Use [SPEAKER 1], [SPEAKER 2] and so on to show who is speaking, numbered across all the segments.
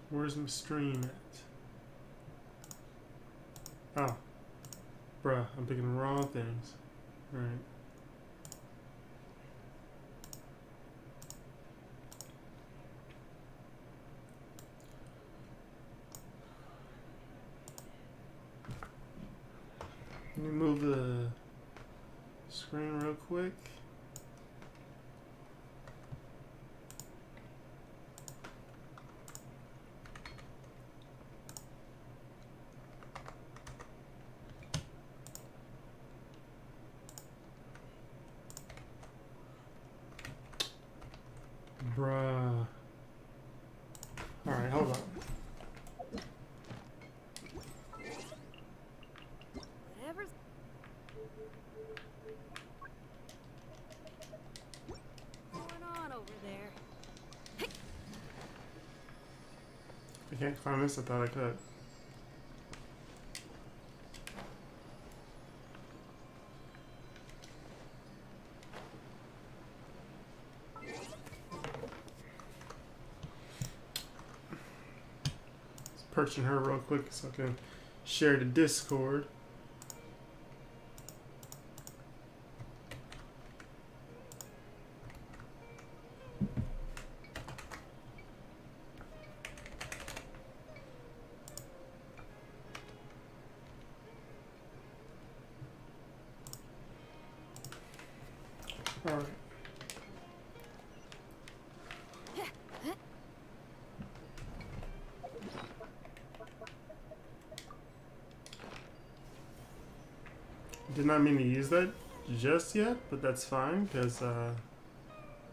[SPEAKER 1] Where's my stream at? Oh. Bruh, I'm picking the wrong things. Alright. Let me move the screen real quick. Bruh. Alright, hold on.
[SPEAKER 2] Whatever's going on over there.
[SPEAKER 1] I can't find this. I thought I could. Perching her real quick so I can share the Discord. All right. Did not mean to use that just yet, but that's fine because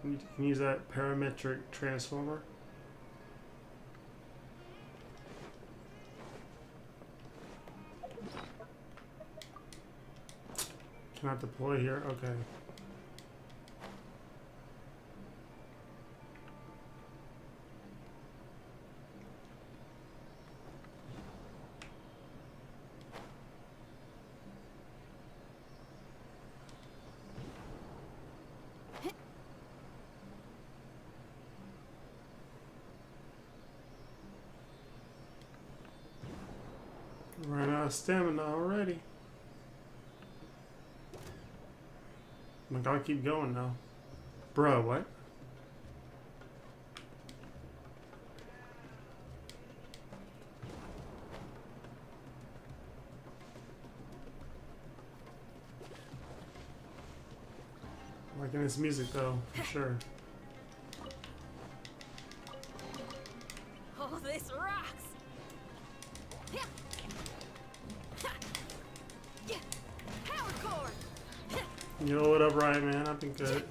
[SPEAKER 1] you can use that parametric transformer. Cannot deploy here. Okay. Ran out of stamina already. I gotta keep going now. Bro, what? Liking this music though, for sure.
[SPEAKER 2] Oh, this rocks. Power cord.
[SPEAKER 1] Yo, what up, Ryan, man? I've been good.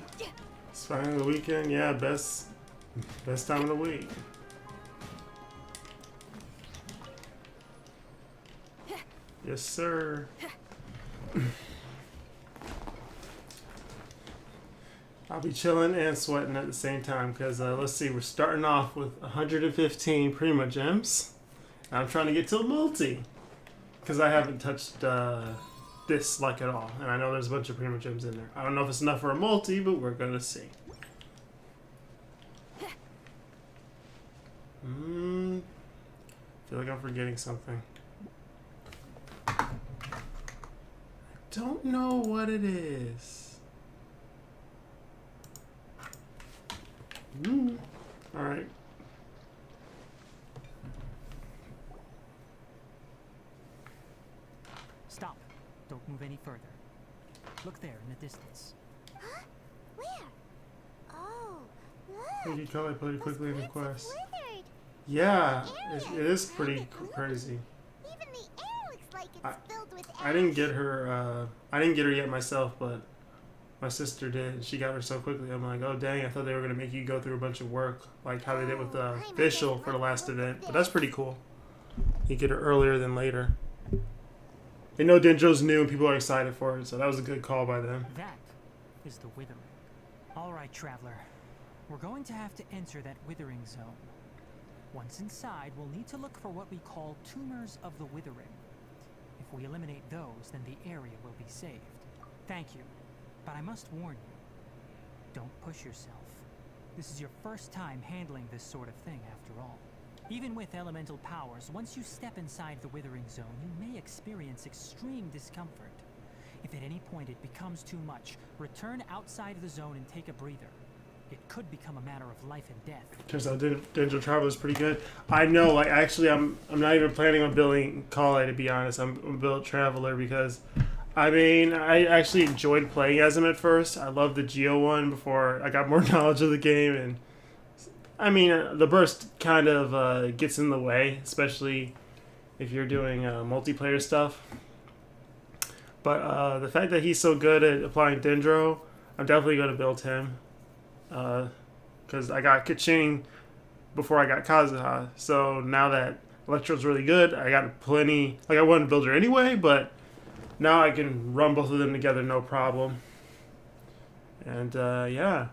[SPEAKER 1] It's finally the weekend. Yeah, best time of the week. Yes, sir. I'll be chilling and sweating at the same time because let's see, we're starting off with 115 Prima Gems. I'm trying to get to a multi because I haven't touched this like at all, and I know there's a bunch of Prima Gems in there. I don't know if it's enough for a multi, but we're gonna see. Feel like I'm forgetting something. I don't know what it is. All right.
[SPEAKER 3] Stop. Don't move any further. Look there in the distance.
[SPEAKER 4] Huh? Where? Oh,
[SPEAKER 1] You
[SPEAKER 4] look.
[SPEAKER 1] can tell I played quickly in the quest.
[SPEAKER 4] Slithered.
[SPEAKER 1] Yeah, it is pretty crazy.
[SPEAKER 4] Even the air looks like it's filled with
[SPEAKER 1] I didn't get her. I didn't get her yet myself, but my sister did. And she got her so quickly. I'm like, oh dang! I thought they were gonna make you go through a bunch of work, like how they did with Official for the last event. But that's pretty cool. You get her earlier than later. They know Denjo's new and people are excited for it, so that was a good call by them.
[SPEAKER 3] That is the Withering. All right, Traveler. We're going to have to enter that Withering zone. Once inside, we'll need to look for what we call tumors of the Withering. If we eliminate those, then the area will be saved. Thank you. But I must warn you, don't push yourself. This is your first time handling this sort of thing, after all. Even with elemental powers, once you step inside the Withering Zone, you may experience extreme discomfort. If at any point it becomes too much, return outside the zone and take a breather. It could become a matter of life and death.
[SPEAKER 1] Turns out Digital Traveler is pretty good. I know, like, actually, I'm not even planning on building Kale, to be honest. I'm a build Traveler because, I mean, I actually enjoyed playing as him at first. I loved the Geo one before I got more knowledge of the game, and I mean, the burst kind of gets in the way, especially if you're doing multiplayer stuff. But the fact that he's so good at applying Dendro, I'm definitely going to build him. Because I got Kaching before I got Kazuha. So now that Electro's really good, I got plenty. Like, I wanted to build her anyway, but now I can run both of them together no problem. And yeah.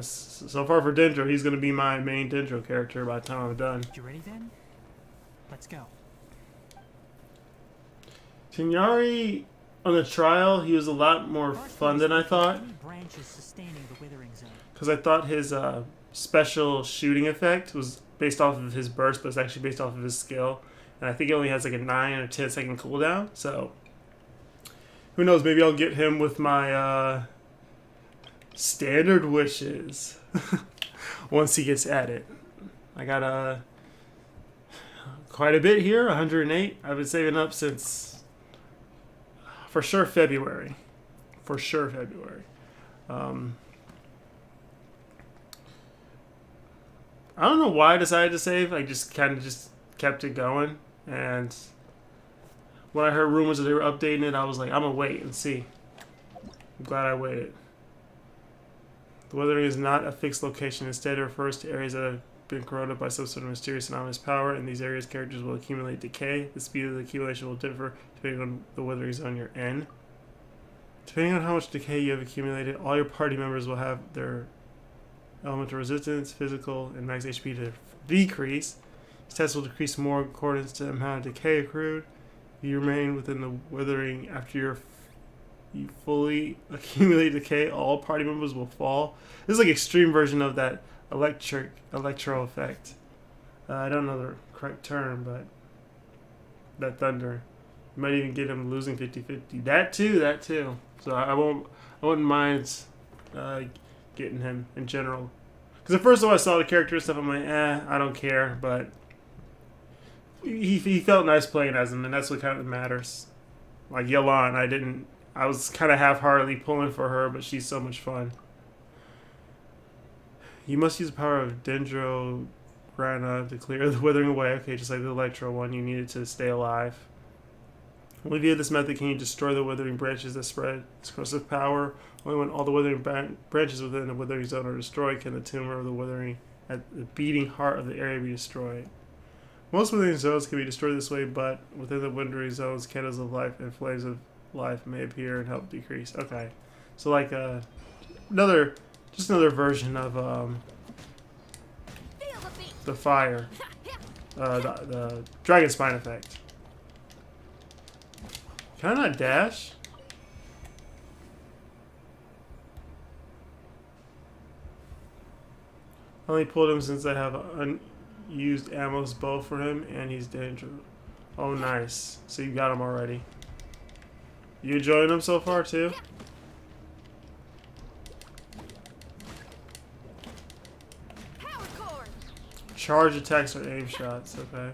[SPEAKER 1] So far for Dendro, he's going to be my main Dendro character by the time I'm done.
[SPEAKER 3] You ready then? Let's go.
[SPEAKER 1] Tignari, on the trial, he was a lot more fun than I thought.
[SPEAKER 3] Branches sustaining the Withering Zone.
[SPEAKER 1] Because I thought his special shooting effect was based off of his burst, but it's actually based off of his skill. And I think he only has like a 9 or 10 second cooldown. So, who knows? Maybe I'll get him with my standard wishes once he gets at it. I got quite a bit here, 108. I've been saving up since for sure February. I don't know why I decided to save. I just kind of just kept it going, and when I heard rumors that they were updating it, I was like, I'm gonna wait and see. I'm glad I waited. The Withering is not a fixed location. Instead, it refers to areas that have been corroded by some sort of mysterious anomalous power. In these areas, characters will accumulate decay. The speed of the accumulation will differ depending on the Withering Zone you're in. Depending on how much decay you have accumulated, all your party members will have their elemental resistance, physical, and max HP to decrease. These tests will decrease more in accordance to the amount of decay accrued. If you remain within the Withering after you fully accumulate decay, all party members will fall. This is like extreme version of that electro effect. I don't know the correct term, but that thunder. You might even get him losing 50-50. That too. So I wouldn't mind getting him in general. Because at first when I saw the character and stuff, I'm like, I don't care. But he felt nice playing as him, and that's what kind of matters. Like Yelan, I was kind of half-heartedly pulling for her, but she's so much fun. You must use the power of Dendro Grana to clear the Withering away. Okay, just like the Electro one, you need it to stay alive. Only via this method can you destroy the Withering branches that spread its corrosive power. Only when all the Withering branches within the Withering Zone are destroyed can the tumor of the Withering at the beating heart of the area be destroyed. Most Withering Zones can be destroyed this way, but within the Withering Zones, candles of life and flames of life may appear and help decrease. Okay, so like another version of the fire, the dragon spine effect. Can I not dash? I only pulled him since I have unused ammo's bow for him, and he's dangerous. Oh, nice. So you got him already. You enjoying him so far too? Charge attacks or aim shots, okay.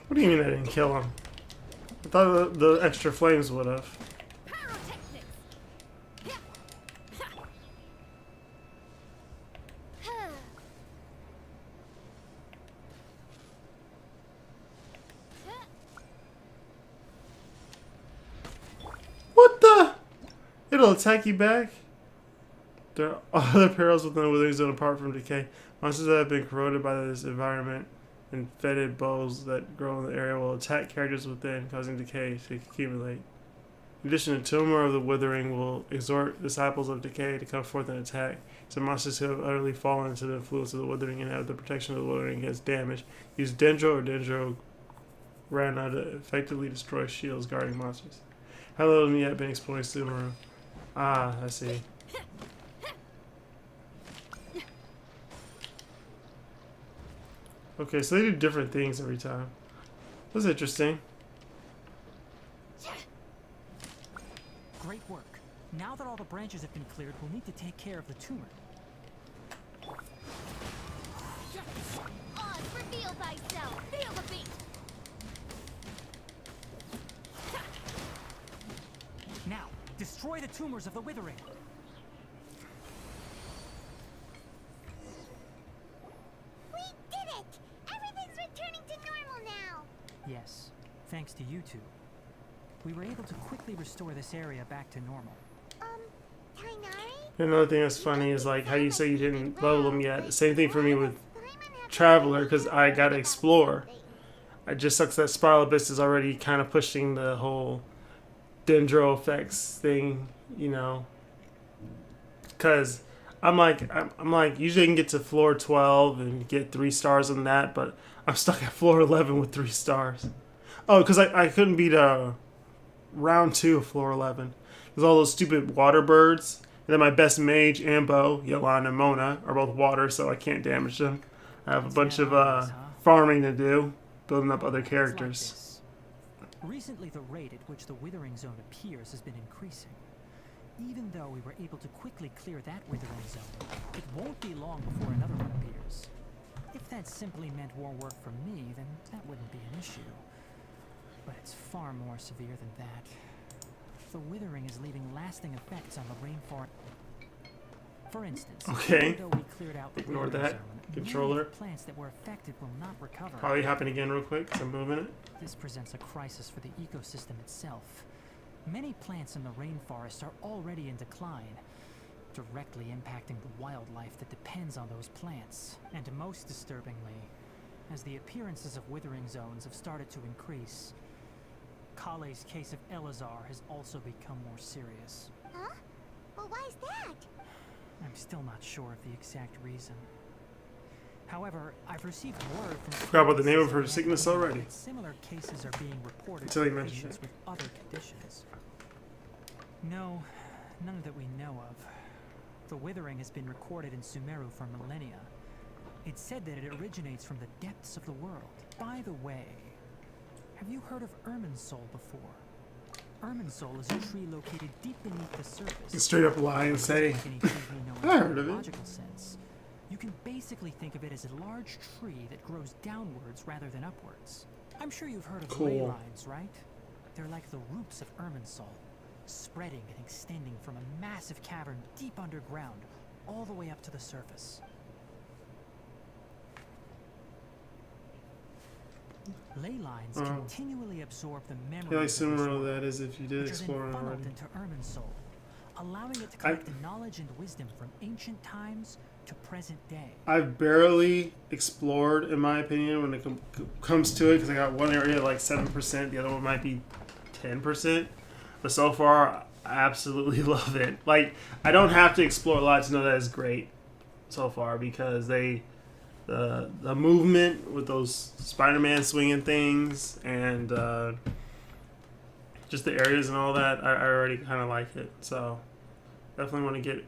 [SPEAKER 1] What do you mean I didn't kill him? I thought the extra flames would have. What the? It'll attack you back? There are other perils within the Withering Zone apart from decay. Monsters that have been corroded by this environment and fetid bows that grow in the area will attack characters within, causing decay to accumulate. In addition, a tumor of the Withering will exhort disciples of decay to come forth and attack. Some monsters who have utterly fallen into the influence of the Withering and have the protection of the Withering against damage use Dendro or Dendro ran out to effectively destroy shields guarding monsters. How little have yet been exploring Sumeru? Ah, I see. Okay, so they do different things every time. That's interesting.
[SPEAKER 3] Great work. Now that all the branches have been cleared, we'll need to take care of the tumor.
[SPEAKER 4] Oz, reveal thyself. Feel the beat.
[SPEAKER 3] Now, destroy the tumors of the withering.
[SPEAKER 4] We did it! Everything's returning to normal now.
[SPEAKER 3] Yes, thanks to you two. We were able to quickly restore this area back to normal.
[SPEAKER 4] Tainari?
[SPEAKER 1] Another thing that's funny is like how you say you didn't level them yet. Same thing for me with Traveler, because I gotta explore. It just sucks that Spiral Abyss is already kind of pushing the whole dendro effects thing, you know. Because I'm like, usually I can get to floor 12 and get 3 stars on that, but I'm stuck at floor 11 with 3 stars. Oh, because I couldn't beat round 2 of floor 11. Because all those stupid water birds. And then my best mage and bow, Yolan and Mona, are both water, so I can't damage them. I have a bunch of farming to do, building up other characters.
[SPEAKER 3] Recently, the rate at which the Withering Zone appears has been increasing. Even though we were able to quickly clear that Withering Zone, it won't be long before another one appears. If that simply meant more work for me, then that wouldn't be an issue. But it's far more severe than that. The withering is leaving lasting effects on the rainforest. For instance,
[SPEAKER 1] okay,
[SPEAKER 3] even though we cleared out the
[SPEAKER 1] ignore
[SPEAKER 3] withering
[SPEAKER 1] that.
[SPEAKER 3] zone,
[SPEAKER 1] Controller.
[SPEAKER 3] many of the plants that were affected will not recover.
[SPEAKER 1] Probably happen again real quick because I'm moving it.
[SPEAKER 3] This presents a crisis for the ecosystem itself. Many plants in the rainforest are already in decline, directly impacting the wildlife that depends on those plants. And most disturbingly, as the appearances of withering zones have started to increase, Kale's case of Elazar has also become more serious.
[SPEAKER 4] Huh? Well, why is that?
[SPEAKER 3] I'm still not sure of the exact reason. However, I've received word from...
[SPEAKER 1] Forgot about the name of her sickness already.
[SPEAKER 3] that similar cases are being reported
[SPEAKER 1] Until you
[SPEAKER 3] for
[SPEAKER 1] mentioned
[SPEAKER 3] patients
[SPEAKER 1] it.
[SPEAKER 3] with other conditions. No, none that we know of. The withering has been recorded in Sumeru for millennia. It's said that it originates from the depths of the world. By the way, have you heard of Irminsul before? Irminsul is a tree located deep beneath the surface.
[SPEAKER 1] You straight up lie and say, I heard of it.
[SPEAKER 3] Logical sense. You can basically think of it as a large tree that grows downwards rather than upwards. I'm sure you've heard of ley lines, right? They're like the roots of Irminsul, spreading and extending from a massive cavern deep underground, all the way up to the surface. Ley lines continually absorb the memories
[SPEAKER 1] I like
[SPEAKER 3] of this
[SPEAKER 1] Sumeru
[SPEAKER 3] world,
[SPEAKER 1] that is if you did
[SPEAKER 3] which are then
[SPEAKER 1] explore it
[SPEAKER 3] funneled
[SPEAKER 1] already.
[SPEAKER 3] into Irminsul, allowing it to collect the knowledge and wisdom from ancient times to present day.
[SPEAKER 1] I've barely explored, in my opinion, when it comes to it, because I got one area like 7%, the other one might be 10%. But so far, I absolutely love it. Like, I don't have to explore a lot to know that it's great so far, because the movement with those Spider-Man swinging things and just the areas and all that, I already kind of like it. So definitely want to get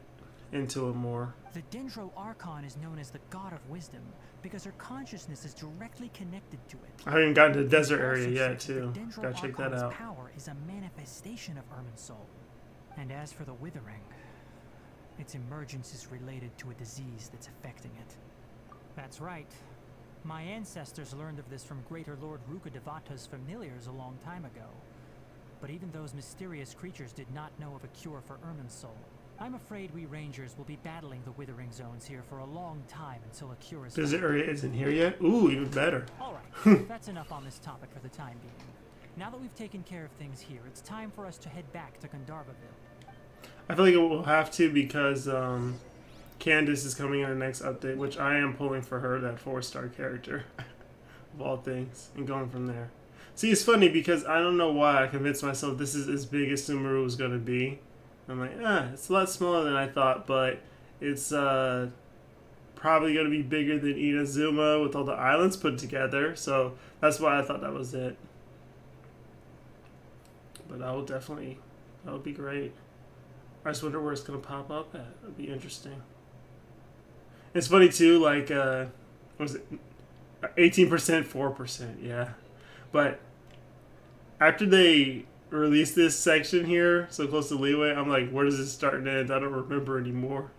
[SPEAKER 1] into it more.
[SPEAKER 3] The Dendro Archon is known as the God of Wisdom because her consciousness is directly connected to it.
[SPEAKER 1] I haven't even gotten to the desert
[SPEAKER 3] It also
[SPEAKER 1] area yet,
[SPEAKER 3] says that
[SPEAKER 1] too.
[SPEAKER 3] the Dendro
[SPEAKER 1] Gotta check that
[SPEAKER 3] Archon's
[SPEAKER 1] out.
[SPEAKER 3] power is a manifestation of Irminsul. And as for the Withering, its emergence is related to a disease that's affecting it. That's right. My ancestors learned of this from Greater Lord Rukadevata's familiars a long time ago. But even those mysterious creatures did not know of a cure for Irminsul. I'm afraid we rangers will be battling the Withering Zones here for a long time until a cure is found.
[SPEAKER 1] Desert area isn't here yet? Ooh, even better.
[SPEAKER 3] Alright, that's enough on this topic for the time being. Now that we've taken care of things here, it's time for us to head back to Gandharvaville.
[SPEAKER 1] I feel like it will have to because Candace is coming in the next update, which I am pulling for her, that 4-star character, of all things, and going from there. See, it's funny because I don't know why I convinced myself this is as big as Sumeru was going to be. I'm like, it's a lot smaller than I thought, but it's probably going to be bigger than Inazuma with all the islands put together, so that's why I thought that was it. But I will definitely, that would be great. I just wonder where it's gonna pop up at. It'd be interesting. It's funny too, like what was it? 18%, 4%, yeah. But after they released this section here, so close to leeway, I'm like, where does this start and end? I don't remember anymore.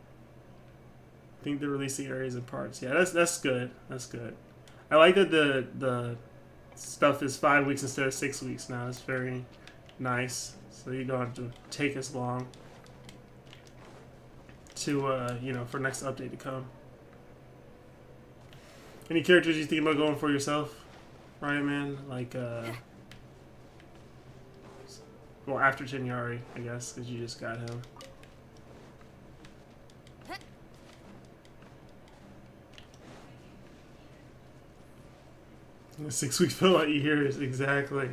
[SPEAKER 1] I think they're releasing areas and parts. Yeah, that's good. That's good. I like that the stuff is 5 weeks instead of 6 weeks now. It's very nice. So you don't have to take as long to you know, for next update to come. Any characters you think about going for yourself, Ryan, man? Like, well, after Chinyari, I guess, because you just got him. The 6 weeks felt like years, exactly.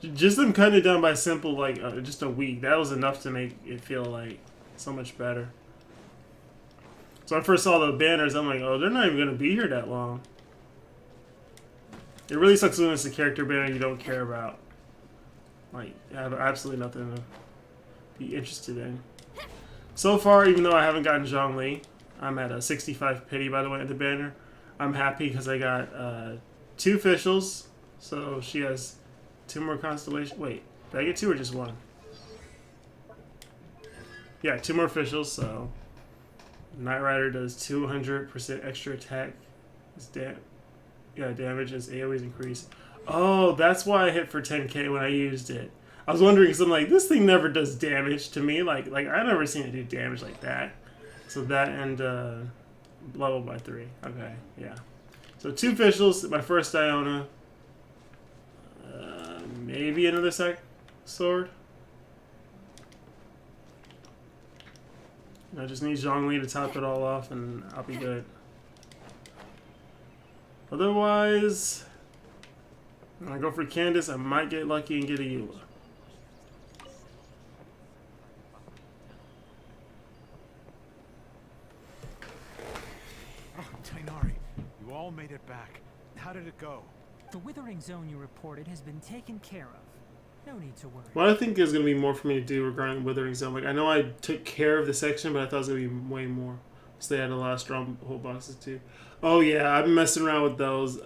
[SPEAKER 1] Just them cutting it down by simple, like, just a week. That was enough to make it feel like so much better. So when I first saw the banners, I'm like, oh, they're not even going to be here that long. It really sucks when it's a character banner you don't care about. Like, I have absolutely nothing to be interested in. So far, even though I haven't gotten Zhongli, I'm at a 65 pity, by the way, at the banner. I'm happy because I got 2 officials. So she has 2 more constellations. Wait, did I get 2 or just 1? Yeah, 2 more officials, so Knight Rider does 200% extra attack. Damage as AoE's increase. Oh, that's why I hit for 10k when I used it. I was wondering because I'm like, this thing never does damage to me. Like I've never seen it do damage like that. So that and level by 3. Okay, yeah. So 2 officials. My first Iona. Maybe another sword. I just need Zhongli to top it all off, and I'll be good. Otherwise, when I go for Candace, I might get lucky and get a Eula.
[SPEAKER 5] Oh, Tainari, you all made it back. How did it go?
[SPEAKER 3] The withering zone you reported has been taken care of. No need to worry.
[SPEAKER 1] Well, I think there's going to be more for me to do regarding the Withering Zone. Like, I know I took care of the section, but I thought it was going to be way more. So they had a lot of strong hold boxes, too. Oh, yeah, I've been messing around with those. I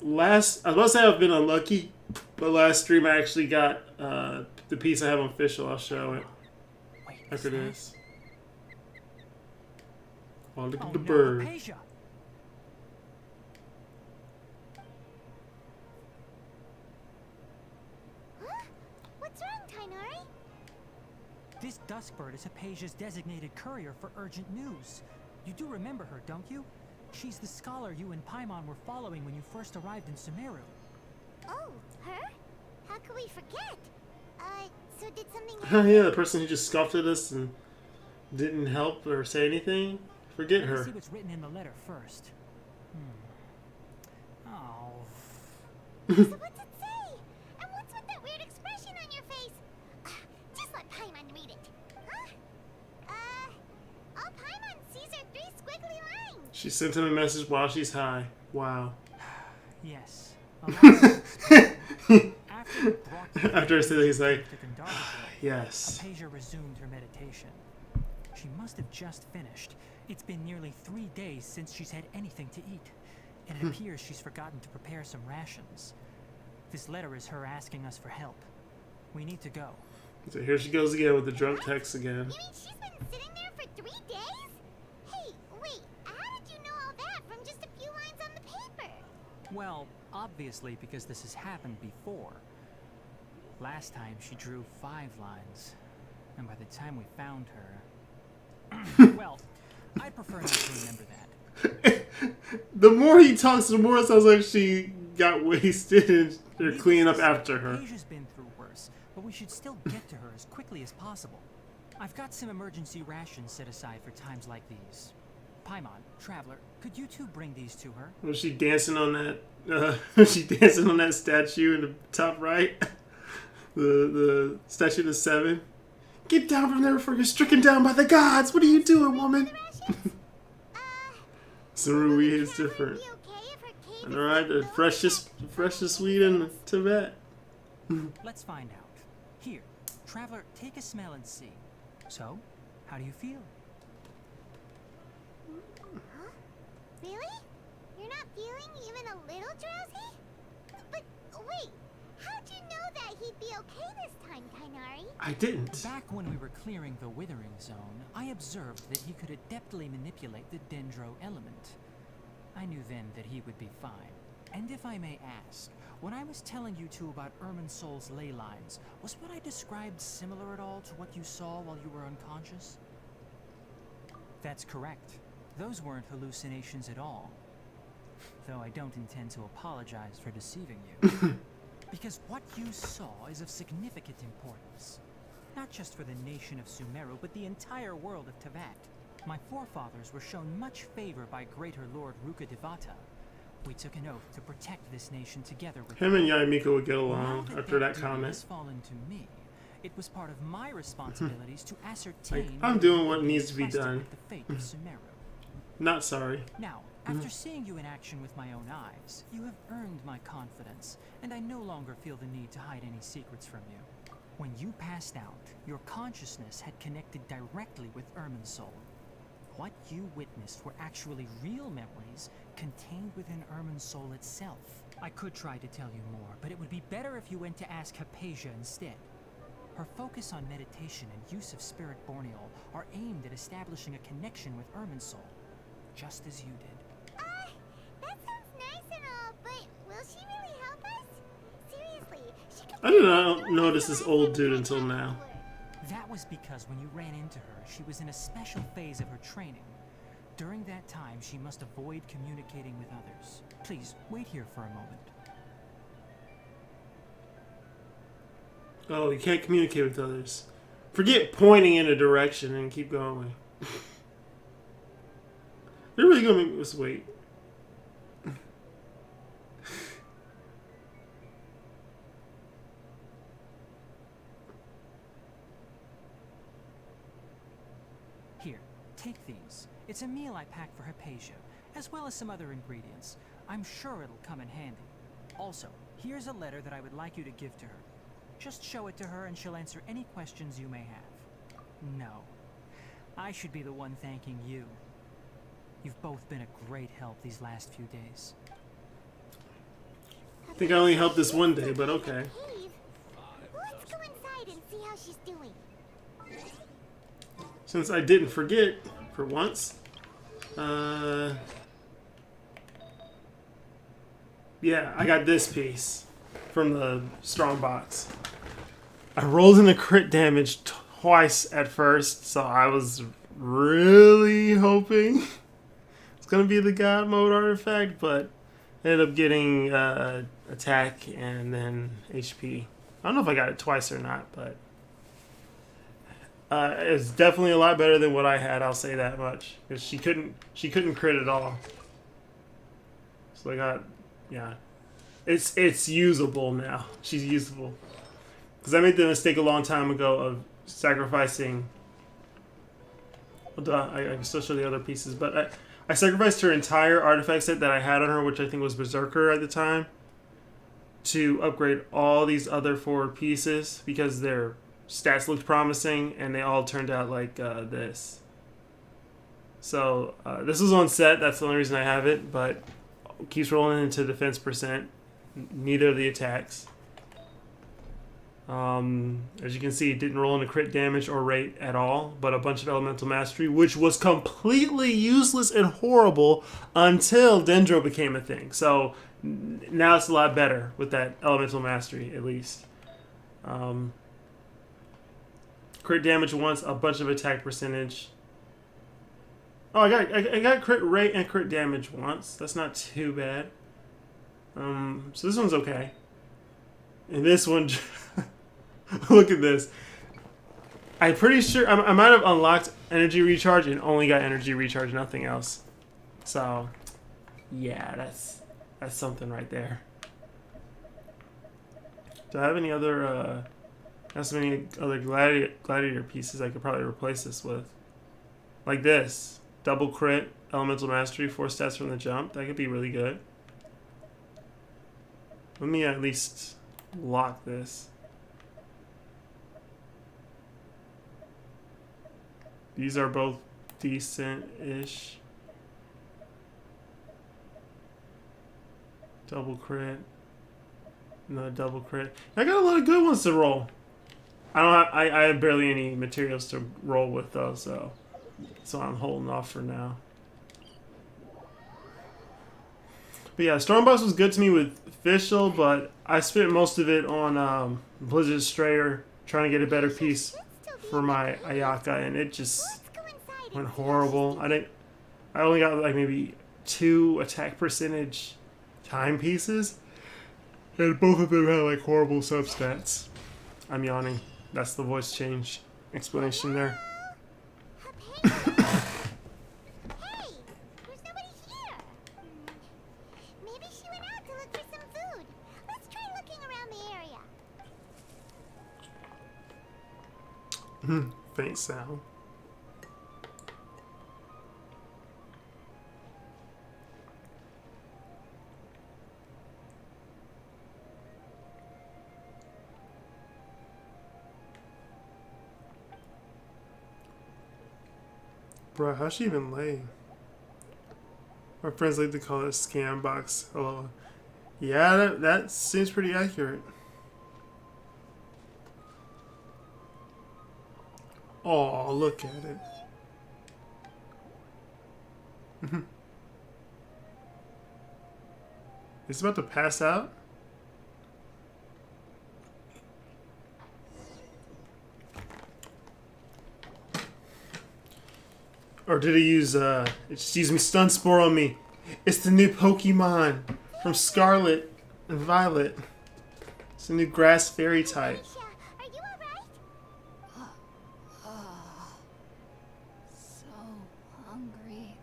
[SPEAKER 1] was about to say I've been unlucky, but last stream I actually got the piece I have on official. I'll show it after this. Oh, look at the bird.
[SPEAKER 3] Hypatia.
[SPEAKER 4] What's wrong, Tainari?
[SPEAKER 3] This Duskbird is Hypatia's designated courier for urgent news. You do remember her, don't you? She's the scholar you and Paimon were following when you first arrived in Sumeru.
[SPEAKER 4] Oh, her? How could we forget? So did something
[SPEAKER 1] Oh,
[SPEAKER 4] happen?
[SPEAKER 1] yeah, the person who just scoffed at us and didn't help or say anything. Forget
[SPEAKER 3] Let's
[SPEAKER 1] her.
[SPEAKER 3] see what's written in the letter first. Oh.
[SPEAKER 4] So what's it say? And what's with that weird expression on your face? Just let Paimon read it. Huh? All Paimon sees are 3 squiggly lines.
[SPEAKER 1] She sent him a message while she's high. Wow.
[SPEAKER 3] Yes. After
[SPEAKER 1] I said that, he's like,
[SPEAKER 3] Gandharva,
[SPEAKER 1] yes.
[SPEAKER 3] Hypatia resumed her meditation. She must have just finished. It's been nearly 3 days since she's had anything to eat, and it appears she's forgotten to prepare some rations. This letter is her asking us for help. We need to go.
[SPEAKER 1] So here she goes again with the drunk text again.
[SPEAKER 4] You mean she's been sitting there for 3 days? Hey, wait, how did you know all that from just a few lines on the paper?
[SPEAKER 3] Well, obviously because this has happened before. Last time she drew 5 lines, and by the time we found her... Well, I prefer not to remember that.
[SPEAKER 1] The more he talks, the more it sounds like she got wasted and they're cleaning up after her.
[SPEAKER 3] Asia's been through worse, but we should still get to her as quickly as possible. I've got some emergency rations set aside for times like these. Paimon, Traveler, could you two bring these to her?
[SPEAKER 1] Was she dancing on that? Was she dancing on that statue in the top right? The statue of the 7. Get down from there before you're stricken down by the gods. What are you doing, woman? Sumeru is different.
[SPEAKER 4] Be okay if her cave
[SPEAKER 1] Alright, the freshest weed in Tibet.
[SPEAKER 3] Let's find out. Here, Traveler, take a smell and see. So, how do you feel?
[SPEAKER 4] Huh? Really? You're not feeling even a little drowsy? But wait, how'd you know that he'd be okay this time, Kainari?
[SPEAKER 1] I didn't.
[SPEAKER 3] Back when we were clearing the Withering Zone, I observed that he could adeptly manipulate the Dendro element. I knew then that he would be fine. And if I may ask, when I was telling you two about Irminsul's ley lines, was what I described similar at all to what you saw while you were unconscious? That's correct. Those weren't hallucinations at all. Though I don't intend to apologize for deceiving you. Because what you saw is of significant importance. Not just for the nation of Sumeru, but the entire world of Tevat. My forefathers were shown much favor by Greater Lord Rukkhadevata. We took an oath to protect this nation together with
[SPEAKER 1] Him and Yamiko would get
[SPEAKER 3] Now
[SPEAKER 1] along
[SPEAKER 3] that
[SPEAKER 1] after that
[SPEAKER 3] duty
[SPEAKER 1] comment.
[SPEAKER 3] has fallen to me, it was part of my responsibilities to ascertain
[SPEAKER 1] I'm
[SPEAKER 3] whether
[SPEAKER 1] doing
[SPEAKER 3] you
[SPEAKER 1] what
[SPEAKER 3] would
[SPEAKER 1] needs to be
[SPEAKER 3] entrusted
[SPEAKER 1] done.
[SPEAKER 3] with the fate of Sumeru.
[SPEAKER 1] Not sorry.
[SPEAKER 3] Now, after seeing you in action with my own eyes, you have earned my confidence, and I no longer feel the need to hide any secrets from you. When you passed out, your consciousness had connected directly with Irminsul. What you witnessed were actually real memories contained within Irminsul itself. I could try to tell you more, but it would be better if you went to ask Hypatia instead. Her focus on meditation and use of Spirit Borneal are aimed at establishing a connection with Irminsul, just as you did.
[SPEAKER 4] That sounds nice and all, but will she really help us? Seriously, she could
[SPEAKER 1] I did not notice this old dude until now.
[SPEAKER 3] That was because when you ran into her, she was in a special phase of her training. During that time, she must avoid communicating with others. Please, wait here for a moment.
[SPEAKER 1] Oh, you can't communicate with others. Forget pointing in a direction and keep going. They're really gonna make us wait.
[SPEAKER 3] Here, take these. It's a meal I packed for Hypatia, as well as some other ingredients. I'm sure it'll come in handy. Also, here's a letter that I would like you to give to her. Just show it to her and she'll answer any questions you may have. No. I should be the one thanking you. You've both been a great help these last few days.
[SPEAKER 1] I think I only helped this one day, but okay.
[SPEAKER 4] Cave. Let's go inside and see how she's doing.
[SPEAKER 1] Since I didn't forget, for once. Yeah, I got this piece from the strong box. I rolled in a crit damage twice at first, so I was really hoping it's gonna be the God mode artifact, but ended up getting attack and then HP. I don't know if I got it twice or not, but it's definitely a lot better than what I had. I'll say that much, because she couldn't crit at all. So I got, yeah, it's usable now. She's usable, because I made the mistake a long time ago of sacrificing. I can still show the other pieces, but I sacrificed her entire artifact set that I had on her, which I think was Berserker at the time, to upgrade all these other 4 pieces because their stats looked promising, and they all turned out like this. So this was on set. That's the only reason I have it, but keeps rolling into defense percent. Neither of the attacks. As you can see, it didn't roll into crit damage or rate at all, but a bunch of elemental mastery, which was completely useless and horrible until Dendro became a thing. So now it's a lot better with that elemental mastery, at least. Crit damage once, a bunch of attack percentage. Oh, I got crit rate and crit damage once. That's not too bad. So this one's okay. And this one, look at this. I'm pretty sure I might have unlocked energy recharge and only got energy recharge, nothing else. So, yeah, that's something right there. Do I have any other? Has many other gladiator pieces I could probably replace this with, like this double crit, elemental mastery, 4 stats from the jump. That could be really good. Let me at least lock this. These are both decent-ish. Double crit. Another double crit. I got a lot of good ones to roll. I have barely any materials to roll with though, so I'm holding off for now. But yeah, Stormbox was good to me with Fischl, but I spent most of it on Blizzard Strayer trying to get a better piece for my Ayaka, and it just went horrible. I only got like maybe 2 attack percentage timepieces, and both of them had like horrible substats. I'm yawning. That's the voice change explanation there.
[SPEAKER 4] Hey, there's nobody here. Maybe she went out to look for some food. Let's try looking around the area.
[SPEAKER 1] Faint sound. Bro, how's she even lay? Our friends like to call it a scam box. Oh, yeah, that seems pretty accurate. Oh, look at it. It's about to pass out? Or did it use, it just used me Stun Spore on me. It's the new Pokemon from Scarlet and Violet. It's a new Grass Fairy type.
[SPEAKER 4] Aisha, are you alright?
[SPEAKER 2] So hungry.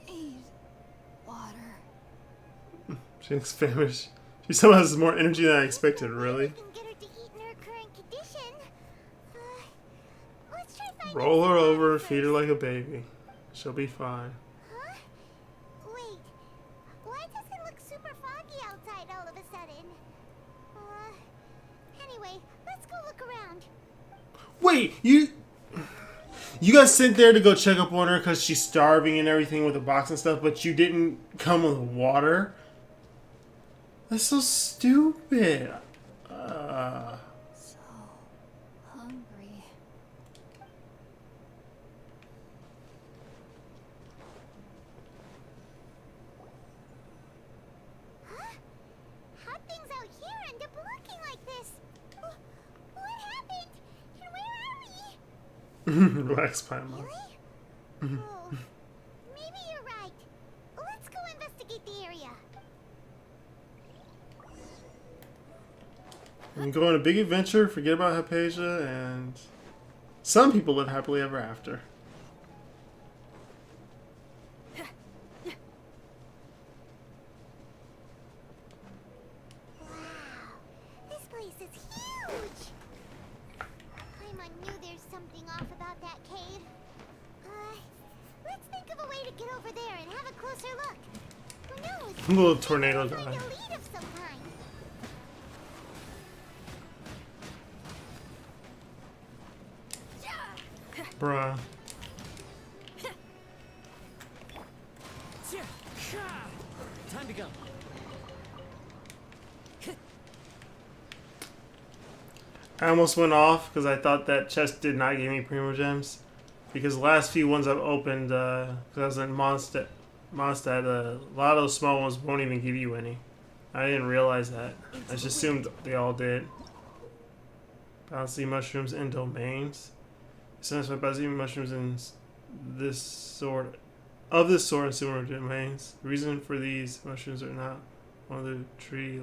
[SPEAKER 2] Need water.
[SPEAKER 1] She looks famished. She somehow has more energy than I expected, really.
[SPEAKER 4] We can get her to eat in her current condition. Let's try finding
[SPEAKER 1] Roll her
[SPEAKER 4] some
[SPEAKER 1] over,
[SPEAKER 4] water
[SPEAKER 1] feed her
[SPEAKER 4] first.
[SPEAKER 1] like a baby. She'll be fine.
[SPEAKER 4] Huh? Wait, why does it look super foggy outside all of a sudden? Anyway, let's go look around.
[SPEAKER 1] Wait, you guys sent there to go check up on her because she's starving and everything with the box and stuff, but you didn't come with water? That's so stupid.
[SPEAKER 2] So hungry.
[SPEAKER 4] Huh? How'd things out here end up looking like this? What happened? And where are we?
[SPEAKER 1] Relax, Paimon.
[SPEAKER 4] Really? Oh, maybe you're right. Let's go investigate the area.
[SPEAKER 1] And go on a big adventure, forget about Hypatia, and some people live happily ever after.
[SPEAKER 4] Wow, this place is huge. Paimon knew there's something off about that cave. Let's think of a way to get over there and have a closer look. Who knows?
[SPEAKER 1] A little tornado
[SPEAKER 4] Maybe we'll
[SPEAKER 1] guy.
[SPEAKER 4] find a lead of some kind.
[SPEAKER 1] Bruh.
[SPEAKER 3] Time to go.
[SPEAKER 1] I almost went off because I thought that chest did not give me Primo Gems. Because the last few ones I've opened, because I was in Mondstadt, a lot of those small ones won't even give you any. I didn't realize that. I just assumed they all did. Bouncy mushrooms and domains. Sometimes by bouncy mushrooms in this sort in Sumeru domains. The reason for these mushrooms are not one of the tree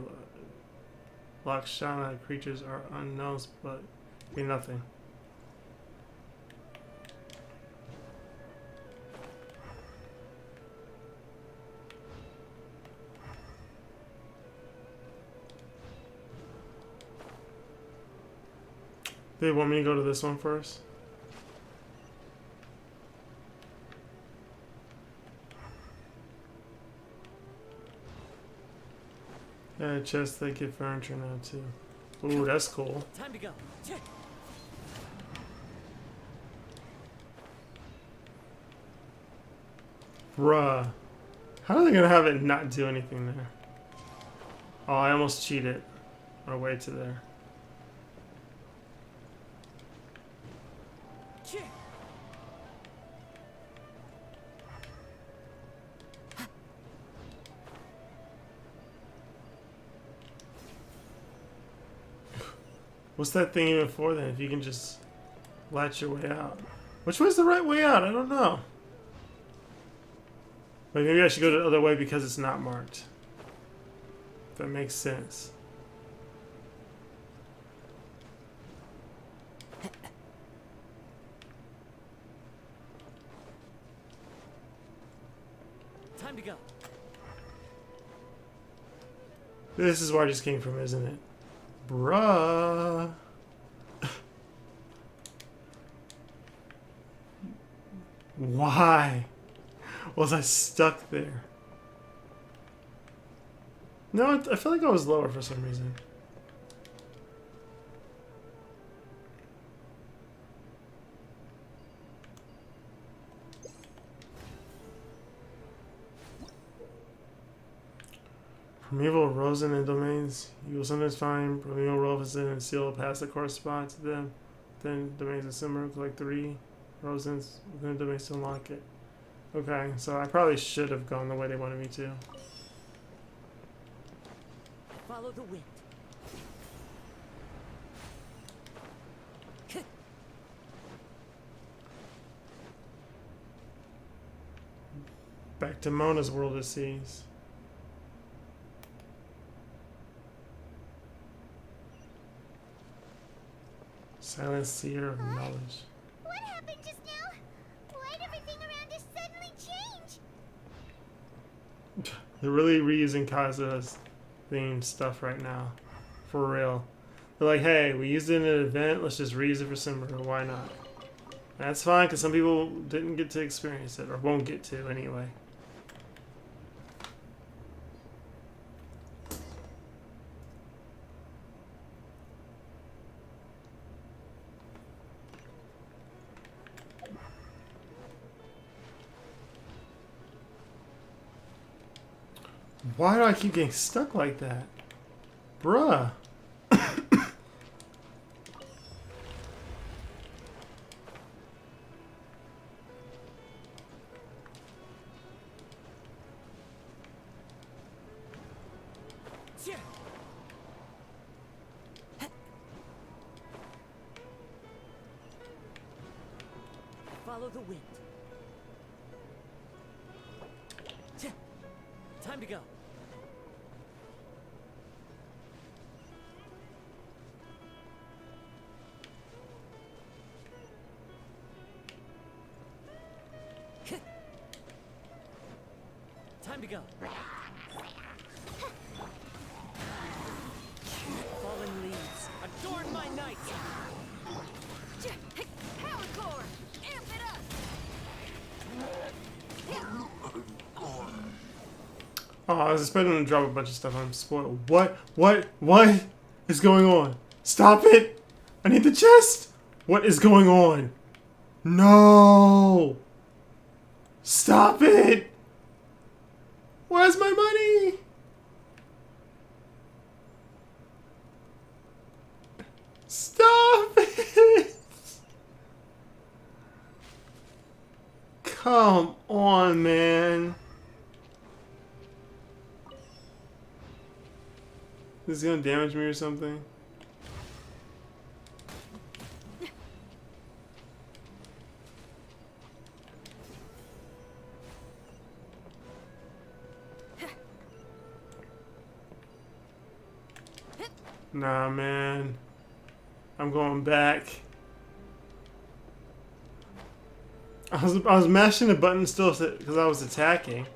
[SPEAKER 1] Lakshana creatures are unknowns, but mean nothing. They want me to go to this one first? Yeah, chests they get furniture now too. Ooh, that's cool.
[SPEAKER 3] Time to go.
[SPEAKER 1] Bruh. How are they gonna have it not do anything there? Oh, I almost cheated. Our way to there. What's that thing even for then? If you can just latch your way out. Which way's the right way out? I don't know. Like maybe I should go the other way because it's not marked. If that makes sense.
[SPEAKER 3] Time to go.
[SPEAKER 1] This is where I just came from, isn't it? Bruh. Why was I stuck there? No, I feel like I was lower for some reason. Primeval Rosen and domains. You will sometimes find Primeval Rosen and seal a pass that corresponds to them. Then domains of Sumeru collect 3 Rosens within the domains to unlock it. Okay, so I probably should have gone the way they wanted me to.
[SPEAKER 3] Follow the wind.
[SPEAKER 1] Back to Mona's world of seas. Silent seer of knowledge.
[SPEAKER 4] What happened just now? Why'd everything around us suddenly change?
[SPEAKER 1] They're really reusing Kazuha's themed stuff right now. For real. They're like, hey, we used it in an event, let's just reuse it for Sumeru. Why not? That's fine, because some people didn't get to experience it, or won't get to anyway. Why do I keep getting stuck like that? Bruh.
[SPEAKER 3] Follow the wind. Time to go. Time to go. Fallen leaves, adorn my night.
[SPEAKER 2] Power core! Amp it up!
[SPEAKER 1] Oh, I was expecting to drop a bunch of stuff. I'm spoiled. What is going on? Stop it! I need the chest! What is going on? No! Stop it! Where's my money? Stop it! Come on, man. This is gonna damage me or something? Nah, man. I'm going back. I was mashing the button still because I was attacking.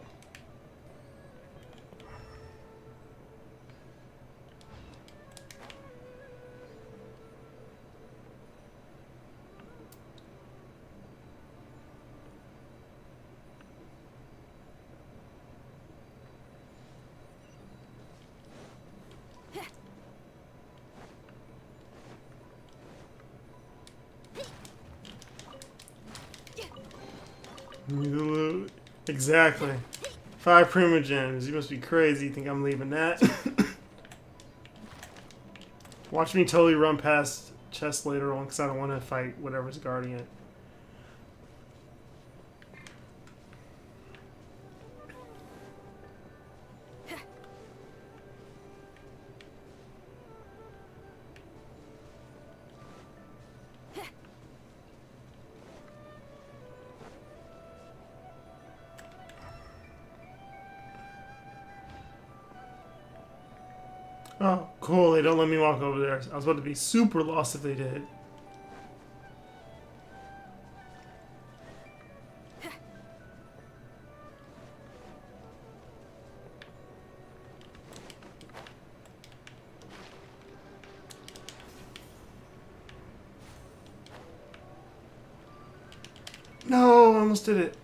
[SPEAKER 1] Exactly. 5 primogems. You must be crazy. You think I'm leaving that? Watch me totally run past chest later on because I don't want to fight whatever's guarding it. Oh, cool. They don't let me walk over there. I was about to be super lost if they did. No, I almost did it.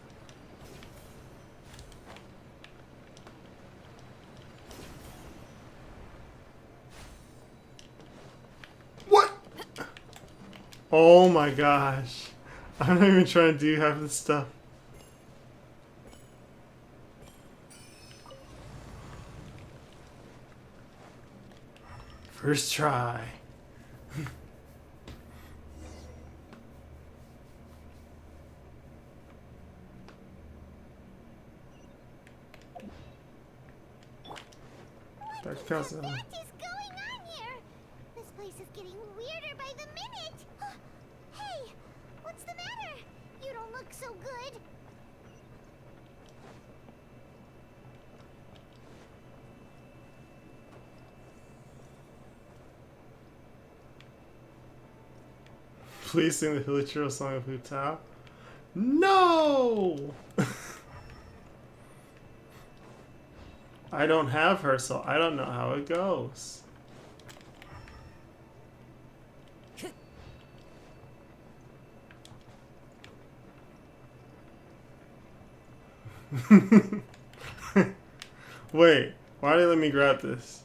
[SPEAKER 1] What? Oh my gosh. I'm not even trying to do half this stuff. First try. That's because
[SPEAKER 4] What is going on here? This place is getting weirder by the minute. Hey, what's the matter? You don't look so good.
[SPEAKER 1] Please sing the Hilichiro song of Hutao. No! I don't have her, so I don't know how it goes. Wait, why did they let me grab this?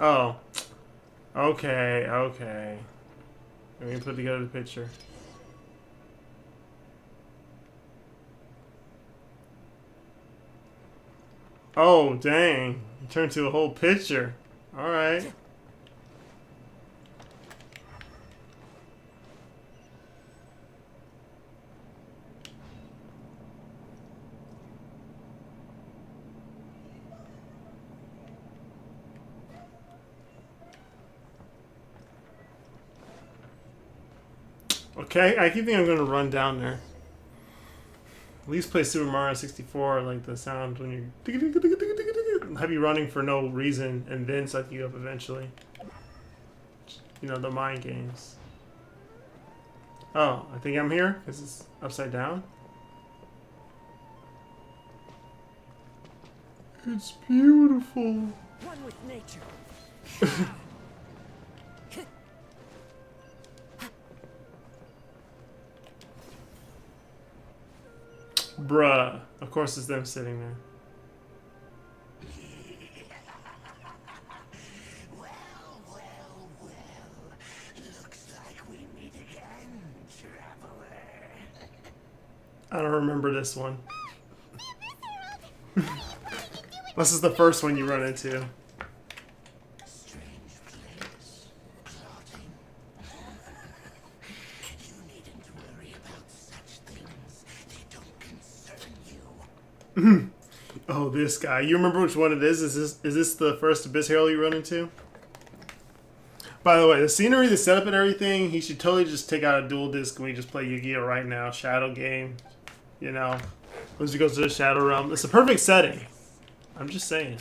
[SPEAKER 1] Oh. Okay, okay. Let me put together the picture. Oh, dang. It turned to a whole picture. Alright. Okay, I keep thinking I'm going to run down there. At least play Super Mario 64, like the sound when you have you running for no reason and then suck you up eventually. You know, the mind games. Oh, I think I'm here because it's upside down. It's beautiful.
[SPEAKER 3] One with nature.
[SPEAKER 1] Bruh. Of course it's them sitting there.
[SPEAKER 2] Well. Looks like we meet again, traveler.
[SPEAKER 1] I don't remember this one. This is the first one you run into.
[SPEAKER 2] Strange place. Plotting. You needn't worry about such things. They don't concern you.
[SPEAKER 1] Oh, this guy. You remember which one it is? Is this the first Abyss Herald you run into? By the way, the scenery, the setup and everything, he should totally just take out a dual disc and we just play Yu-Gi-Oh! Right now. Shadow game. You know. Once he goes to the Shadow Realm. It's a perfect setting. I'm just saying.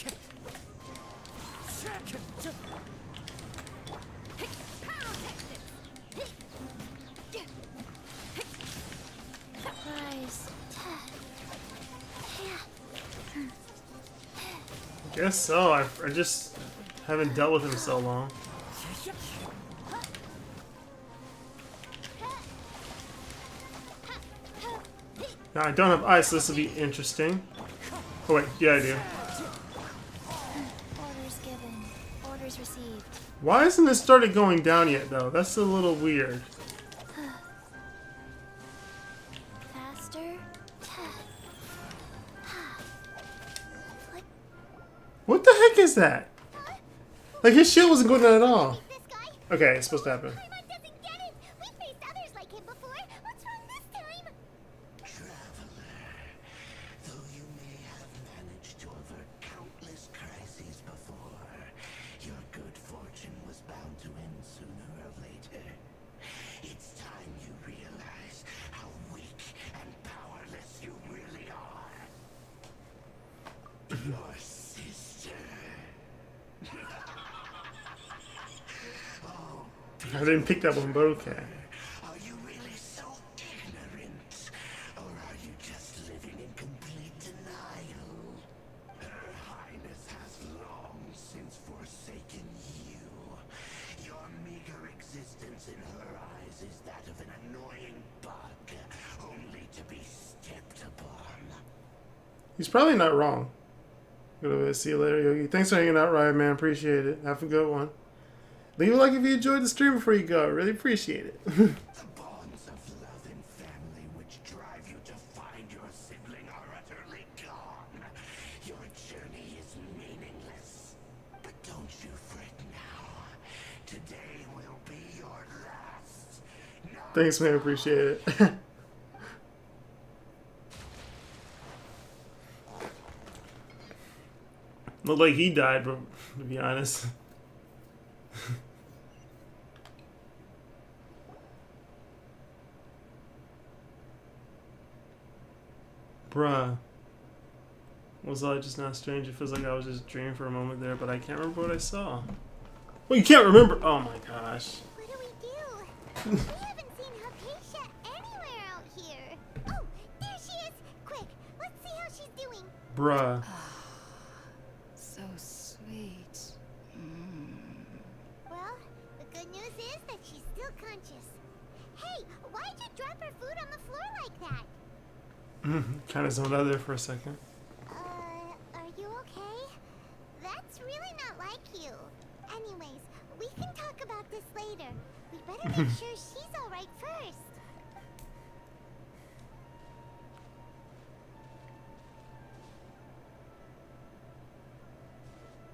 [SPEAKER 4] Surprise.
[SPEAKER 1] Guess so. I just haven't dealt with him so long. Now I don't have ice, so this will be interesting. Oh wait, yeah I do.
[SPEAKER 4] Orders given. Orders received.
[SPEAKER 1] Why hasn't it started going down yet though? That's a little weird. that? Like, his shield wasn't going down at all.
[SPEAKER 4] This guy?
[SPEAKER 1] Okay, it's supposed to happen.
[SPEAKER 4] Paimon doesn't get it. We faced others like him before. What's wrong this time?
[SPEAKER 2] Traveler, though you may have managed to avert countless crises before, your good fortune was bound to end sooner or later. It's time you realize how weak and powerless you really are. Your sister.
[SPEAKER 1] I didn't pick that one, but okay.
[SPEAKER 2] Are you really so ignorant? Or are you just living in complete denial? Her Highness has long since forsaken you. Your meager existence in her eyes is that of an annoying bug, only to be stepped upon.
[SPEAKER 1] He's probably not wrong. Gonna see you later, Yogi. Thanks for hanging out, Ryan, man. Appreciate it. Have a good one. Leave a like if you enjoyed the stream before you go. I really appreciate it.
[SPEAKER 2] The bonds of love and family which drive you to find your sibling are utterly gone. Your journey is meaningless. But don't you fret now. Today will be your last. Now
[SPEAKER 1] Thanks, man. Appreciate it. Looked like he died, bro, to be honest. Bruh. Was I just not strange? It feels like I was just dreaming for a moment there, but I can't remember what I saw. Well, you can't remember? Oh my gosh.
[SPEAKER 4] What do we do? We haven't seen Hypatia anywhere out here. Oh, there she is. Quick, let's see how she's doing.
[SPEAKER 1] Bruh.
[SPEAKER 6] So sweet.
[SPEAKER 4] Well, the good news is that she's still conscious. Hey, why'd you drop her food on the floor like that?
[SPEAKER 1] Kind of zoned out there for a second.
[SPEAKER 4] Are you okay? That's really not like you. Anyways, we can talk about this later. We better make sure she's alright first.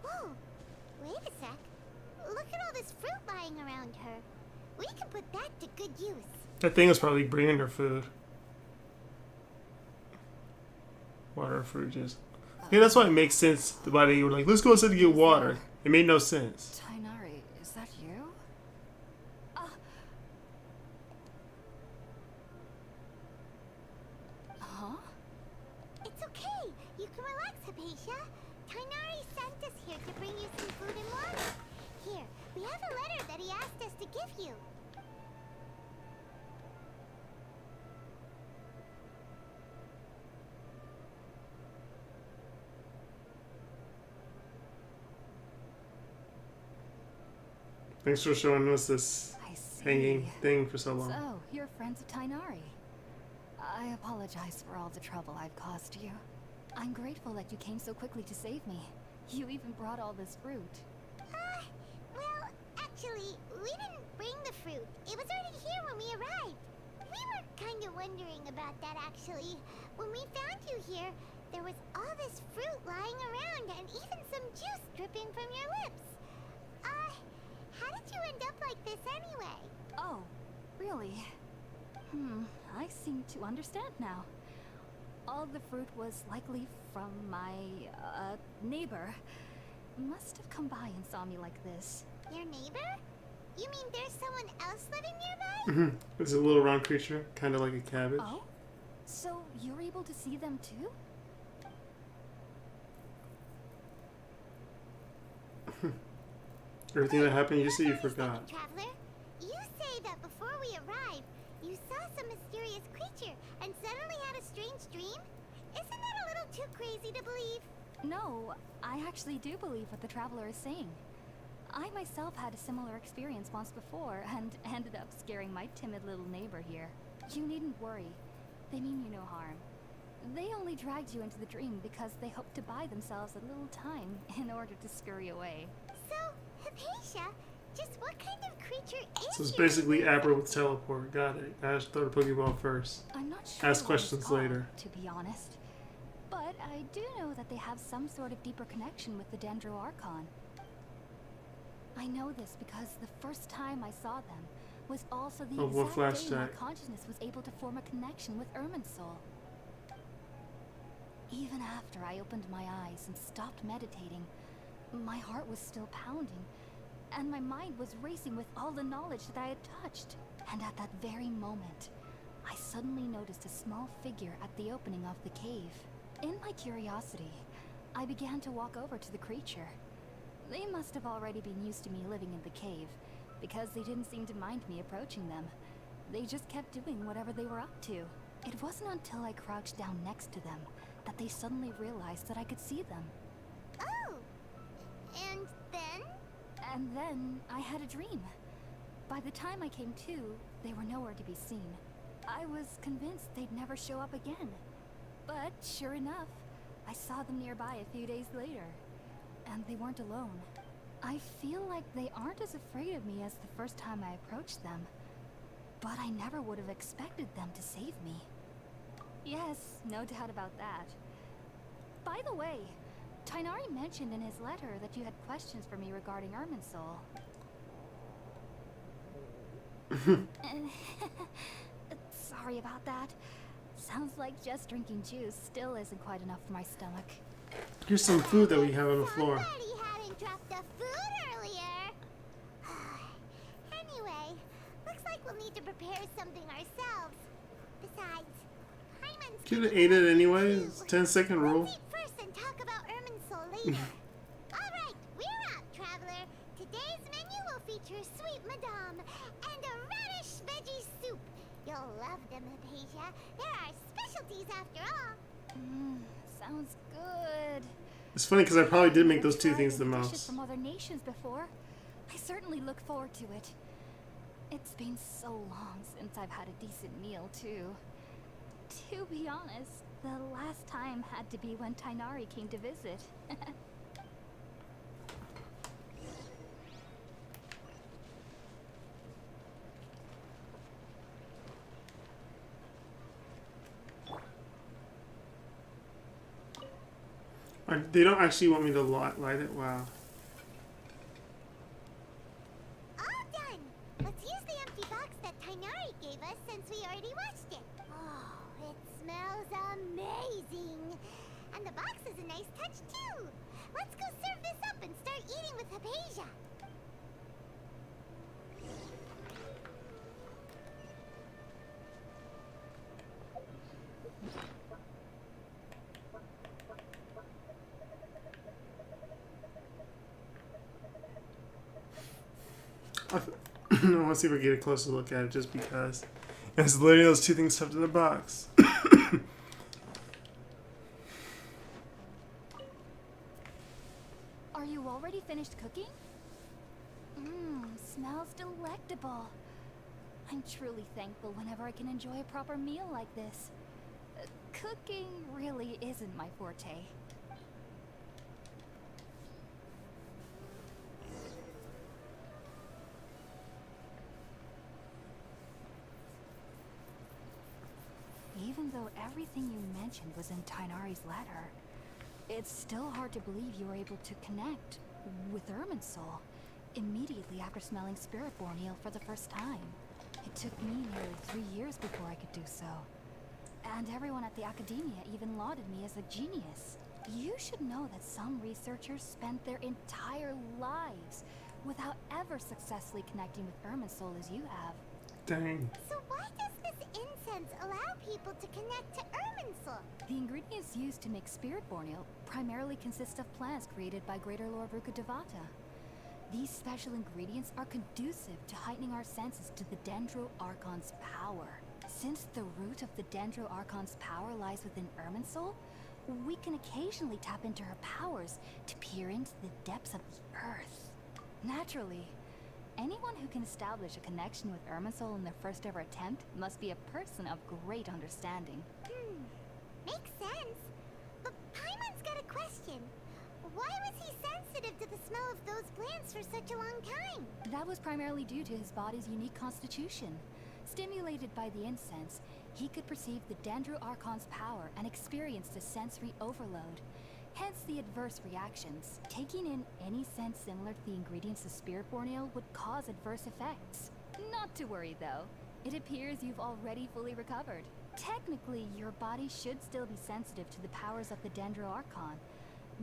[SPEAKER 4] Whoa, wait a sec. Look at all this fruit lying around her. We can put that to good use.
[SPEAKER 1] That thing was probably bringing her food. Water, fruit juice. Yeah, that's why it makes sense why they were like, let's go outside to get water. It made no sense.
[SPEAKER 6] Tainari, is that you? Huh?
[SPEAKER 4] It's okay. You can relax, Hypatia. Tainari sent us here to bring you some food and water. Here, we have a letter that he asked us to give you.
[SPEAKER 1] Thanks for showing us this
[SPEAKER 6] I see.
[SPEAKER 1] hanging thing for so long.
[SPEAKER 6] So, you're friends of Tainari. I apologize for all the trouble I've caused you. I'm grateful that you came so quickly to save me. You even brought all this fruit.
[SPEAKER 4] Well, actually, we didn't bring the fruit. It was already here when we arrived. We were kind of wondering about that, actually. When we found you here, there was all this fruit lying around and even some juice dripping from your lips. How did you end up like this anyway?
[SPEAKER 6] Oh, really? I seem to understand now. All the fruit was likely from my, neighbor. Must have come by and saw me like this.
[SPEAKER 4] Your neighbor? You mean there's someone else living nearby?
[SPEAKER 1] It's a little round creature, kind of like a cabbage.
[SPEAKER 6] Oh? So you're able to see them too?
[SPEAKER 1] Everything that happened, you say you
[SPEAKER 4] Wait a second,
[SPEAKER 1] forgot.
[SPEAKER 4] Traveler. You say that before we arrived, you saw some mysterious creature and suddenly had a strange dream? Isn't that a little too crazy to believe?
[SPEAKER 6] No, I actually do believe what the traveler is saying. I myself had a similar experience once before and ended up scaring my timid little neighbor here. You needn't worry. They mean you no harm. They only dragged you into the dream because they hoped to buy themselves a little time in order to scurry away.
[SPEAKER 4] So, Hypatia, just what kind of creature is
[SPEAKER 1] So it's
[SPEAKER 4] your
[SPEAKER 1] basically
[SPEAKER 4] neighbor?
[SPEAKER 1] Abra with teleport. Got it. Gotta throw the Pokeball first.
[SPEAKER 6] I'm not sure
[SPEAKER 1] Ask
[SPEAKER 6] what
[SPEAKER 1] questions
[SPEAKER 6] it's called,
[SPEAKER 1] later.
[SPEAKER 6] to be honest. But I do know that they have some sort of deeper connection with the Dendro Archon. I know this because the first time I saw them was also the
[SPEAKER 1] Oh, what
[SPEAKER 6] exact day my
[SPEAKER 1] flashback?
[SPEAKER 6] consciousness was able to form a connection with Irminsul. Even after I opened my eyes and stopped meditating, my heart was still pounding, and my mind was racing with all the knowledge that I had touched. And at that very moment, I suddenly noticed a small figure at the opening of the cave. In my curiosity, I began to walk over to the creature. They must have already been used to me living in the cave, because they didn't seem to mind me approaching them. They just kept doing whatever they were up to. It wasn't until I crouched down next to them that they suddenly realized that I could see them.
[SPEAKER 4] Oh! And then?
[SPEAKER 6] And then I had a dream. By the time I came to, they were nowhere to be seen. I was convinced they'd never show up again. But sure enough, I saw them nearby a few days later. And they weren't alone. I feel like they aren't as afraid of me as the first time I approached them. But I never would have expected them to save me. Yes, no doubt about that. By the way, Tainari mentioned in his letter that you had questions for me regarding Irminsul. Sorry about that. Sounds like just drinking juice still isn't quite enough for my stomach.
[SPEAKER 1] Here's some food that we have on the floor.
[SPEAKER 4] Somebody hadn't dropped the food earlier. Anyway, looks like we'll need to prepare something ourselves. Besides, Paimon's
[SPEAKER 1] Could have
[SPEAKER 4] gonna
[SPEAKER 1] ate it
[SPEAKER 4] eat
[SPEAKER 1] anyway.
[SPEAKER 4] too.
[SPEAKER 1] It's 10-second rule.
[SPEAKER 4] Let's eat first and talk about Irminsul later. Alright, we're out, traveler. Today's menu will feature sweet madame and a radish veggie soup. You'll love them, Hypatia. They're our specialties after all.
[SPEAKER 6] Sounds good.
[SPEAKER 1] It's funny because I probably did make those two
[SPEAKER 6] I've
[SPEAKER 1] things the
[SPEAKER 6] tried dishes
[SPEAKER 1] most.
[SPEAKER 6] from other nations before. I certainly look forward to it. It's been so long since I've had a decent meal, too. To be honest, the last time had to be when Tainari came to visit.
[SPEAKER 1] They don't actually want me to light it. Wow.
[SPEAKER 4] All done. Let's use the empty box that Tainari gave us since we already washed it. Oh, it smells amazing. And the box is a nice touch too. Let's go serve this up and start eating with Hypatia.
[SPEAKER 1] I want to see if I get a closer look at it just because. It's literally those two things stuffed in the box.
[SPEAKER 6] Are you already finished cooking? Smells delectable. I'm truly thankful whenever I can enjoy a proper meal like this. Cooking really isn't my forte. Even though everything you mentioned was in Tainari's letter, it's still hard to believe you were able to connect with Irminsul immediately after smelling Spiritborn ale for the first time. It took me nearly 3 years before I could do so. And everyone at the academia even lauded me as a genius. You should know that some researchers spent their entire lives without ever successfully connecting with Irminsul as you have.
[SPEAKER 1] Dang.
[SPEAKER 4] So why does this incense allow people to connect to Irminsul?
[SPEAKER 6] The ingredients used to make Spiritborn ale primarily consist of plants created by Greater Lord Rukkhadevata. These special ingredients are conducive to heightening our senses to the Dendro Archon's power. Since the root of the Dendro Archon's power lies within Irminsul, we can occasionally tap into her powers to peer into the depths of the earth. Naturally, anyone who can establish a connection with Irminsul in their first ever attempt must be a person of great understanding.
[SPEAKER 4] Makes sense. But Paimon's got a question. Why was he sensitive to the smell of those plants for such a long time?
[SPEAKER 6] That was primarily due to his body's unique constitution. Stimulated by the incense, he could perceive the Dendro Archon's power and experience the sensory overload. Hence the adverse reactions. Taking in any scent similar to the ingredients of Spiritborn Ale would cause adverse effects. Not to worry though. It appears you've already fully recovered. Technically, your body should still be sensitive to the powers of the Dendro Archon.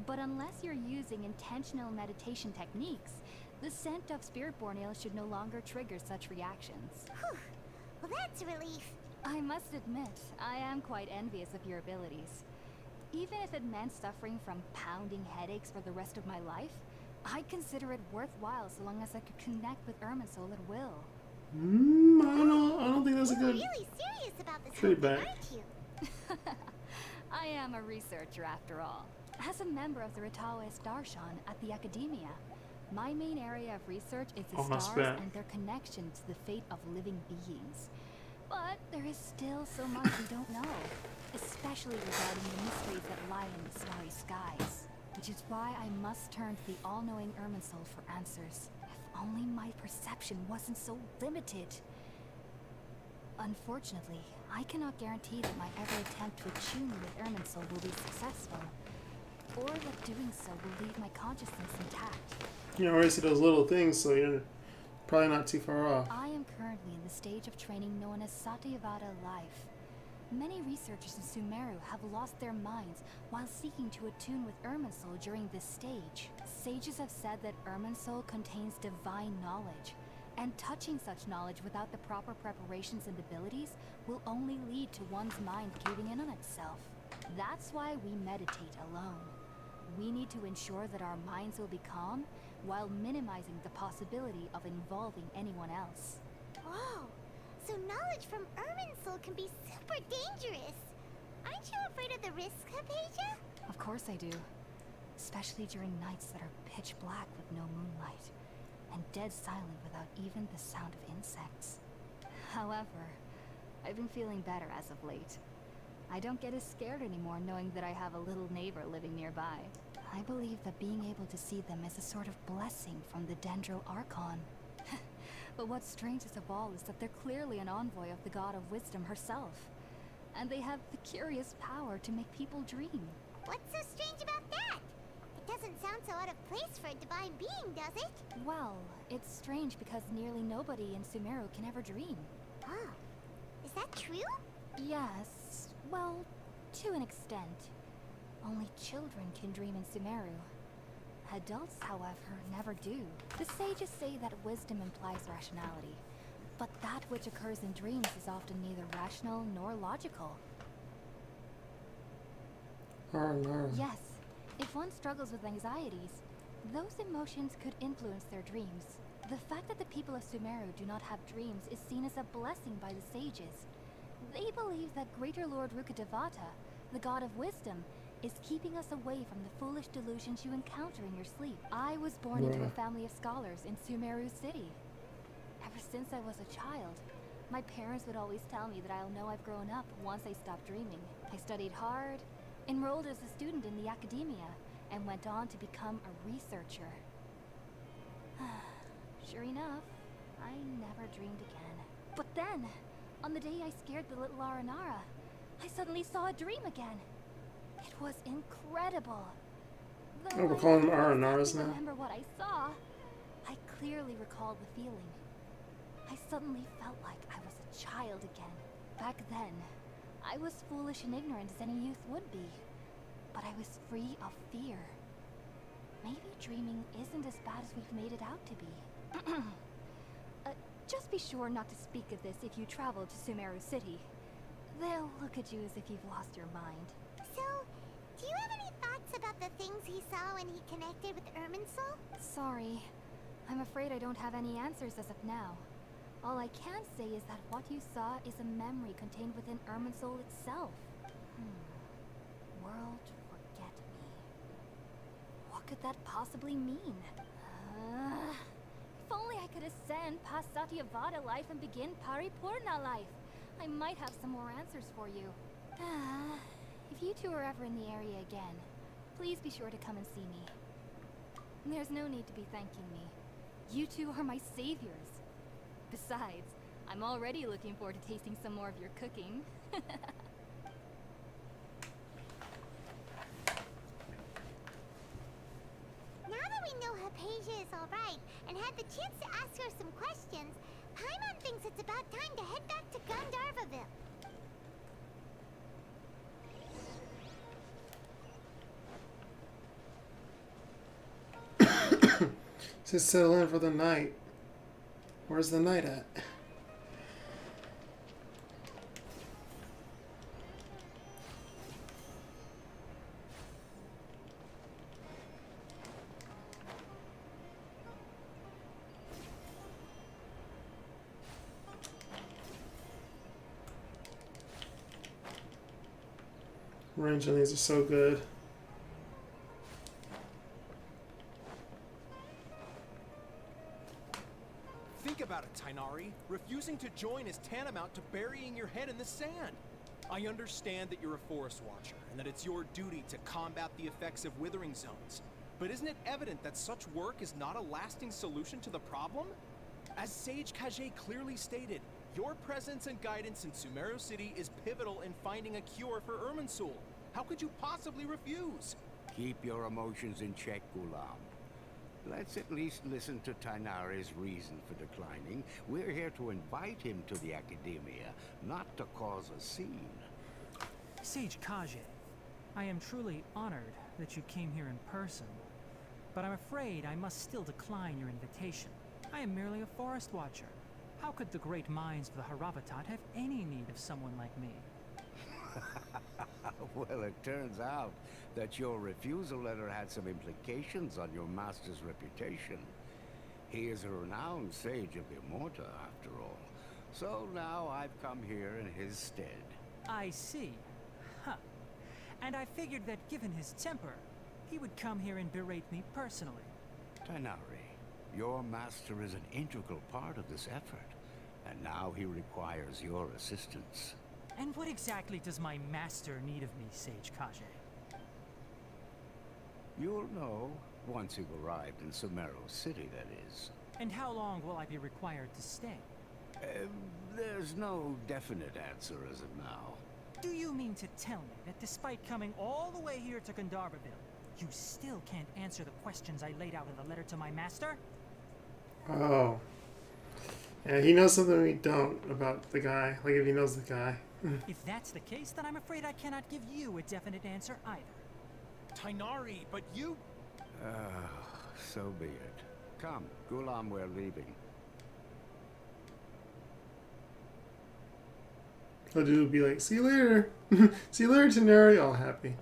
[SPEAKER 6] But unless you're using intentional meditation techniques, the scent of Spiritborn Ale should no longer trigger such reactions.
[SPEAKER 4] Whew. Well, that's a relief.
[SPEAKER 6] I must admit, I am quite envious of your abilities. Even if it meant suffering from pounding headaches for the rest of my life, I'd consider it worthwhile so long as I could connect with Irminsul at will.
[SPEAKER 1] I don't think that's a
[SPEAKER 4] You're
[SPEAKER 1] good
[SPEAKER 4] really serious about this
[SPEAKER 1] feedback.
[SPEAKER 4] whole thing, aren't you?
[SPEAKER 6] I am a researcher after all. As a member of the Ritaoist Archon at the Academia, my main area of research is the
[SPEAKER 1] Almost
[SPEAKER 6] stars
[SPEAKER 1] bet.
[SPEAKER 6] and their connection to the fate of living beings. But there is still so much we don't know, especially regarding the mysteries that lie in the starry skies. Which is why I must turn to the all-knowing Irminsul for answers. If only my perception wasn't so limited. Unfortunately, I cannot guarantee that my every attempt to attune with Irminsul will be successful, or that doing so will leave my consciousness intact.
[SPEAKER 1] You already see those little things, so you're probably not too far off.
[SPEAKER 6] I am currently in the stage of training known as Satyavada life. Many researchers in Sumeru have lost their minds while seeking to attune with Irminsul during this stage. Sages have said that Irminsul contains divine knowledge, and touching such knowledge without the proper preparations and abilities will only lead to one's mind caving in on itself. That's why we meditate alone. We need to ensure that our minds will be calm while minimizing the possibility of involving anyone else.
[SPEAKER 4] Whoa. So knowledge from Irminsul can be super dangerous. Aren't you afraid of the risk, Hypatia?
[SPEAKER 6] Of course I do. Especially during nights that are pitch black with no moonlight, and dead silent without even the sound of insects. However, I've been feeling better as of late. I don't get as scared anymore knowing that I have a little neighbor living nearby. I believe that being able to see them is a sort of blessing from the Dendro Archon. But what's strangest of all is that they're clearly an envoy of the god of wisdom herself. And they have the curious power to make people dream.
[SPEAKER 4] What's so strange about that? It doesn't sound so out of place for a divine being, does it?
[SPEAKER 6] Well, it's strange because nearly nobody in Sumeru can ever dream.
[SPEAKER 4] Oh. Is that true?
[SPEAKER 6] Yes, well, to an extent. Only children can dream in Sumeru. Adults, however, never do. The sages say that wisdom implies rationality, but that which occurs in dreams is often neither rational nor logical. Yes, if one struggles with anxieties, those emotions could influence their dreams. The fact that the people of Sumeru do not have dreams is seen as a blessing by the sages. They believe that Greater Lord Rukkhadevata, the god of wisdom, is keeping us away from the foolish delusions you encounter in your sleep. I was born into a family of scholars in Sumeru City. Ever since I was a child, my parents would always tell me that I'll know I've grown up once I stop dreaming. I studied hard, enrolled as a student in the academia, and went on to become a researcher. Sure enough, I never dreamed again. But then, on the day I scared the little Aranara, I suddenly saw a dream again. It was incredible. Though
[SPEAKER 1] Oh, we're calling them
[SPEAKER 6] I don't
[SPEAKER 1] Aranaras
[SPEAKER 6] exactly
[SPEAKER 1] now.
[SPEAKER 6] remember what I saw, I clearly recalled the feeling. I suddenly felt like I was a child again. Back then, I was foolish and ignorant as any youth would be, but I was free of fear. Maybe dreaming isn't as bad as we've made it out to be. Just be sure not to speak of this if you travel to Sumeru City. They'll look at you as if you've lost your mind.
[SPEAKER 4] So, do you have any thoughts about the things he saw when he connected with Irminsul?
[SPEAKER 6] Sorry. I'm afraid I don't have any answers as of now. All I can say is that what you saw is a memory contained within Irminsul itself. World forget me. What could that possibly mean? If only I could ascend past Satyavada life and begin Paripurna life. I might have some more answers for you. If you two are ever in the area again, please be sure to come and see me. There's no need to be thanking me. You two are my saviors. Besides, I'm already looking forward to tasting some more of your cooking.
[SPEAKER 4] Now that we know Hypatia is alright and had the chance to ask her some questions, Paimon thinks it's about time to head back to Gandharvaville.
[SPEAKER 1] Just settle in for the night. Where's the night at? Range on these are so good.
[SPEAKER 7] Think about it, Tainari. Refusing to join is tantamount to burying your head in the sand. I understand that you're a forest watcher and that it's your duty to combat the effects of withering zones. But isn't it evident that such work is not a lasting solution to the problem? As Sage Kage clearly stated, your presence and guidance in Sumeru City is pivotal in finding a cure for Irminsul. How could you possibly refuse?
[SPEAKER 2] Keep your emotions in check, Gulam. Let's at least listen to Tainari's reason for declining. We're here to invite him to the Academia, not to cause a scene.
[SPEAKER 3] Sage Kage, I am truly honored that you came here in person, but I'm afraid I must still decline your invitation. I am merely a forest watcher. How could the great minds of the Haravatat have any need of someone like me?
[SPEAKER 2] Well, it turns out that your refusal letter had some implications on your master's reputation. He is a renowned sage of the Immorta, after all. So now I've come here in his stead.
[SPEAKER 3] I see. Huh. And I figured that given his temper, he would come here and berate me personally.
[SPEAKER 2] Tainari, your master is an integral part of this effort, and now he requires your assistance.
[SPEAKER 3] And what exactly does my master need of me, Sage Kage?
[SPEAKER 2] You'll know once you've arrived in Sumeru City, that is.
[SPEAKER 3] And how long will I be required to stay?
[SPEAKER 2] There's no definite answer as of now.
[SPEAKER 3] Do you mean to tell me that despite coming all the way here to Gandharvaville, you still can't answer the questions I laid out in the letter to my master?
[SPEAKER 1] Oh. Yeah, he knows something we don't about the guy. Like, if he knows the guy.
[SPEAKER 3] If that's the case, then I'm afraid I cannot give you a definite answer either.
[SPEAKER 7] Tainari, but you...
[SPEAKER 2] So be it. Come, Gulam, we're leaving.
[SPEAKER 1] The dude would be like, see you later. See you later, Tainari. All happy.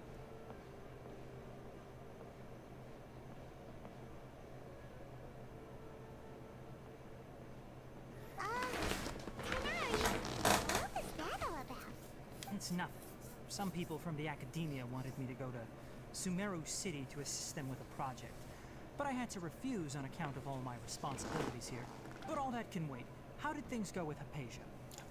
[SPEAKER 4] Tainari, what was that all about?
[SPEAKER 3] It's nothing. Some people from the academia wanted me to go to Sumeru City to assist them with a project, but I had to refuse on account of all my responsibilities here. But all that can wait. How did things go with Hypatia?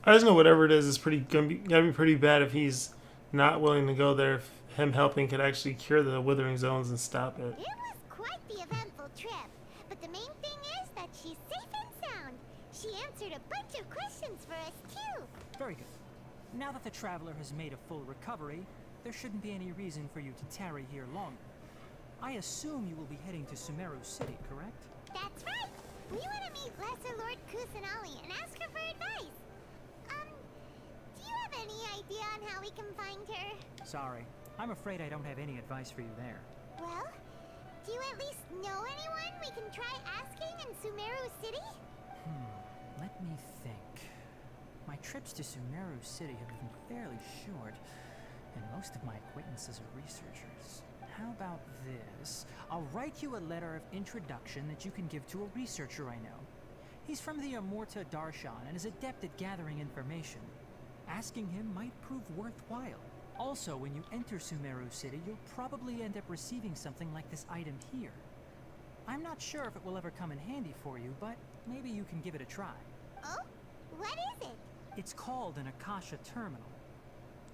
[SPEAKER 1] I just know whatever it is gotta be pretty bad if he's not willing to go there. If him helping could actually cure the withering zones and stop it.
[SPEAKER 4] It was quite the eventful trip, but the main thing is that she's safe and sound. She answered a bunch of questions for us too.
[SPEAKER 3] Very good. Now that the traveler has made a full recovery, there shouldn't be any reason for you to tarry here longer. I assume you will be heading to Sumeru City, correct?
[SPEAKER 4] That's right. We want to meet Lesser Lord Kusanali and ask her for advice. Do you have any idea on how we can find her?
[SPEAKER 3] Sorry. I'm afraid I don't have any advice for you there.
[SPEAKER 4] Well, do you at least know anyone we can try asking in Sumeru City?
[SPEAKER 3] Let me think. My trips to Sumeru City have been fairly short, and most of my acquaintances are researchers. How about this? I'll write you a letter of introduction that you can give to a researcher I know. He's from the Immorta Darshan and is adept at gathering information. Asking him might prove worthwhile. Also, when you enter Sumeru City, you'll probably end up receiving something like this item here. I'm not sure if it will ever come in handy for you, but maybe you can give it a try.
[SPEAKER 4] Oh? What is it?
[SPEAKER 3] It's called an Akasha Terminal.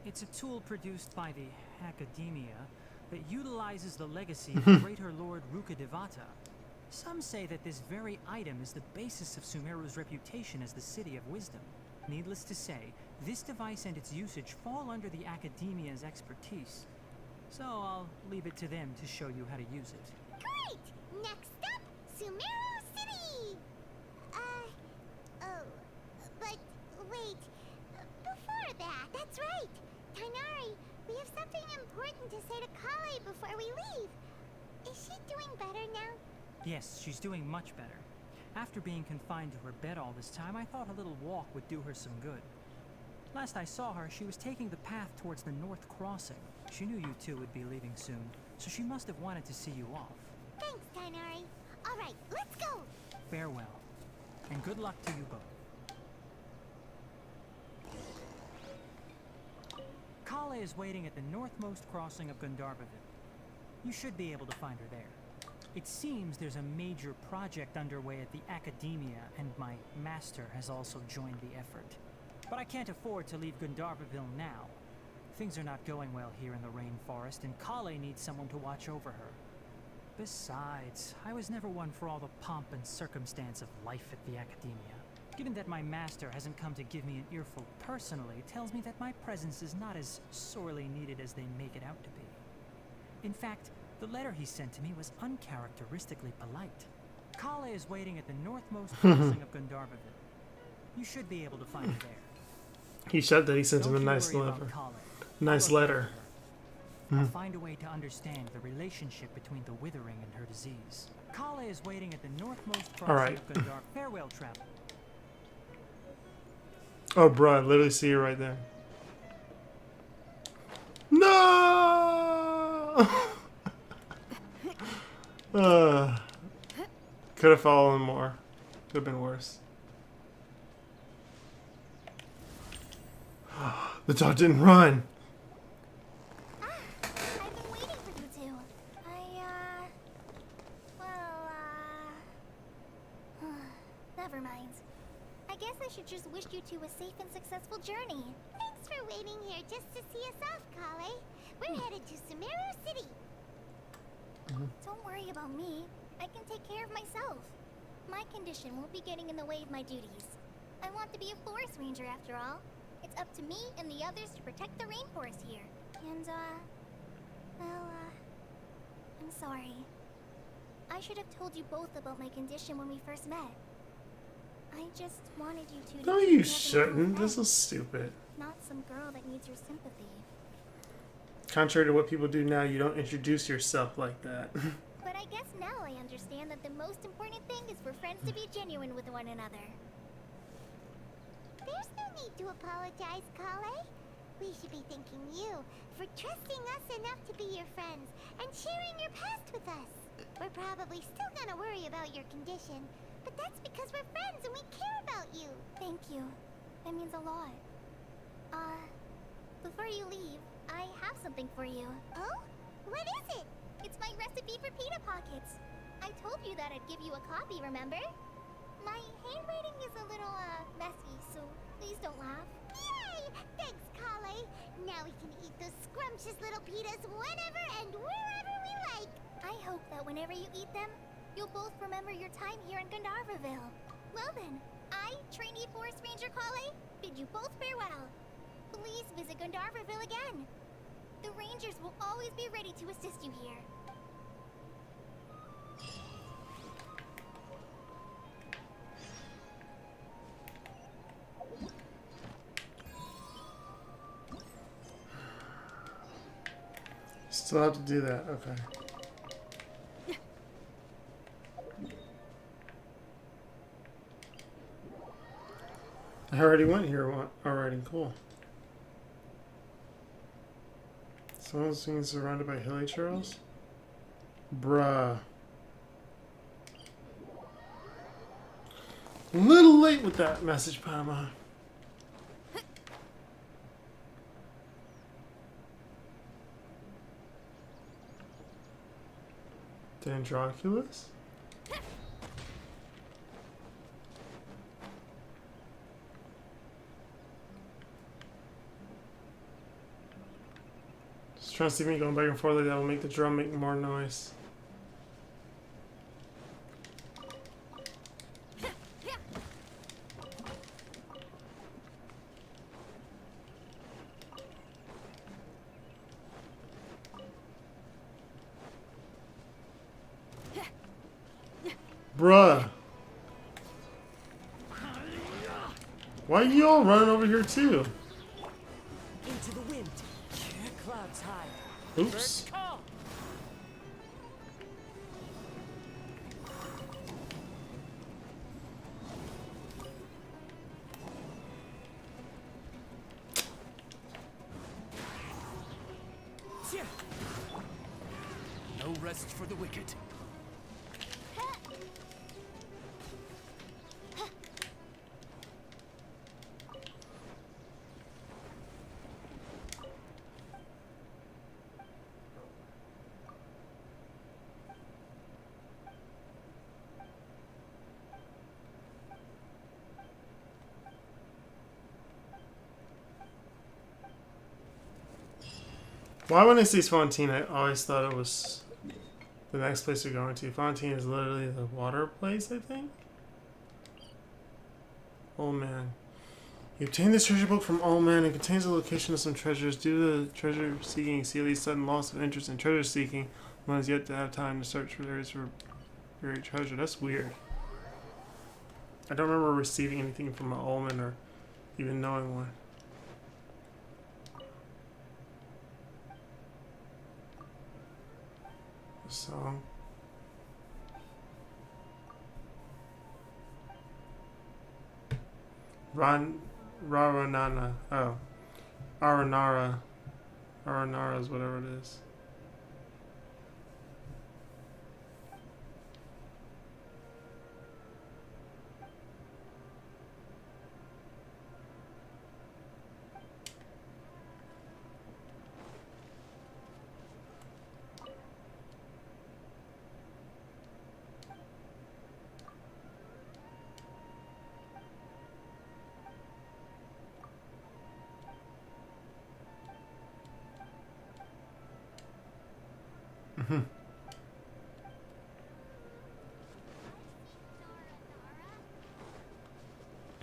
[SPEAKER 3] It's a tool produced by the Academia that utilizes the legacy of Greater Lord Rukadevata. Some say that this very item is the basis of Sumeru's reputation as the City of Wisdom. Needless to say, this device and its usage fall under the Academia's expertise. So I'll leave it to them to show you how to use it.
[SPEAKER 4] Great! Next up, Sumeru City! Oh, but wait. Before that, that's right. Tainari, we have something important to say to Kale before we leave. Is she doing better now?
[SPEAKER 3] Yes, she's doing much better. After being confined to her bed all this time, I thought a little walk would do her some good. Last I saw her, she was taking the path towards the North Crossing. She knew you two would be leaving soon, so she must have wanted to see you off.
[SPEAKER 4] Thanks, Tainari. All right, let's go.
[SPEAKER 3] Farewell, and good luck to you both. Kale is waiting at the northmost crossing of Gandharvaville. You should be able to find her there. It seems there's a major project underway at the Academia, and my master has also joined the effort. But I can't afford to leave Gandharvaville now. Things are not going well here in the rainforest, and Kale needs someone to watch over her. Besides, I was never one for all the pomp and circumstance of life at the Academia. Given that my master hasn't come to give me an earful personally, tells me that my presence is not as sorely needed as they make it out to be. In fact, the letter he sent to me was uncharacteristically polite. Kale is waiting at the northmost crossing of Gandharvaville. You should be able to find her there.
[SPEAKER 1] He said that he sent him a
[SPEAKER 3] Don't you
[SPEAKER 1] nice
[SPEAKER 3] worry about
[SPEAKER 1] letter.
[SPEAKER 3] Kale.
[SPEAKER 1] Nice
[SPEAKER 3] I'll look
[SPEAKER 1] letter.
[SPEAKER 3] after her. I'll find a way to understand the relationship between the withering and her disease. Kale is waiting at the northmost crossing
[SPEAKER 1] Alright.
[SPEAKER 3] of Gandharvaville. Farewell, traveler.
[SPEAKER 1] Oh, bro, I literally see you right there. No! Could have fallen more. Could have been worse. The dog didn't run.
[SPEAKER 4] I've been waiting for you two. Never mind. I guess I should just wish you two a safe and successful journey. Thanks for waiting here just to see us off, Kale. We're headed to Sumeru City. Don't worry about me. I can take care of myself. My condition won't be getting in the way of my duties. I want to be a forest ranger after all. It's up to me and the others to protect the rainforest here. And, I'm sorry. I should have told you both about my condition when we first met. I just wanted you two to
[SPEAKER 1] No,
[SPEAKER 4] keep
[SPEAKER 1] you
[SPEAKER 4] me as an
[SPEAKER 1] shouldn't.
[SPEAKER 4] old
[SPEAKER 1] This
[SPEAKER 4] friend,
[SPEAKER 1] is stupid.
[SPEAKER 4] not some girl that needs your sympathy.
[SPEAKER 1] Contrary to what people do now, you don't introduce yourself like that.
[SPEAKER 4] But I guess now I understand that the most important thing is for friends to be genuine with one another. There's no need to apologize, Kale. We should be thanking you for trusting us enough to be your friends and sharing your past with us. We're probably still gonna worry about your condition, but that's because we're friends and we care about you. Thank you. That means a lot. Before you leave, I have something for you. Oh? What is it? It's my recipe for pita pockets. I told you that I'd give you a copy, remember? My handwriting is a little, messy, so please don't laugh. Yay! Thanks, Kale. Now we can eat those scrumptious little pitas whenever and wherever we like. I hope that whenever you eat them, you'll both remember your time here in Gandharvaville. Well then, I, trainee forest ranger Kale, bid you both farewell. Please visit Gandharvaville again. The rangers will always be ready to assist you here.
[SPEAKER 1] Still have to do that. Okay. I already went here already. Cool. Someone's being surrounded by hilly trails? Bruh. A little late with that message, Pama. Dendroculus? Just trying to see me going back and forth like that will make the drum make more noise. Bruh. Why are you all running over here too?
[SPEAKER 8] Into the wind. Clouds high.
[SPEAKER 1] Oops.
[SPEAKER 8] Call.
[SPEAKER 5] No rest for the wicked.
[SPEAKER 1] Why when I see Fontaine, I always thought it was the next place we're going to. Fontaine is literally the water place, I think. Oh man. You obtain this treasure book from All Man. It contains the location of some treasures. Due to the treasure seeking, Seely's sudden loss of interest in treasure seeking, one has yet to have time to search for areas for buried treasure. That's weird. I don't remember receiving anything from an Allman or even knowing one. Song. Raranana. Oh. Aranara. Aranara is whatever it is.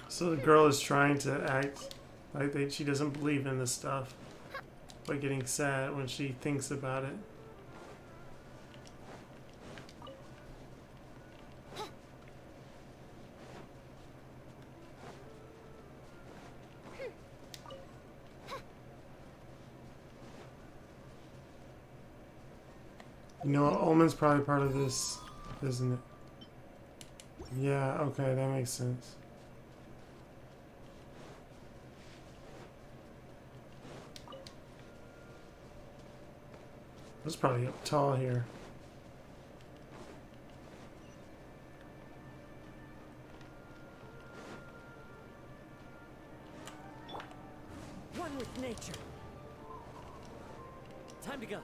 [SPEAKER 1] So the girl is trying to act like she doesn't believe in this stuff by getting sad when she thinks about it. You know what? Ullman's probably part of this, isn't it? Yeah, okay, that makes sense. It's probably up tall here.
[SPEAKER 8] One with nature. Time to go.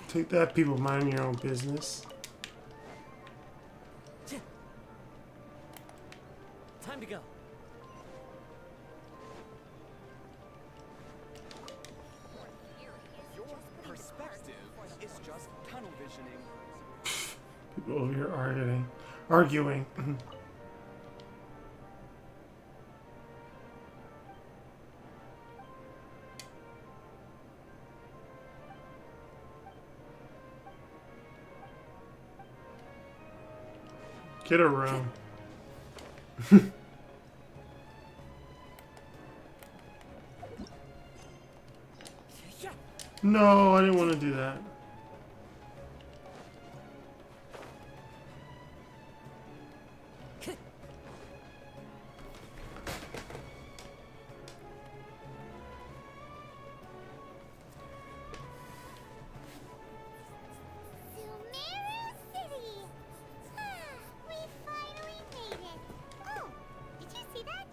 [SPEAKER 1] Take that, people. Mind your own business.
[SPEAKER 8] Time to go.
[SPEAKER 7] Your perspective is just tunnel visioning.
[SPEAKER 1] People over here arguing. Get a room. No, I didn't want to do that.
[SPEAKER 4] Sumeru City! We finally made it! Oh, did you see that?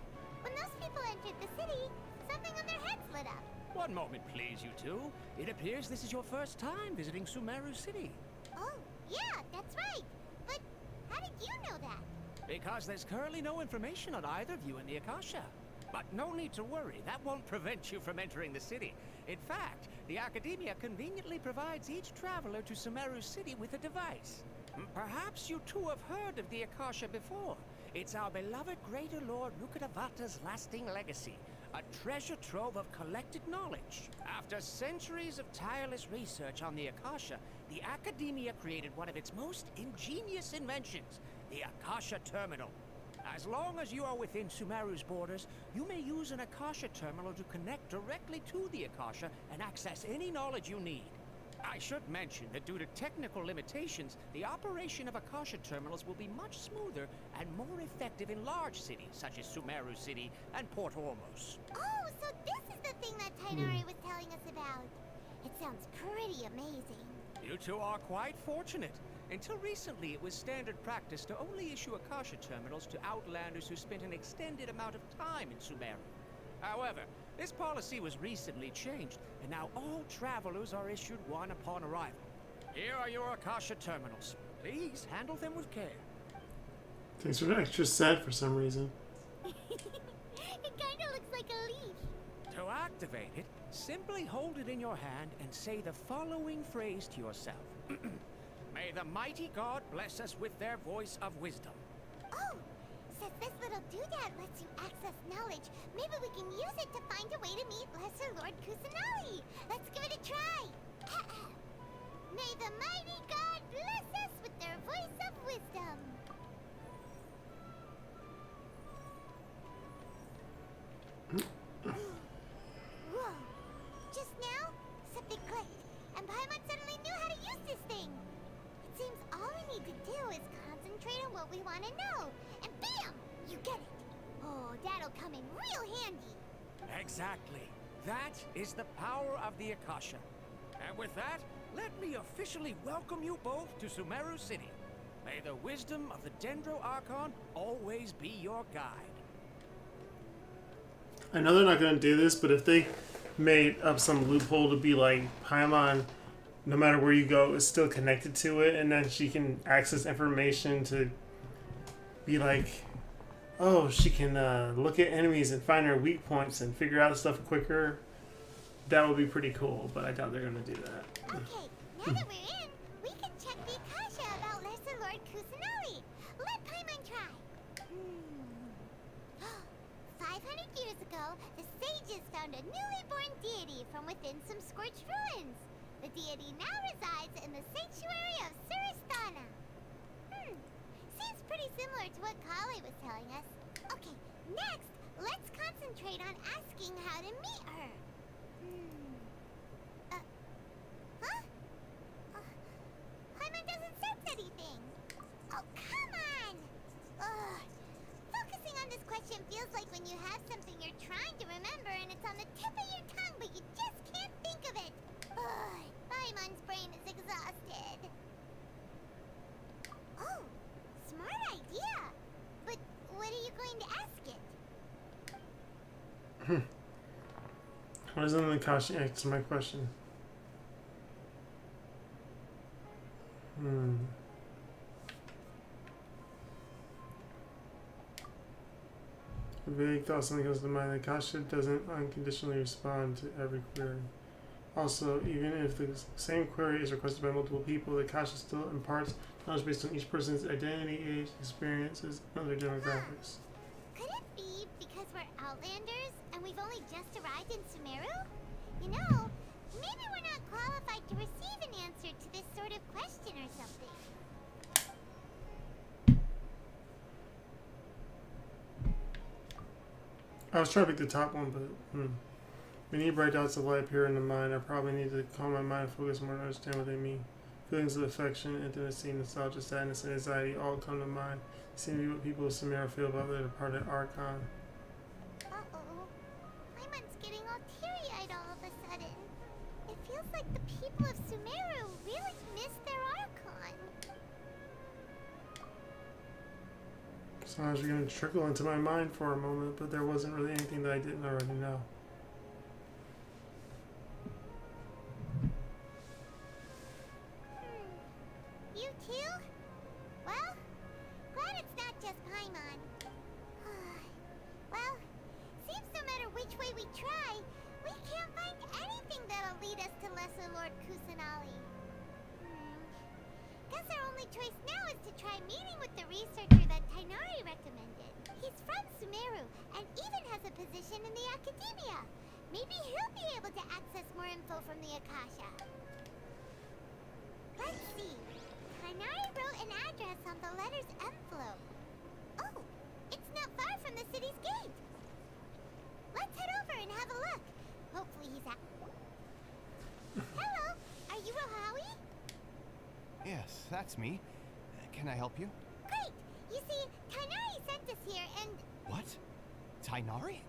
[SPEAKER 4] When those people entered the city, something on their heads lit up.
[SPEAKER 9] One moment, please, you two. It appears this is your first time visiting Sumeru City.
[SPEAKER 4] Oh, yeah, that's right. But how did you know that?
[SPEAKER 9] Because there's currently no information on either of you in the Akasha. But no need to worry, that won't prevent you from entering the city. In fact, the Academia conveniently provides each traveler to Sumeru City with a device. Perhaps you two have heard of the Akasha before. It's our beloved Greater Lord Rukkhadevata's lasting legacy. A treasure trove of collected knowledge. After centuries of tireless research on the Akasha, the Academia created one of its most ingenious inventions, the Akasha Terminal. As long as you are within Sumeru's borders, you may use an Akasha Terminal to connect directly to the Akasha and access any knowledge you need. I should mention that due to technical limitations, the operation of Akasha Terminals will be much smoother and more effective in large cities such as Sumeru City and Port Ormos.
[SPEAKER 4] Oh, so this is the thing that Tainari was telling us about. It sounds pretty amazing.
[SPEAKER 9] You two are quite fortunate. Until recently, it was standard practice to only issue Akasha Terminals to outlanders who spent an extended amount of time in Sumeru. However, this policy was recently changed, and now all travelers are issued one upon arrival. Here are your Akasha Terminals. Please handle them with care.
[SPEAKER 1] Things are extra sad for some reason.
[SPEAKER 4] It kinda looks like a leaf.
[SPEAKER 9] To activate it, simply hold it in your hand and say the following phrase to yourself. May the mighty God bless us with their voice of wisdom.
[SPEAKER 4] Oh, since this little doodad lets you access knowledge, maybe we can use it to find a way to meet Lesser Lord Kusanali. Let's give it a try. May the mighty God bless us with their voice of wisdom. Whoa. Just now, something clicked, and Paimon suddenly knew how to use this thing. It seems all we need to do is concentrate on what we want to know, and bam! You get it. Oh, that'll come in real handy.
[SPEAKER 9] Exactly. That is the power of the Akasha. And with that, let me officially welcome you both to Sumeru City. May the wisdom of the Dendro Archon always be your guide.
[SPEAKER 1] I know they're not going to do this, but if they made up some loophole to be like Paimon, no matter where you go, is still connected to it, and then she can access information to be like, oh, she can look at enemies and find their weak points and figure out stuff quicker, that would be pretty cool, but I doubt they're going to do that.
[SPEAKER 4] Okay, now that we're in, we can check the Akasha about Lesser Lord Kusanali. Let Paimon try. 500 years ago, the sages found a newly born deity from within some scorched ruins. The deity now resides in the sanctuary of Suristana. Seems pretty similar to what Kali was telling us. Okay, next, let's concentrate on asking how to meet her. Paimon doesn't sense anything. Oh, come on! Ugh. Focusing on this question feels like when you have something you're trying to remember and it's on the tip of your tongue, but you just can't think of it. Ugh. Paimon's brain is exhausted. Oh, smart idea. But what are you going to ask it?
[SPEAKER 1] Why doesn't the Akasha answer my question? A vague thought suddenly comes to mind. The Akasha doesn't unconditionally respond to every query. Also, even if the same query is requested by multiple people, the Akasha still imparts knowledge based on each person's identity, age, experiences, and other demographics.
[SPEAKER 4] Could it be because we're Outlanders and we've only just arrived in Sumeru? You know, maybe we're not qualified to receive an answer to this sort of question or something.
[SPEAKER 1] I was trying to pick the top one, but many bright dots of light appear in the mind. I probably need to calm my mind and focus more to understand what they mean. Feelings of affection, intimacy, nostalgia, sadness, and anxiety all come to mind. Seem to be what people of Sumeru feel about their departed Archon.
[SPEAKER 4] Uh-oh. Paimon's getting all teary-eyed all of a sudden. It feels like the people of Sumeru really miss their Archon.
[SPEAKER 1] Songs were going to trickle into my mind for a moment, but there wasn't really anything that I didn't already know.
[SPEAKER 4] You too? Well, glad it's not just Paimon. Well, seems no matter which way we try, we can't find anything that'll lead us to Lesser Lord Kusanali. Guess our only choice now is to try meeting with the researcher that Tainari recommended. He's from Sumeru and even has a position in the Academia. Maybe he'll be able to access more info from the Akasha. Let's see. Kanari wrote an address on the letter's envelope. Oh, it's not far from the city's gate. Let's head over and have a look. Hopefully he's at... Hello, are you Rohawi?
[SPEAKER 10] Yes, that's me. Can I help you?
[SPEAKER 4] Great. You see, Kanari sent us here and...
[SPEAKER 10] What? Tainari?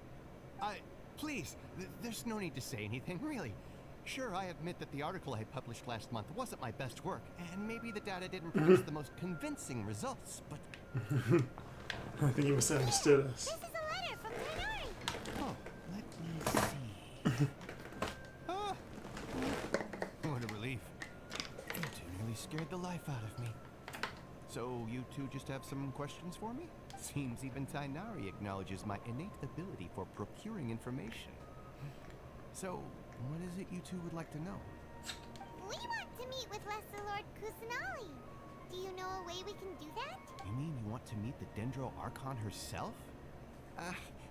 [SPEAKER 10] Please, there's no need to say anything, really. Sure, I admit that the article I published last month wasn't my best work, and maybe the data didn't produce the most convincing results, but...
[SPEAKER 1] I think you misunderstood us.
[SPEAKER 4] This is a letter from Kanari.
[SPEAKER 10] Oh, let me see. Ah! What a relief. You two nearly scared the life out of me. So, you two just have some questions for me? Seems even Tainari acknowledges my innate ability for procuring information. So, what is it you two would like to know?
[SPEAKER 4] We want to meet with Lesser Lord Kusanali. Do you know a way we can do that?
[SPEAKER 10] You mean you want to meet the Dendro Archon herself?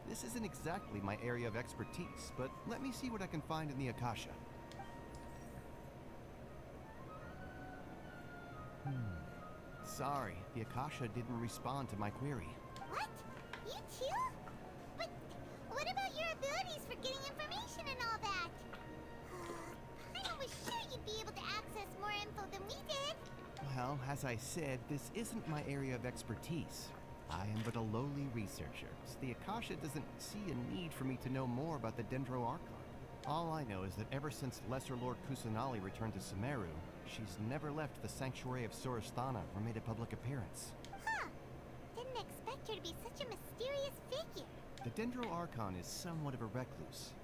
[SPEAKER 10] This isn't exactly my area of expertise, but let me see what I can find in the Akasha. Sorry, the Akasha didn't respond to my query.
[SPEAKER 4] What? You too? But what about your abilities for getting information and all that? I was sure you'd be able to access more info than we did.
[SPEAKER 10] Well, as I said, this isn't my area of expertise. I am but a lowly researcher, so the Akasha doesn't see a need for me to know more about the Dendro Archon. All I know is that ever since Lesser Lord Kusanali returned to Sumeru, she's never left the Sanctuary of Sorasthana or made a public appearance.
[SPEAKER 4] Huh. Didn't expect her to be such a mysterious figure.
[SPEAKER 10] The Dendro Archon is somewhat of a recluse.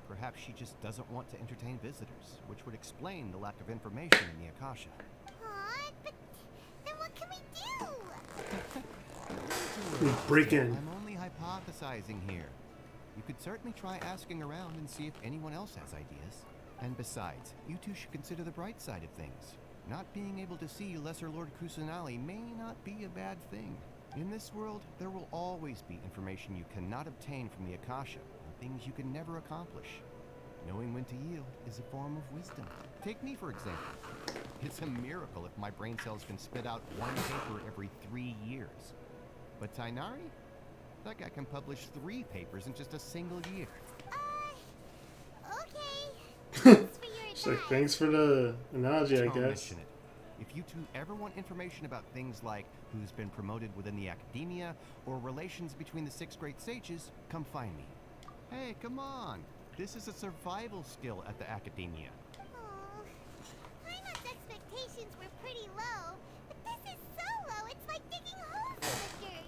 [SPEAKER 10] Perhaps she just doesn't want to entertain visitors, which would explain the lack of information in the Akasha.
[SPEAKER 4] Aw, but then what can we do?
[SPEAKER 1] We break in.
[SPEAKER 10] I'm only hypothesizing here. You could certainly try asking around and see if anyone else has ideas. And besides, you two should consider the bright side of things. Not being able to see Lesser Lord Kusanali may not be a bad thing. In this world, there will always be information you cannot obtain from the Akasha, and things you can never accomplish. Knowing when to yield is a form of wisdom. Take me, for example. It's a miracle if my brain cells can spit out one paper every 3 years. But Tainari? That guy can publish 3 papers in just a single year.
[SPEAKER 4] Okay. Thanks for your
[SPEAKER 1] She's like,
[SPEAKER 4] advice.
[SPEAKER 1] thanks for the analogy, I
[SPEAKER 10] Don't
[SPEAKER 1] guess.
[SPEAKER 10] mention it. If you two ever want information about things like who's been promoted within the academia or relations between the 6 great sages, come find me. Hey, come on. This is a survival skill at the academia.
[SPEAKER 4] Aw, Paimon's expectations were pretty low, but this is so low, it's like digging holes in the dirt.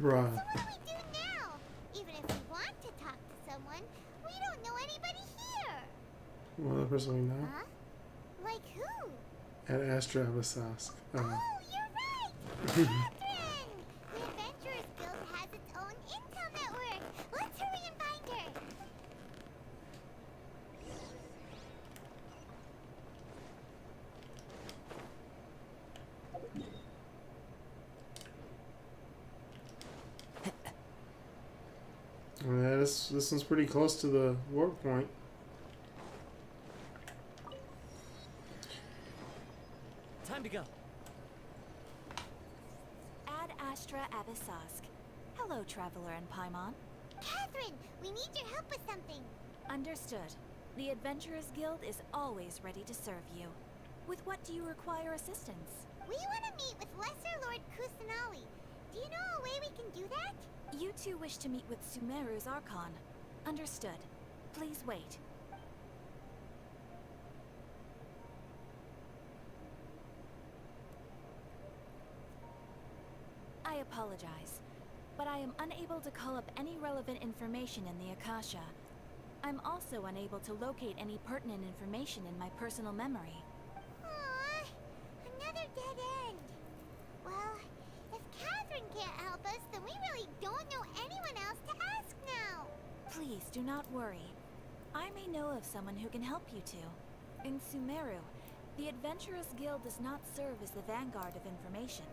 [SPEAKER 1] Bruh.
[SPEAKER 4] So what do we do now? Even if we want to talk to someone, we don't know anybody here.
[SPEAKER 1] One other person we know?
[SPEAKER 4] Huh? Like who?
[SPEAKER 1] At Astra Abasask.
[SPEAKER 4] Oh, you're right! Catherine! The Adventurers Guild has its own intel network. Let's hurry and find her.
[SPEAKER 1] Yeah, this one's pretty close to the warp point.
[SPEAKER 8] Time to go.
[SPEAKER 6] Ad Astra Abysask. Hello, Traveler and Paimon.
[SPEAKER 4] Catherine, we need your help with something.
[SPEAKER 6] Understood. The Adventurers Guild is always ready to serve you. With what do you require assistance?
[SPEAKER 4] We want to meet with Lesser Lord Kusanali. Do you know a way we can do that?
[SPEAKER 6] You two wish to meet with Sumeru's Archon. Understood. Please wait. I apologize, but I am unable to call up any relevant information in the Akasha. I'm also unable to locate any pertinent information in my personal memory.
[SPEAKER 4] Aww, another dead end. Well, if Catherine can't help us, then we really don't know anyone else to ask now.
[SPEAKER 6] Please do not worry. I may know of someone who can help you two. In Sumeru, the Adventurers Guild does not serve as the vanguard of information.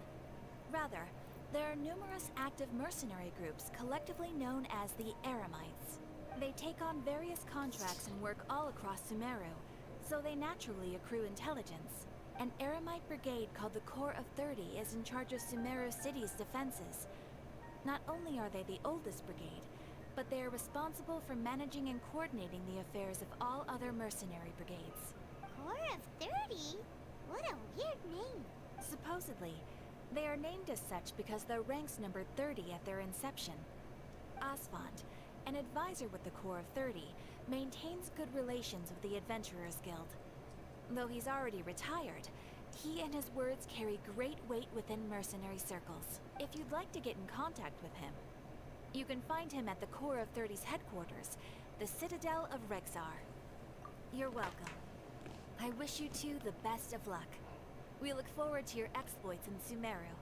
[SPEAKER 6] Rather, there are numerous active mercenary groups collectively known as the Eremites. They take on various contracts and work all across Sumeru, so they naturally accrue intelligence.
[SPEAKER 11] An Eremite brigade called the Corps of 30 is in charge of Sumeru City's defenses. Not only are they the oldest brigade, but they are responsible for managing and coordinating the affairs of all other mercenary brigades.
[SPEAKER 4] Corps of 30? What a weird name.
[SPEAKER 11] Supposedly, they are named as such because their ranks numbered 30 at their inception. Asfand, an advisor with the Corps of 30, maintains good relations with the Adventurers Guild. Though he's already retired, he and his words carry great weight within mercenary circles. If you'd like to get in contact with him, you can find him at the Corps of 30's headquarters, the Citadel of Rexar. You're welcome. I wish you two the best of luck. We look forward to your exploits in Sumeru.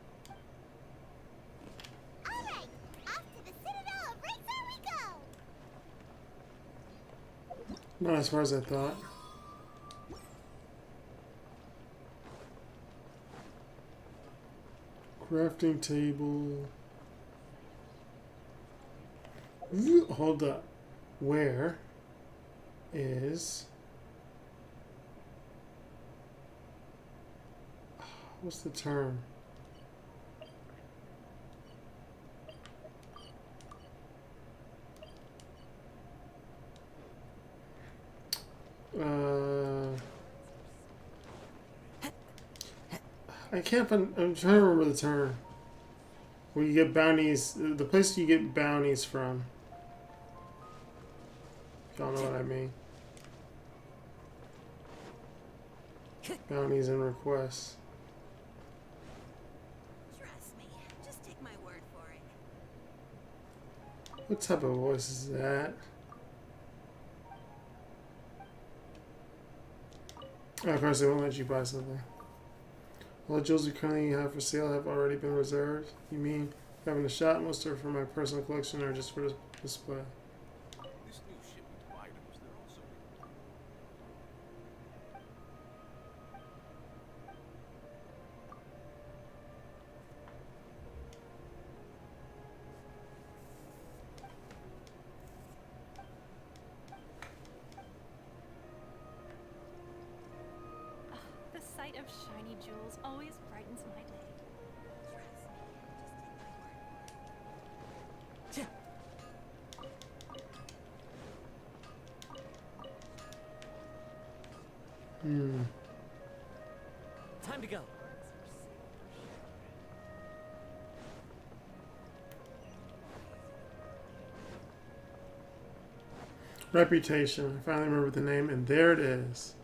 [SPEAKER 4] Alright, off to the Citadel of Rexar we go!
[SPEAKER 1] Not as far as I thought. Crafting table. Hold up. Where is... What's the term? I can't find... I'm trying to remember the term. Where you get bounties... The place you get bounties from. Y'all know what I mean. Bounties and requests.
[SPEAKER 11] Trust me, just take my word for it.
[SPEAKER 1] What type of voice is that? Of course, they won't let you buy something. All the jewels you currently have for sale have already been reserved. You mean having a shot? Most are for my personal collection or just for display?
[SPEAKER 5] This new shipment of items, they're also...
[SPEAKER 6] The sight of shiny jewels always brightens my day.
[SPEAKER 8] Time to go.
[SPEAKER 1] Reputation. I finally remember the name, and there it is.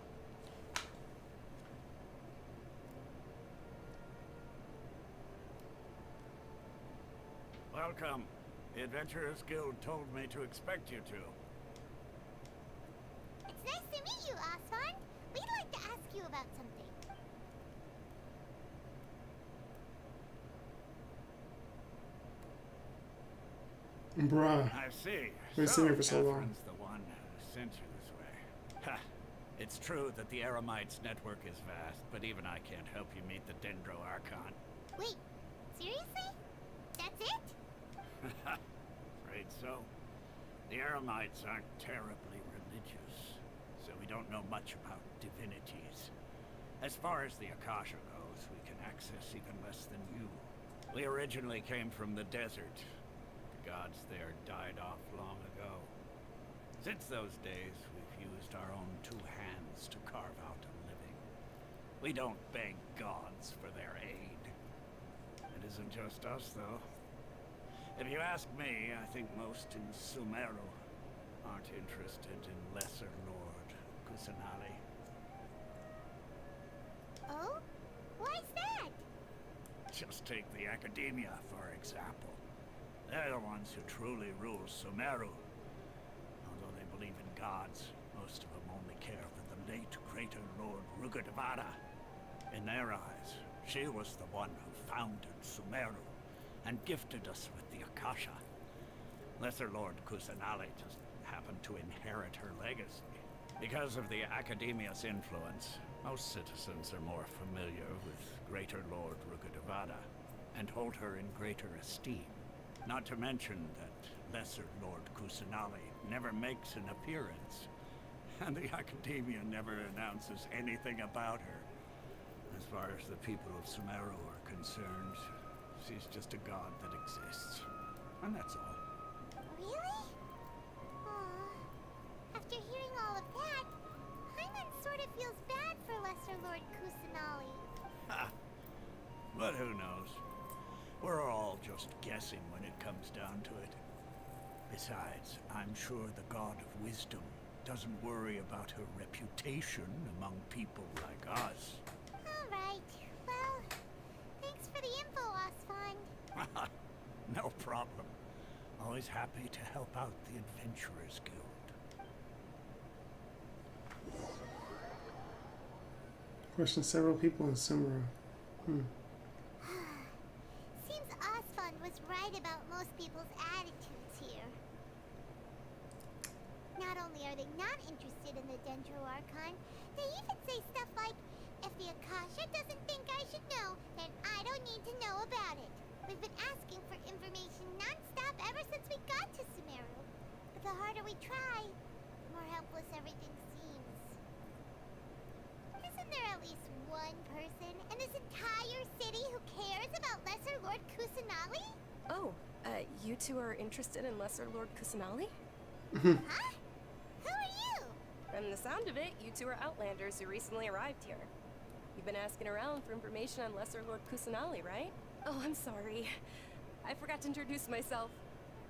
[SPEAKER 12] Welcome. The Adventurers Guild told me to expect you two.
[SPEAKER 4] It's nice to meet you, Asfand. We'd like to ask you about something.
[SPEAKER 1] Bruh.
[SPEAKER 12] I see.
[SPEAKER 1] We've seen her for so long.
[SPEAKER 12] Catherine's the one who sent you this way. Ha! It's true that the Eremites' network is vast, but even I can't help you meet the Dendro Archon.
[SPEAKER 4] Wait, seriously? That's it?
[SPEAKER 12] Afraid so. The Eremites aren't terribly religious, so we don't know much about divinities. As far as the Akasha goes, we can access even less than you. We originally came from the desert. The gods there died off long ago. Since those days, we've used our own two hands to carve out a living. We don't beg gods for their aid. It isn't just us, though. If you ask me, I think most in Sumeru aren't interested in Lesser Lord Kusanali.
[SPEAKER 4] Oh? Why's that?
[SPEAKER 12] Just take the Academia, for example. They're the ones who truly rule Sumeru. Although they believe in gods, most of them only care for the late Greater Lord Rugadavada. In their eyes, she was the one who founded Sumeru and gifted us with the Akasha. Lesser Lord Kusanali just happened to inherit her legacy. Because of the Academia's influence, most citizens are more familiar with Greater Lord Rugadavada and hold her in greater esteem. Not to mention that Lesser Lord Kusanali never makes an appearance, and the Academia never announces anything about her. far as the people of Sumeru are concerned, she's just a god that exists. And that's all.
[SPEAKER 4] Really? Aw. After hearing all of that, Paimon sort of feels bad for Lesser Lord Kusanali.
[SPEAKER 12] Ha! But who knows? We're all just guessing when it comes down to it. Besides, I'm sure the god of wisdom doesn't worry about her reputation among people like us.
[SPEAKER 4] Alright, well, thanks for the info, Osfond.
[SPEAKER 12] No problem. Always happy to help out the Adventurers Guild.
[SPEAKER 1] Question several people in Sumeru.
[SPEAKER 4] Seems Osfond was right about most people's attitudes here. Not only are they not interested in the Dendro Archon, they even say stuff like, if the Akasha doesn't think I should know, then I don't need to know about it. We've been asking for information non-stop ever since we got to Sumeru. But the harder we try, the more helpless everything seems. Isn't there at least one person in this entire city who cares about Lesser Lord Kusanali?
[SPEAKER 13] Oh, you two are interested in Lesser Lord Kusanali?
[SPEAKER 4] Huh? Who are you?
[SPEAKER 13] From the sound of it, you two are Outlanders who recently arrived here. You've been asking around for information on Lesser Lord Kusanali, right? Oh, I'm sorry. I forgot to introduce myself.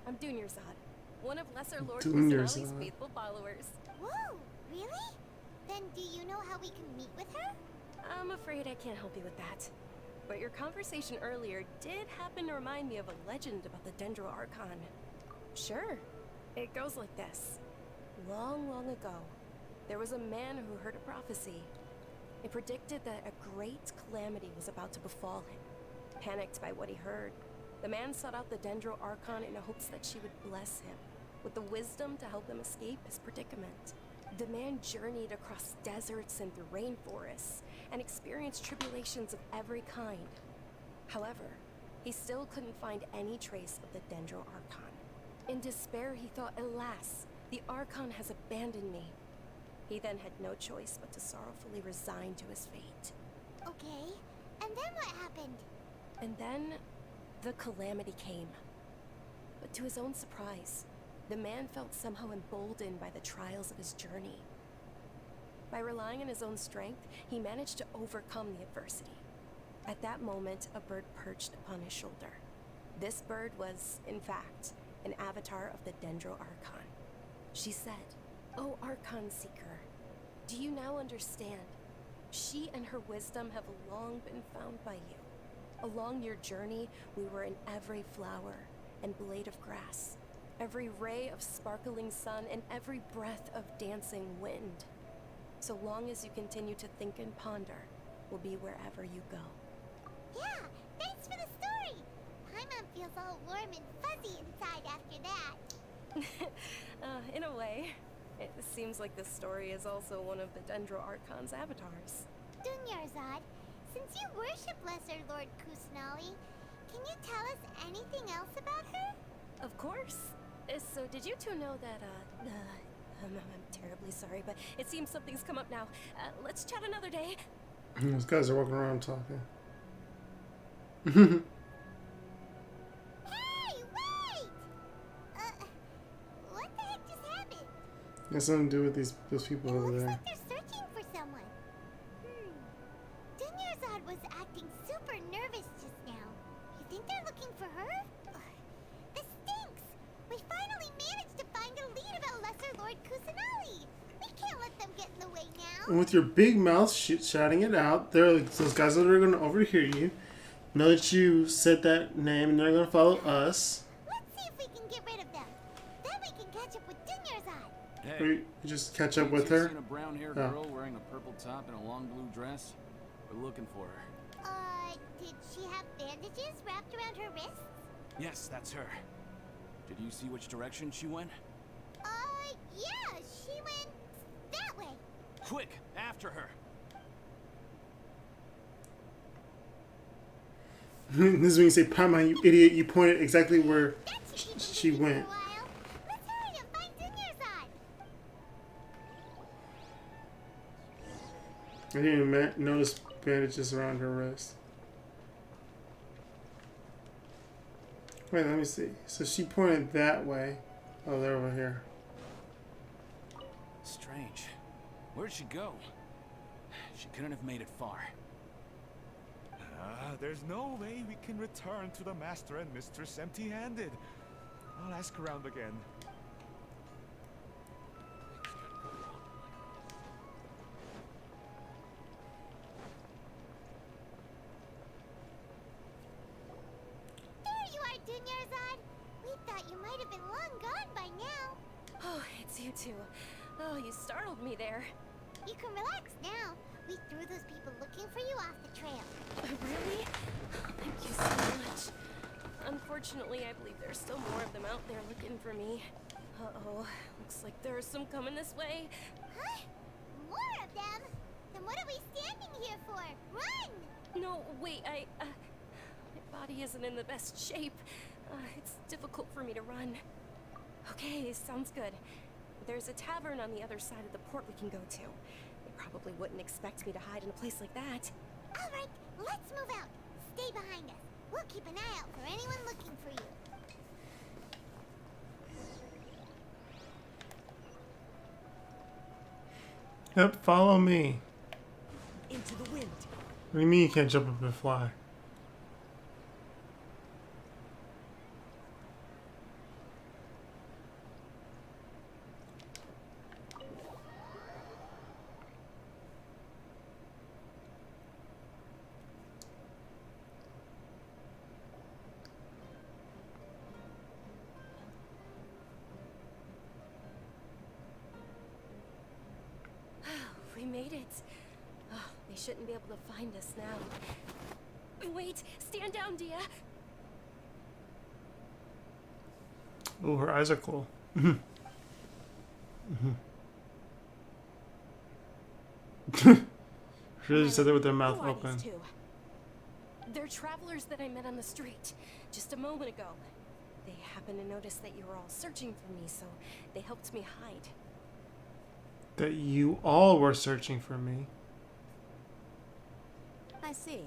[SPEAKER 13] I'm Dunyarzad, one of Lesser Lord Kusanali's faithful followers.
[SPEAKER 4] Whoa, really? Then do you know how we can meet with her?
[SPEAKER 13] I'm afraid I can't help you with that. But your conversation earlier did happen to remind me of a legend about the Dendro Archon. Sure. It goes like this. Long, long ago, there was a man who heard a prophecy. It predicted that a great calamity was about to befall him. Panicked by what he heard, the man sought out the Dendro Archon in hopes that she would bless him with the wisdom to help him escape his predicament. The man journeyed across deserts and through rainforests and experienced tribulations of every kind. However, he still couldn't find any trace of the Dendro Archon. In despair, he thought, alas, the Archon has abandoned me. He then had no choice but to sorrowfully resign to his fate.
[SPEAKER 4] Okay, and then what happened?
[SPEAKER 13] And then, the calamity came. But to his own surprise, the man felt somehow emboldened by the trials of his journey. By relying on his own strength, he managed to overcome the adversity. At that moment, a bird perched upon his shoulder. This bird was, in fact, an avatar of the Dendro Archon. She said, "O Archon Seeker, do you now understand? She and her wisdom have long been found by you. Along your journey, we were in every flower and blade of grass, every ray of sparkling sun, and every breath of dancing wind. So long as you continue to think and ponder, we'll be wherever you go."
[SPEAKER 4] Yeah, thanks for the story! Paimon feels all warm and fuzzy inside after that.
[SPEAKER 13] In a way. It seems like this story is also one of the Dendro Archon's avatars.
[SPEAKER 4] Dunyarzad, since you worship Lesser Lord Kusanali, can you tell us anything else about her?
[SPEAKER 13] Of course. So did you two know that, I'm terribly sorry, but it seems something's come up now. Let's chat another day.
[SPEAKER 1] Those guys are walking around talking.
[SPEAKER 4] Hey, wait! What the heck just happened?
[SPEAKER 1] It has something to do with those people over
[SPEAKER 4] Looks
[SPEAKER 1] there.
[SPEAKER 4] like they're searching for someone. Dunyarzad was acting super nervous just now. You think they're looking for her? Ugh, this stinks! We finally managed to find a lead about Lesser Lord Kusanali! We can't let them get in the way now!
[SPEAKER 1] And with your big mouth shouting it out, those guys that are going to overhear you. Know that you said that name and they're going to follow us.
[SPEAKER 4] Let's see if we can get rid of them. Then we can catch up with Dunyarzad.
[SPEAKER 1] Or you just catch up with her.
[SPEAKER 14] Seen a brown-haired girl wearing a purple top and a long blue dress? We're looking for her.
[SPEAKER 4] Did she have bandages wrapped around her wrists?
[SPEAKER 14] Yes, that's her. Did you see which direction she went?
[SPEAKER 4] Yeah, she went that way.
[SPEAKER 14] Quick, after her.
[SPEAKER 1] This is when you say, Paimon, you idiot. You pointed exactly where she went.
[SPEAKER 4] Let's hurry and find Dunyarzad.
[SPEAKER 1] I didn't even notice bandages around her wrist. Wait, let me see. So she pointed that way. Oh, they're over here.
[SPEAKER 14] Strange. Where'd she go? She couldn't have made it far.
[SPEAKER 5] There's no way we can return to the Master and Mistress empty-handed. I'll ask around again.
[SPEAKER 4] There you are, Dunyarzad. We thought you might have been long gone by now.
[SPEAKER 13] Oh, it's you two. Oh, you startled me there.
[SPEAKER 4] You can relax now. We threw those people looking for you off the trail.
[SPEAKER 13] Really? Thank you so much. Unfortunately, I believe there's still more of them out there looking for me. Uh-oh. Looks like there are some coming this way.
[SPEAKER 4] Huh? More of them? Then what are we standing here for? Run!
[SPEAKER 13] No, wait, my body isn't in the best shape. It's difficult for me to run. Okay, sounds good. There's a tavern on the other side of the port we can go to. They probably wouldn't expect me to hide in a place like that.
[SPEAKER 4] All right, let's move out. Stay behind us. We'll keep an eye out for anyone looking for you.
[SPEAKER 1] Yep, follow me.
[SPEAKER 8] Into the wind.
[SPEAKER 1] What do you mean you can't jump up and fly?
[SPEAKER 13] We made it. Oh, they shouldn't be able to find us now. Wait, stand down, Dia.
[SPEAKER 1] Oh, her eyes are cool. Really just said that with their mouth
[SPEAKER 13] Who are
[SPEAKER 1] open.
[SPEAKER 13] these two? They're travelers that I met on the street just a moment ago. They happened to notice that you were all searching for me, so they helped me hide.
[SPEAKER 1] That you all were searching for me.
[SPEAKER 15] I see.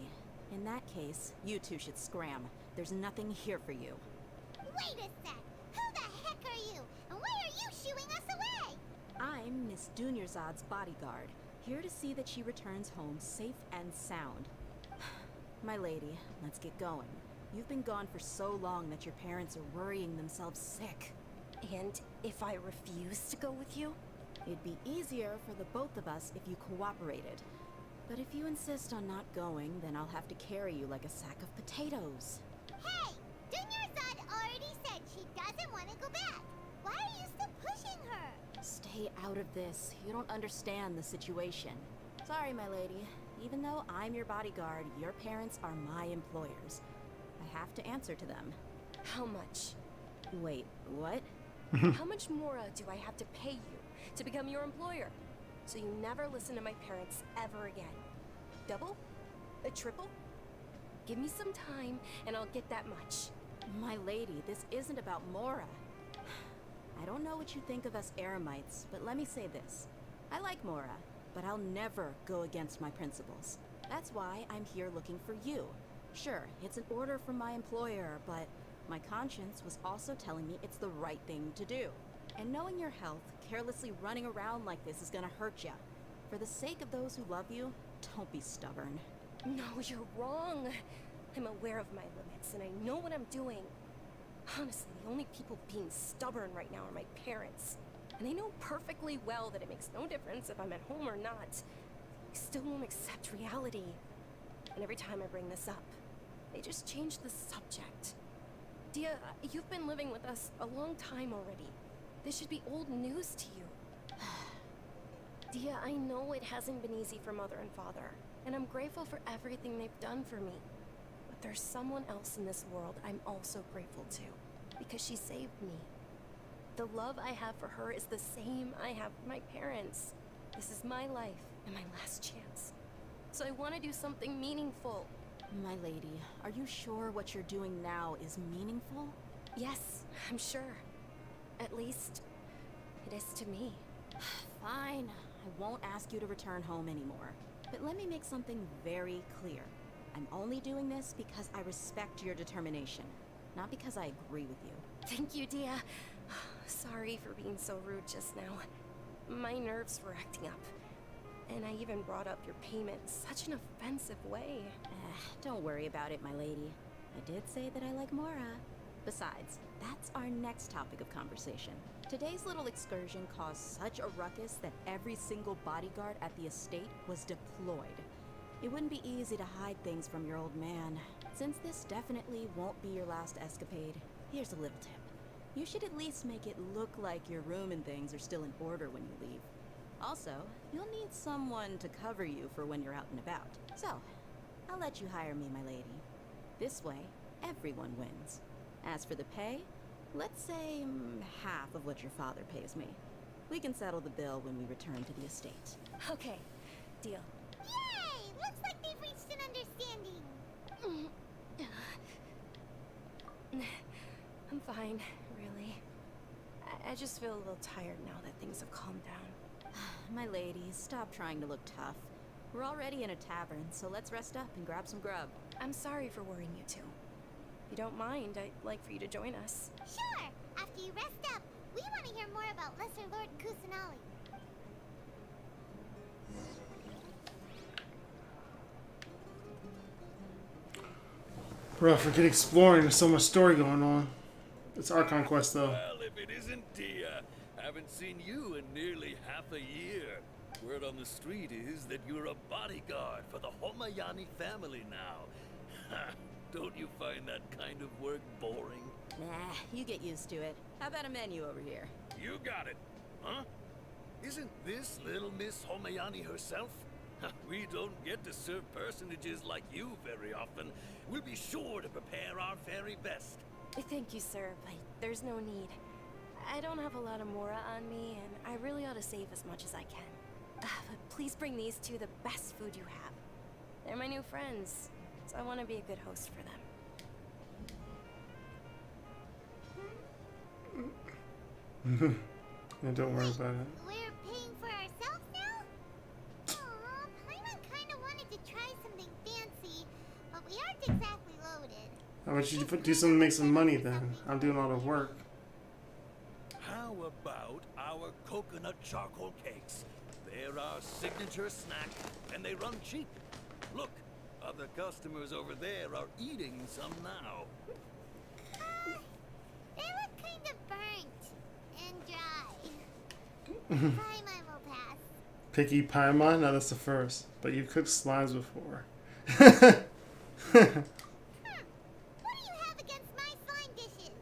[SPEAKER 15] In that case, you two should scram. There's nothing here for you.
[SPEAKER 4] Wait a sec. Who the heck are you? And why are you shooing us away?
[SPEAKER 15] I'm Miss Dunyarzad's bodyguard, here to see that she returns home safe and sound. My lady, let's get going. You've been gone for so long that your parents are worrying themselves sick.
[SPEAKER 13] And if I refuse to go with you?
[SPEAKER 15] It'd be easier for the both of us if you cooperated. But if you insist on not going, then I'll have to carry you like a sack of potatoes.
[SPEAKER 4] Hey! Dunyarzad already said she doesn't want to go back. Why are you still pushing her?
[SPEAKER 15] Stay out of this. You don't understand the situation. Sorry, my lady. Even though I'm your bodyguard, your parents are my employers. I have to answer to them.
[SPEAKER 13] How much?
[SPEAKER 15] Wait, what?
[SPEAKER 13] How much more do I have to pay you to become your employer? So you never listen to my parents ever again. Double? A triple? Give me some time and I'll get that much.
[SPEAKER 15] My lady, this isn't about Mora. I don't know what you think of us Eremites, but let me say this. I like Mora, but I'll never go against my principles. That's why I'm here looking for you. Sure, it's an order from my employer, but my conscience was also telling me it's the right thing to do. And knowing your health, carelessly running around like this is gonna hurt ya. For the sake of those who love you, don't be stubborn.
[SPEAKER 13] No, you're wrong. I'm aware of my limits and I know what I'm doing. Honestly, the only people being stubborn right now are my parents. And they know perfectly well that it makes no difference if I'm at home or not. They still won't accept reality. And every time I bring this up, they just change the subject. Dia, you've been living with us a long time already. This should be old news to you. Dia, I know it hasn't been easy for Mother and Father, and I'm grateful for everything they've done for me. But there's someone else in this world I'm also grateful to, because she saved me. The love I have for her is the same I have for my parents. This is my life and my last chance. So I want to do something meaningful.
[SPEAKER 15] My lady, are you sure what you're doing now is meaningful?
[SPEAKER 13] Yes, I'm sure. At least, it is to me.
[SPEAKER 15] Fine. I won't ask you to return home anymore. But let me make something very clear. I'm only doing this because I respect your determination, not because I agree with you.
[SPEAKER 13] Thank you, Dia. Sorry for being so rude just now. My nerves were acting up. And I even brought up your payment in such an offensive way.
[SPEAKER 15] Don't worry about it, my lady. I did say that I like Mora. Besides, that's our next topic of conversation. Today's little excursion caused such a ruckus that every single bodyguard at the estate was deployed. It wouldn't be easy to hide things from your old man. Since this definitely won't be your last escapade, here's a little tip. You should at least make it look like your room and things are still in order when you leave. Also, you'll need someone to cover you for when you're out and about. So, I'll let you hire me, my lady. This way, everyone wins. As for the pay, let's say half of what your father pays me. We can settle the bill when we return to the estate.
[SPEAKER 13] Okay, deal.
[SPEAKER 4] Yay! Looks like they've reached an understanding.
[SPEAKER 13] I'm fine, really. I just feel a little tired now that things have calmed down.
[SPEAKER 15] My lady, stop trying to look tough. We're already in a tavern, so let's rest up and grab some grub.
[SPEAKER 13] I'm sorry for worrying you two. If you don't mind, I'd like for you to join us.
[SPEAKER 4] Sure! After you rest up, we want to hear more about Lesser Lord Kusanali.
[SPEAKER 1] Bro, forget exploring. There's so much story going on. It's Archon quest though.
[SPEAKER 16] Well, if it isn't Dia, haven't seen you in nearly half a year. Word on the street is that you're a bodyguard for the Homayani family now. Don't you find that kind of work boring?
[SPEAKER 15] Nah, you get used to it. How about a menu over here?
[SPEAKER 16] You got it, huh? Isn't this little Miss Homayani herself? We don't get to serve personages like you very often. We'll be sure to prepare our very best.
[SPEAKER 13] Thank you, sir, but there's no need. I don't have a lot of Mora on me, and I really ought to save as much as I can. But please bring these two the best food you have. They're my new friends, so I want to be a good host for them.
[SPEAKER 1] Don't worry about it.
[SPEAKER 4] We're paying for ourselves now? Aw, Paimon kinda wanted to try something fancy, but we aren't exactly loaded.
[SPEAKER 1] How about you do something to make some money then? I'm doing all the work.
[SPEAKER 16] How about our coconut charcoal cakes? They're our signature snack, and they run cheap. Look, other customers over there are eating some now.
[SPEAKER 4] They look kind of burnt and dry. Paimon will pass.
[SPEAKER 1] Picky Paimon? No, that's the first. But you've cooked slimes before.
[SPEAKER 4] What do you have against my slime dishes?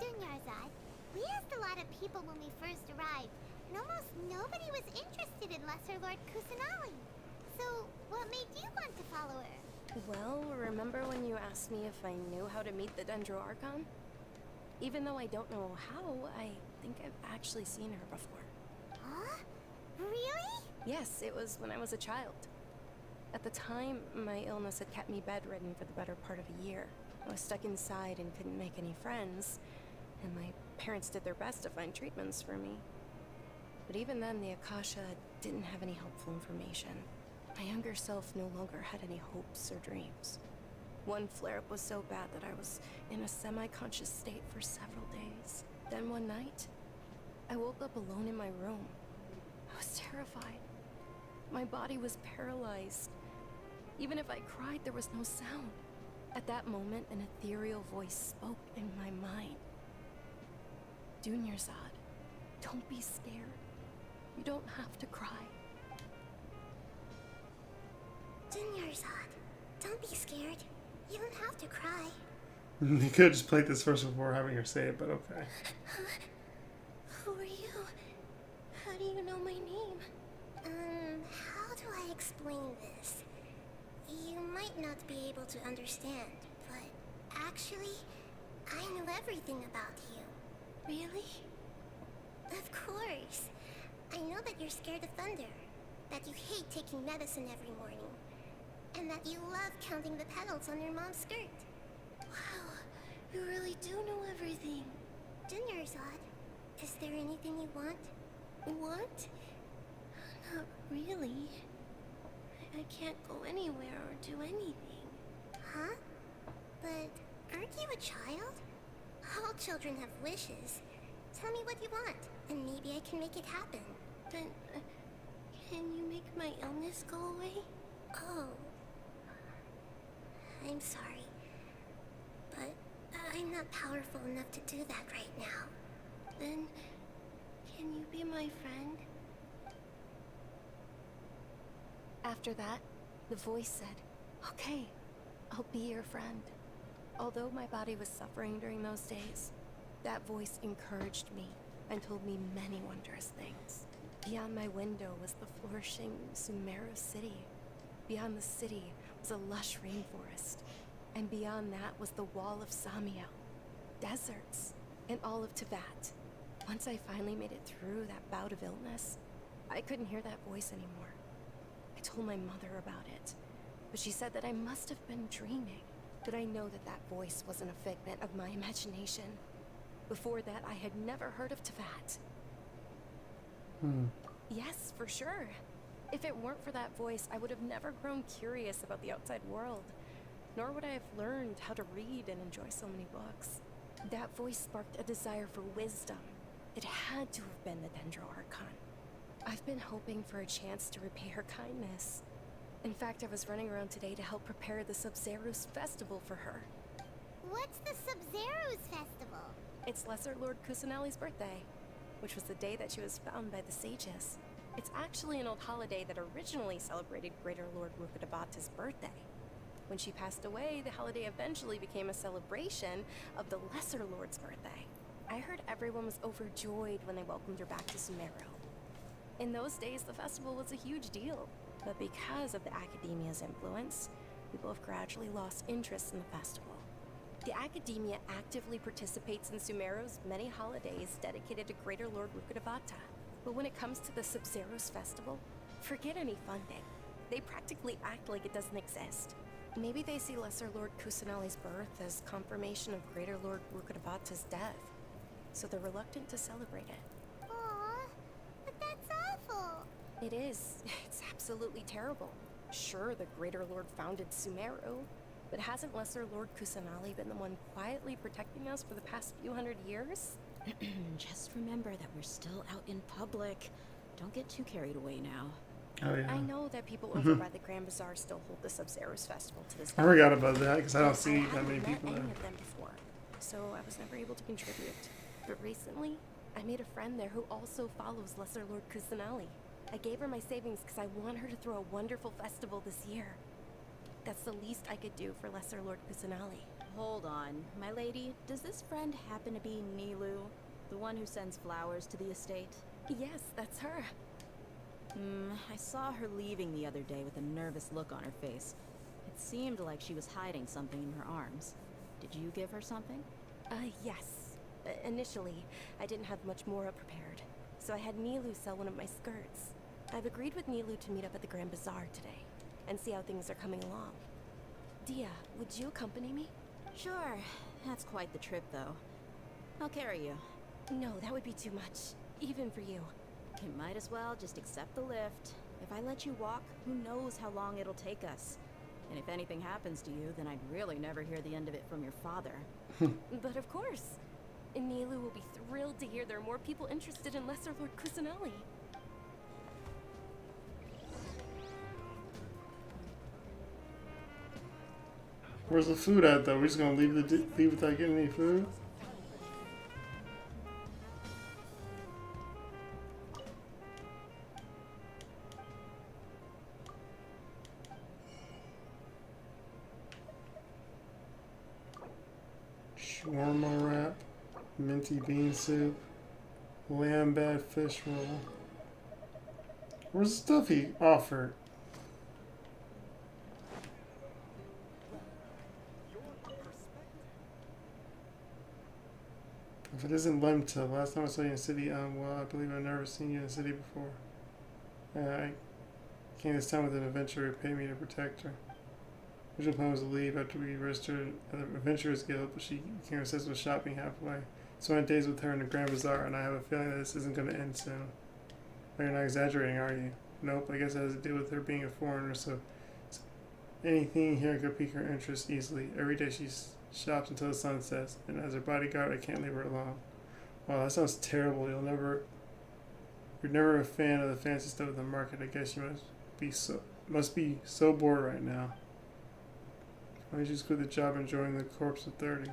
[SPEAKER 4] Dunyarzad, we asked a lot of people when we first arrived, and almost nobody was interested in Lesser Lord Kusanali. So, what made you want to follow her?
[SPEAKER 13] Well, remember when you asked me if I knew how to meet the Dendro Archon? Even though I don't know how, I think I've actually seen her before.
[SPEAKER 4] Huh? Really?
[SPEAKER 13] Yes, it was when I was a child. At the time, my illness had kept me bedridden for the better part of a year. I was stuck inside and couldn't make any friends, and my parents did their best to find treatments for me. But even then, the Akasha didn't have any helpful information. My younger self no longer had any hopes or dreams. One flare-up was so bad that I was in a semi-conscious state for several days. Then one night, I woke up alone in my room. I was terrified. My body was paralyzed. Even if I cried, there was no sound. At that moment, an ethereal voice spoke in my mind. Dunyarzad, don't be scared. You don't have to cry.
[SPEAKER 4] Dunyarzad, don't be scared. You don't have to cry.
[SPEAKER 1] You could have just played this first before having her say it, but okay.
[SPEAKER 4] Who are you? How do you know my name? How do I explain this? You might not be able to understand, but actually, I know everything about you. Really? Of course. I know that you're scared of thunder, that you hate taking medicine every morning, and that you love counting the petals on your mom's skirt. Wow, you really do know everything. Dunyarzad, is there anything you want? Want?
[SPEAKER 13] really. I can't go anywhere or do anything.
[SPEAKER 4] Huh? But aren't you a child? All children have wishes. Tell me what you want, and maybe I can make it happen.
[SPEAKER 13] Then, can you make my illness go away?
[SPEAKER 4] Oh. I'm sorry. But I'm not powerful enough to do that right now.
[SPEAKER 13] Then, can you be my friend? After that, the voice said, "Okay, I'll be your friend." Although my body was suffering during those days, that voice encouraged me and told me many wondrous things. Beyond my window was the flourishing Sumeru city. Beyond the city was a lush rainforest. And beyond that was the wall of Samiel, deserts, and all of Teyvat. Once I finally made it through that bout of illness, I couldn't hear that voice anymore. I told my mother about it, but she said that I must have been dreaming. But I know that that voice wasn't a figment of my imagination. Before that, I had never heard of Teyvat. Yes, for sure. If it weren't for that voice, I would have never grown curious about the outside world. Nor would I have learned how to read and enjoy so many books. That voice sparked a desire for wisdom. It had to have been the Dendro Archon. I've been hoping for a chance to repay her kindness. In fact, I was running around today to help prepare the Sub-Zero's festival for her.
[SPEAKER 4] What's the Sub-Zero's festival?
[SPEAKER 13] It's Lesser Lord Kusanali's birthday, which was the day that she was found by the sages. It's actually an old holiday that originally celebrated Greater Lord Rukkhadabhata's birthday. When she passed away, the holiday eventually became a celebration of the Lesser Lord's birthday. I heard everyone was overjoyed when they welcomed her back to Sumeru. In those days, the festival was a huge deal, but because of the Academia's influence, people have gradually lost interest in the festival. The Academia actively participates in Sumeru's many holidays dedicated to Greater Lord Rukkhadabhata. But when it comes to the Sub-Zero's festival, forget any funding. They practically act like it doesn't exist. Maybe they see Lesser Lord Kusanali's birth as confirmation of Greater Lord Rukkhadabhata's death, so they're reluctant to celebrate it.
[SPEAKER 4] Aww, but that's awful.
[SPEAKER 13] It is. It's absolutely terrible. Sure, the Greater Lord founded Sumeru, but hasn't Lesser Lord Kusanali been the one quietly protecting us for the past few hundred years?
[SPEAKER 15] Just remember that we're still out in public. Don't get too carried away now.
[SPEAKER 1] Oh, yeah.
[SPEAKER 13] I know that people over by the Grand Bazaar still hold the Sub-Zero's festival to this day.
[SPEAKER 1] I forgot about that because I don't see that many
[SPEAKER 13] met
[SPEAKER 1] people
[SPEAKER 13] any
[SPEAKER 1] there.
[SPEAKER 13] of them before, so I was never able to contribute. But recently, I made a friend there who also follows Lesser Lord Kusanali. I gave her my savings because I want her to throw a wonderful festival this year. That's the least I could do for Lesser Lord Kusanali.
[SPEAKER 15] Hold on, my lady. Does this friend happen to be Nilu, the one who sends flowers to the estate?
[SPEAKER 13] Yes, that's her.
[SPEAKER 15] I saw her leaving the other day with a nervous look on her face. It seemed like she was hiding something in her arms. Did you give her something?
[SPEAKER 13] Yes. Initially, I didn't have much Mora prepared, so I had Nilu sell one of my skirts. I've agreed with Nilu to meet up at the Grand Bazaar today, and see how things are coming along. Dia, would you accompany me?
[SPEAKER 15] Sure. That's quite the trip, though. I'll carry you.
[SPEAKER 13] No, that would be too much, even for you.
[SPEAKER 15] You might as well just accept the lift. If I let you walk, who knows how long it'll take us. And if anything happens to you, then I'd really never hear the end of it from your father.
[SPEAKER 13] But of course. Nilu will be thrilled to hear there are more people interested in Lesser Lord Kusanali.
[SPEAKER 1] Where's the food at though? We're just gonna leave without getting any food? Shawarma wrap, minty bean soup, lamb bad fish roll. Where's the stuff he offered? If it isn't Lemta, last time I saw you in the city, well, I believe I've never seen you in the city before. I came this time with an adventurer who paid me to protect her. Original plan was to leave after we registered at the Adventurers Guild, but she became obsessed with shopping halfway. So I went days with her in the Grand Bazaar, and I have a feeling that this isn't going to end soon. But you're not exaggerating, are you? Nope, I guess it has to do with her being a foreigner, so anything here could pique her interest easily. Every day she shops until the sun sets, and as her bodyguard, I can't leave her alone. Wow, that sounds terrible. You're never a fan of the fancy stuff at the market. I guess you must be so bored right now. Why don't you just quit the job and join the Corps of 30?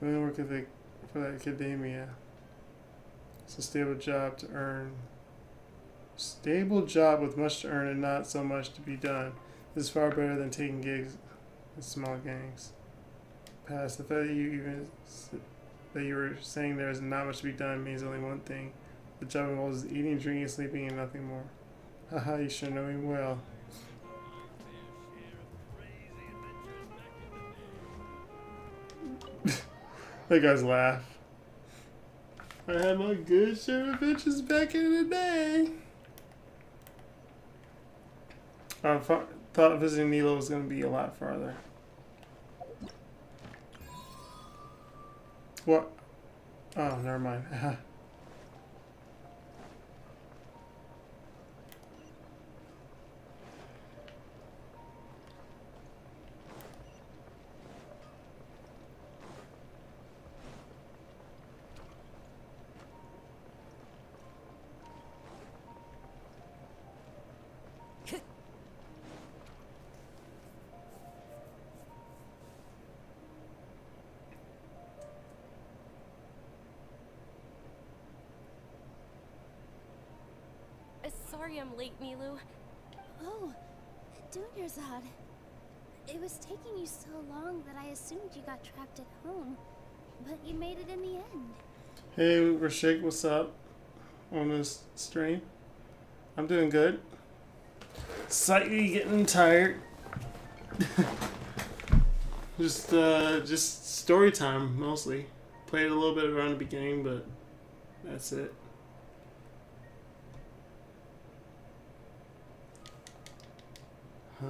[SPEAKER 1] Women work for the academia. It's a stable job to earn. Stable job with much to earn and not so much to be done. This is far better than taking gigs in small gangs. Past the fact that you were saying there is not much to be done means only one thing. The job involves eating, drinking, sleeping, and nothing more. Haha, you sure know me well. That guy's laugh. I had my good share of adventures back in the day. I thought visiting Nilo was going to be a lot farther. What? Oh, never mind.
[SPEAKER 13] Sorry I'm late, Milu.
[SPEAKER 4] Oh, Dunyarzad. It was taking you so long that I assumed you got trapped at home, but you made it in the end.
[SPEAKER 1] Hey, Rashik, what's up on this stream? I'm doing good. Slightly getting tired. just story time mostly. Played a little bit around the beginning, but that's it. Huh?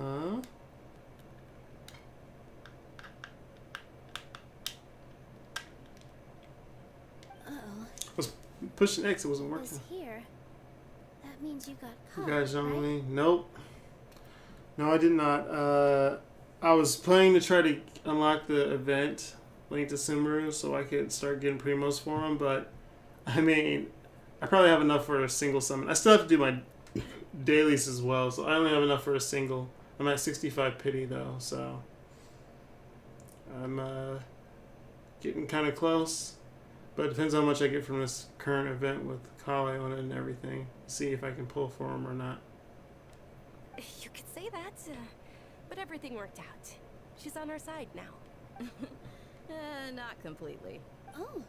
[SPEAKER 4] Uh-oh.
[SPEAKER 1] I was pushing X, it wasn't working.
[SPEAKER 4] Was here. That means you got caught,
[SPEAKER 1] You guys don't
[SPEAKER 4] right?
[SPEAKER 1] really? Nope. No, I did not. I was planning to try to unlock the event, Link to Sumeru, so I could start getting primos for him, but I mean, I probably have enough for a single summon. I still have to do my dailies as well, so I only have enough for a single. I'm at 65 pity though, so I'm getting kind of close. But it depends how much I get from this current event with Kale on it and everything. See if I can pull for him or not.
[SPEAKER 13] You could say that, but everything worked out. She's on our side now.
[SPEAKER 15] Not completely.
[SPEAKER 4] Oh,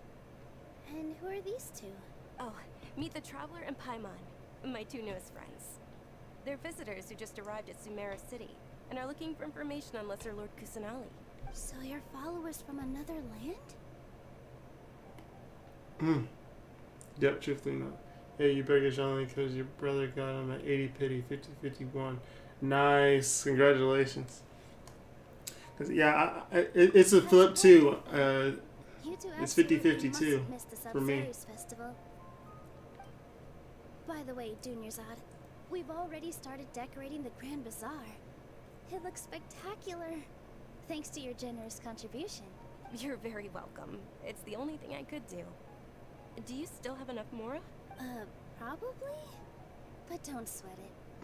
[SPEAKER 4] and who are these two?
[SPEAKER 13] Oh, meet the Traveler and Paimon, my two newest friends. They're visitors who just arrived at Sumeru City and are looking for information on Lesser Lord Kusanali.
[SPEAKER 4] So you're followers from another land?
[SPEAKER 1] Yep, truthfully not. Hey, you better get Jean because your brother got him at 80 pity, 50-51. Nice, congratulations. Yeah, it's a flip too. It's 50-50 too for me.
[SPEAKER 4] Festival. By the way, Dunyarzad, we've already started decorating the Grand Bazaar. It looks spectacular, thanks to your generous contribution.
[SPEAKER 13] You're very welcome. It's the only thing I could do. Do you still have enough Mora?
[SPEAKER 4] Probably? But don't sweat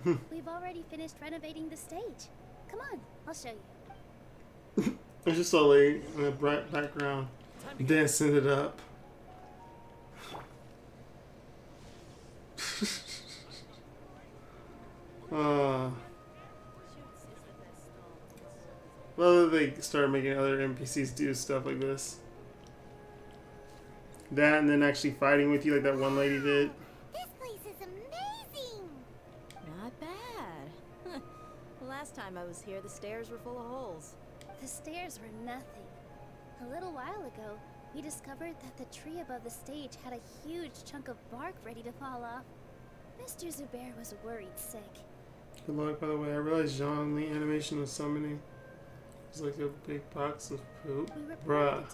[SPEAKER 4] it. We've already finished renovating the stage. Come on, I'll show you.
[SPEAKER 1] I just saw a lady in the bright background dancing it up. Well, they started making other NPCs do stuff like this. That and then actually fighting with you like that one lady did.
[SPEAKER 4] This place is amazing!
[SPEAKER 15] Not bad. Last time I was here, the stairs were full of holes.
[SPEAKER 4] The stairs were nothing. A little while ago, we discovered that the tree above the stage had a huge chunk of bark ready to fall off. Mr. Zubair was worried sick.
[SPEAKER 1] Good luck, by the way. I realized Jean Lee animation was summoning. It's like a big box of poop. Bruh.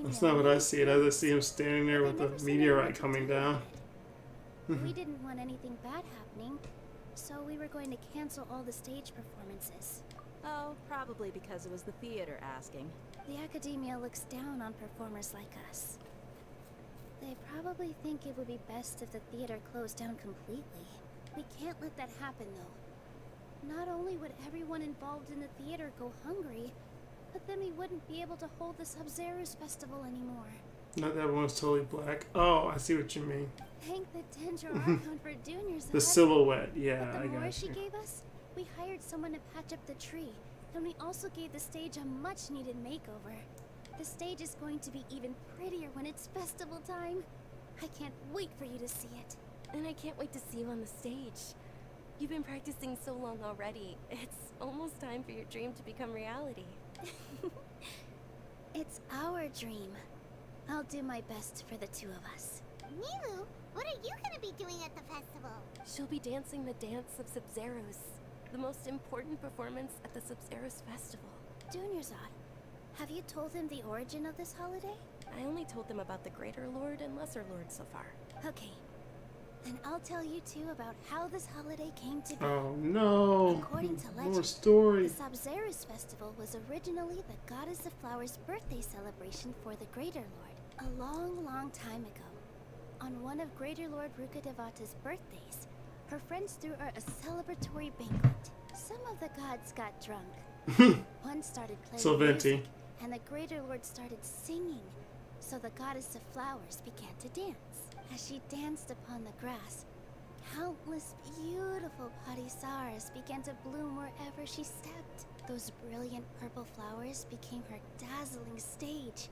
[SPEAKER 1] That's not what I see. I just see him standing there with the meteorite coming down.
[SPEAKER 4] We didn't want anything bad happening, so we were going to cancel all the stage performances.
[SPEAKER 15] Oh, probably because it was the theater asking.
[SPEAKER 4] The academia looks down on performers like us. They probably think it would be best if the theater closed down completely. We can't let that happen, though. Not only would everyone involved in the theater go hungry, but then we wouldn't be able to hold the Sub-Zero's festival anymore.
[SPEAKER 1] Not that one's totally black. Oh, I see what you mean.
[SPEAKER 4] Thank the Dendro Archon for Junior's
[SPEAKER 1] The silhouette, yeah,
[SPEAKER 4] With the
[SPEAKER 1] I
[SPEAKER 4] more
[SPEAKER 1] got
[SPEAKER 4] she
[SPEAKER 1] you.
[SPEAKER 4] gave us, we hired someone to patch up the tree, and we also gave the stage a much-needed makeover. The stage is going to be even prettier when it's festival time. I can't wait for you to see it.
[SPEAKER 13] And I can't wait to see you on the stage. You've been practicing so long already. It's almost time for your dream to become reality.
[SPEAKER 4] It's our dream. I'll do my best for the two of us.
[SPEAKER 17] Milu, what are you gonna be doing at the festival?
[SPEAKER 13] She'll be dancing the dance of Sub-Zeros, the most important performance at the Sub-Zeros festival.
[SPEAKER 4] Junior Zod, have you told him the origin of this holiday?
[SPEAKER 13] I only told them about the Greater Lord and Lesser Lord so far.
[SPEAKER 4] Okay. Then I'll tell you two about how this holiday came to be.
[SPEAKER 1] Oh no!
[SPEAKER 4] According to legend,
[SPEAKER 1] More story.
[SPEAKER 4] the Sub-Zeros festival was originally the Goddess of Flowers' birthday celebration for the Greater Lord. A long, long time ago, on one of Greater Lord Rukkhadevata's birthdays, her friends threw her a celebratory banquet. Some of the gods got drunk. One started playing
[SPEAKER 1] So venti.
[SPEAKER 4] music, and the Greater Lord started singing. So the Goddess of Flowers began to dance. As she danced upon the grass, countless beautiful parisaras began to bloom wherever she stepped. Those brilliant purple flowers became her dazzling stage.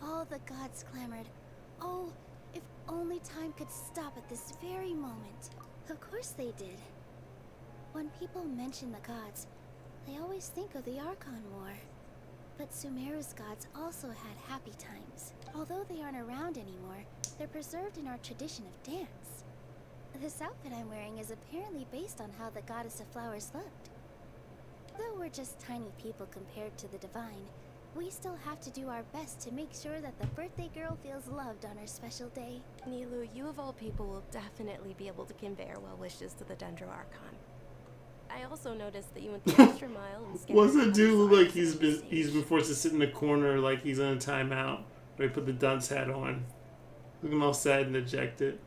[SPEAKER 4] All the gods clamored, "Oh, if only time could stop at this very moment." Of course they did. When people mention the gods, they always think of the Archon War. But Sumeru's gods also had happy times. Although they aren't around anymore, they're preserved in our tradition of dance. This outfit I'm wearing is apparently based on how the Goddess of Flowers looked. Though we're just tiny people compared to the divine, we still have to do our best to make sure that the birthday girl feels loved on her special day.
[SPEAKER 13] Nilu, you of all people will definitely be able to convey our well wishes to the Dendro Archon. I also noticed that you went the extra mile and scanned.
[SPEAKER 1] What's that dude look like he's been forced to sit in the corner like he's on a timeout? Where he put the dunce hat on. Look at him all sad and dejected.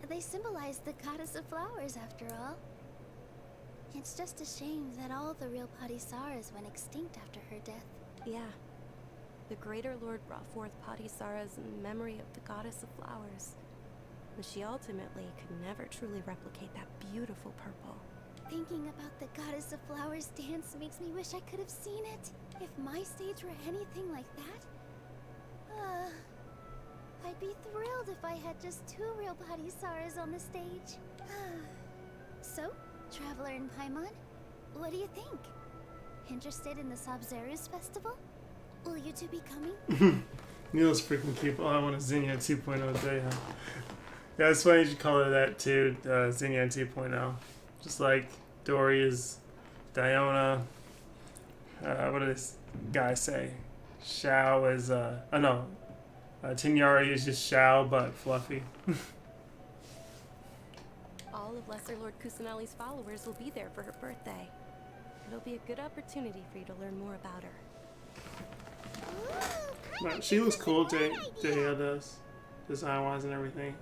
[SPEAKER 4] They symbolize the Goddess of Flowers, after all. It's just a shame that all the real Parisaras went extinct after her death.
[SPEAKER 13] Yeah. The Greater Lord brought forth Parisaras in memory of the Goddess of Flowers. But she ultimately could never truly replicate that beautiful purple.
[SPEAKER 4] Thinking about the Goddess of Flowers dance makes me wish I could have seen it. If my stage were anything like that, I'd be thrilled if I had just two real Parisaras on the stage. So, Traveler and Paimon, what do you think? Interested in the Sub-Zeros festival? Will you two be coming?
[SPEAKER 1] Neil's freaking cute. Oh, I want a Zinnia 2.0 day. Yeah, it's funny you should call her that too, Zinnia 2.0. Just like Dory is Diona. What did this guy say? Xiao is, Tinyari is just Xiao, but fluffy.
[SPEAKER 13] All of Lesser Lord Kusanali's followers will be there for her birthday. It'll be a good opportunity for you to learn more about her.
[SPEAKER 1] But she looks cool, Daya does. Design-wise and everything.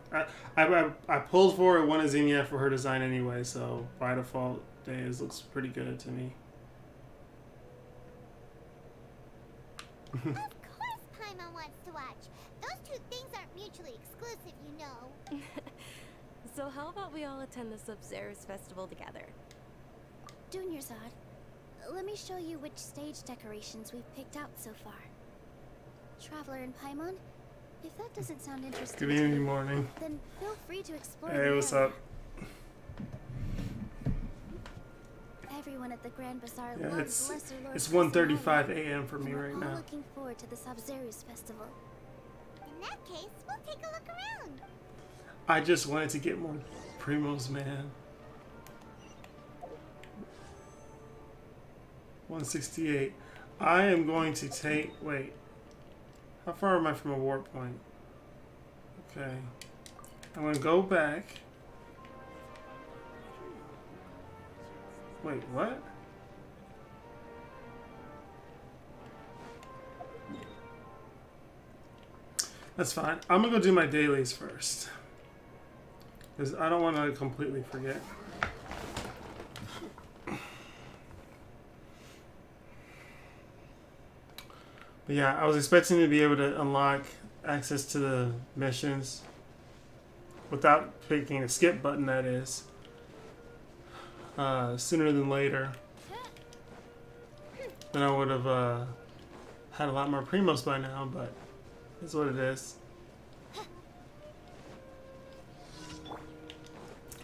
[SPEAKER 1] I pulled for it, one Zinnia for her design anyway, so by default, Daya's looks pretty good to me.
[SPEAKER 17] Of course Paimon wants to watch. Those two things aren't mutually exclusive, you know.
[SPEAKER 13] So how about we all attend the Sub-Zeros festival together?
[SPEAKER 4] Junior Zod, let me show you which stage decorations we've picked out so far. Traveler and Paimon, if that doesn't sound interesting
[SPEAKER 1] Good
[SPEAKER 4] to you,
[SPEAKER 1] evening, morning.
[SPEAKER 4] then feel free to explore
[SPEAKER 1] Hey,
[SPEAKER 4] the
[SPEAKER 1] what's
[SPEAKER 4] area.
[SPEAKER 1] up?
[SPEAKER 4] Everyone at the Grand Bazaar
[SPEAKER 1] Yeah,
[SPEAKER 4] loves Lesser Lord
[SPEAKER 1] it's
[SPEAKER 4] Kusanali,
[SPEAKER 1] 1:35 a.m. for me
[SPEAKER 4] and we're
[SPEAKER 1] right
[SPEAKER 4] all
[SPEAKER 1] now.
[SPEAKER 4] looking forward to the Sub-Zeros festival.
[SPEAKER 17] In that case, we'll take a look around.
[SPEAKER 1] I just wanted to get more primos, man. 168. I am going to take... Wait. How far am I from a warp point? Okay. I'm gonna go back. Wait, what? That's fine. I'm gonna go do my dailies first. Because I don't want to completely forget. But yeah, I was expecting to be able to unlock access to the missions without picking a skip button, that is, sooner than later. Then I would have had a lot more primos by now, but it's what it is.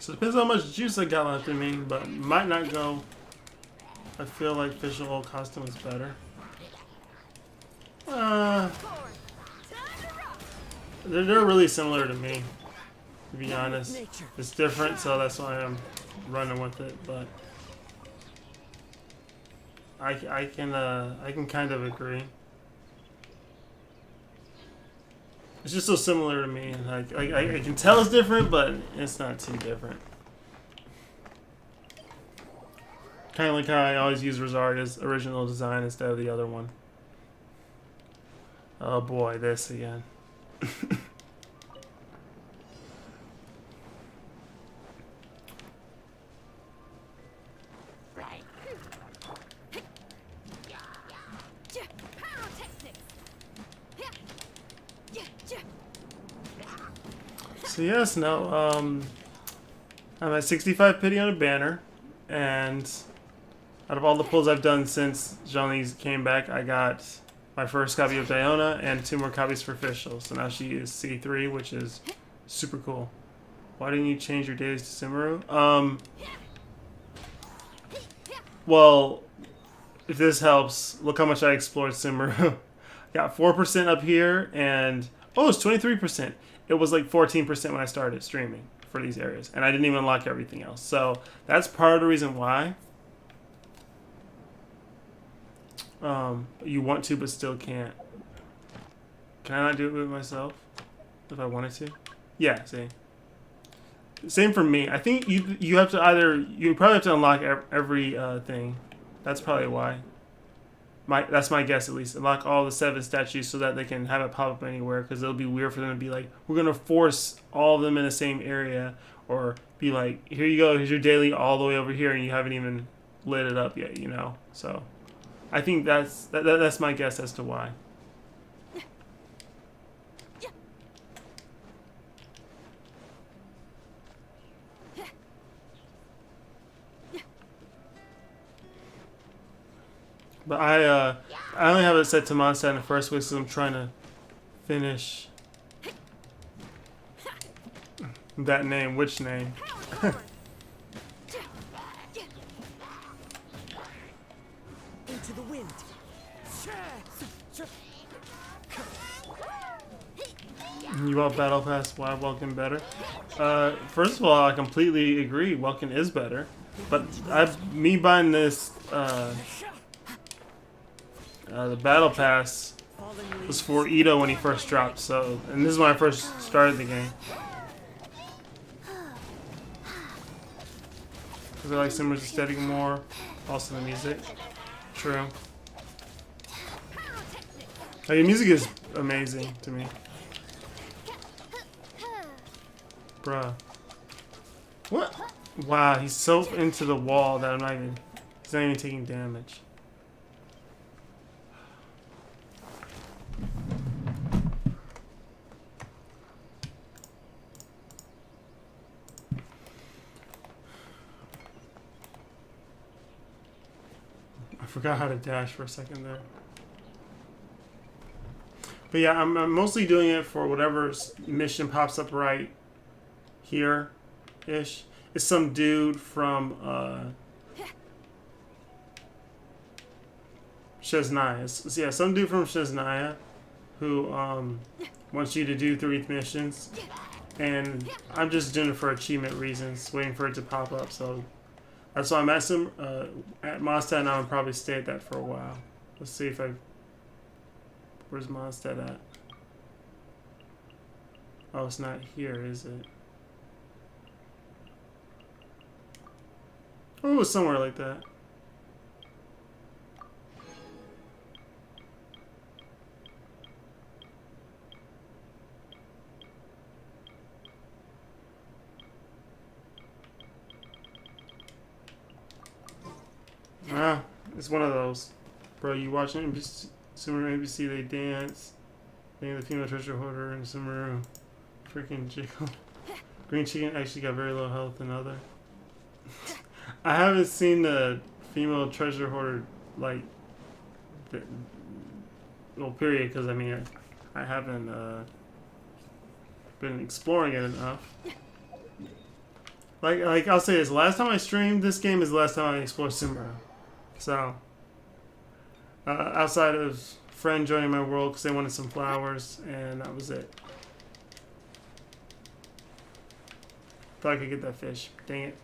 [SPEAKER 1] So it depends how much juice I got left in me, but might not go. I feel like Fish Oil costume is better. They're really similar to me, to be honest. It's different, so that's why I'm running with it. But I can kind of agree. It's just so similar to me. Like I can tell it's different, but it's not too different. Kind of like how I always use Rosaria's original design instead of the other one. Oh boy, this again. So yes, no, I'm at 65 pity on a banner, and out of all the pulls I've done since Jean-Lee came back, I got my first copy of Diona and 2 more copies for Fischl. So now she is C3, which is super cool. Why didn't you change your days to Sumeru? Well, if this helps, look how much I explored Sumeru. Got 4% up here, and oh, it's 23%. It was like 14% when I started streaming for these areas, and I didn't even unlock everything else. So that's part of the reason why. You want to, but still can't. Can I not do it with myself if I wanted to? Yeah, see. Same for me. I think you have to you probably have to unlock every thing. That's probably why. That's my guess, at least. Unlock all the 7 statues so that they can have it pop up anywhere, because it'll be weird for them to be like, we're going to force all of them in the same area, or be like, here you go, here's your daily all the way over here, and you haven't even lit it up yet, you know? So I think that's my guess as to why. But I only have it set to Mondstadt in the first place because I'm trying to finish that name. Which name?
[SPEAKER 8] Into the wind.
[SPEAKER 1] You want Battle Pass? Why Welkin better? First of all, I completely agree. Welkin is better, but me buying this. The Battle Pass was for Ito when he first dropped, so, and this is when I first started the game. Because I like Simmer's aesthetic more, also the music. True. Like, the music is amazing to me. Bruh. What? Wow, he's so into the wall that he's not even taking damage. I forgot how to dash for a second there. But yeah, I'm mostly doing it for whatever mission pops up right here-ish. It's some dude from Shesnaya. Yeah, some dude from Shesnaya who wants you to do 3 missions. And I'm just doing it for achievement reasons, waiting for it to pop up. So that's why I'm at Mondstadt now. I'll probably stay at that for a while. Let's see if where's Mondstadt at? Oh, it's not here, is it? Oh, it was somewhere like that. Ah, it's one of those. Bro, you watching Sumeru ABC, they dance. Being the female treasure hoarder and Sumeru. Freaking jiggle. Green chicken actually got very low health and other. I haven't seen the female treasure hoarder, like, well, period, because I mean, I haven't been exploring it enough. Like I'll say this, last time I streamed this game is the last time I explored Sumeru. So, outside of friend joining my world because they wanted some flowers, and that was it. Thought I could get that fish. Dang it.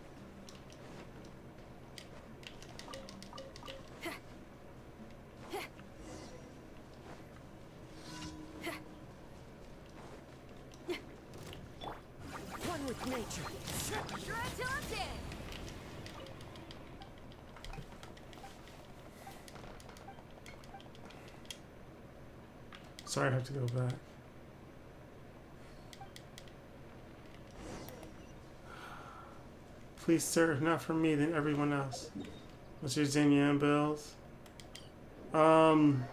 [SPEAKER 8] One with nature.
[SPEAKER 1] Sorry, I have to go back. Please, sir, not for me, then everyone else. What's your Zinyan bills? Some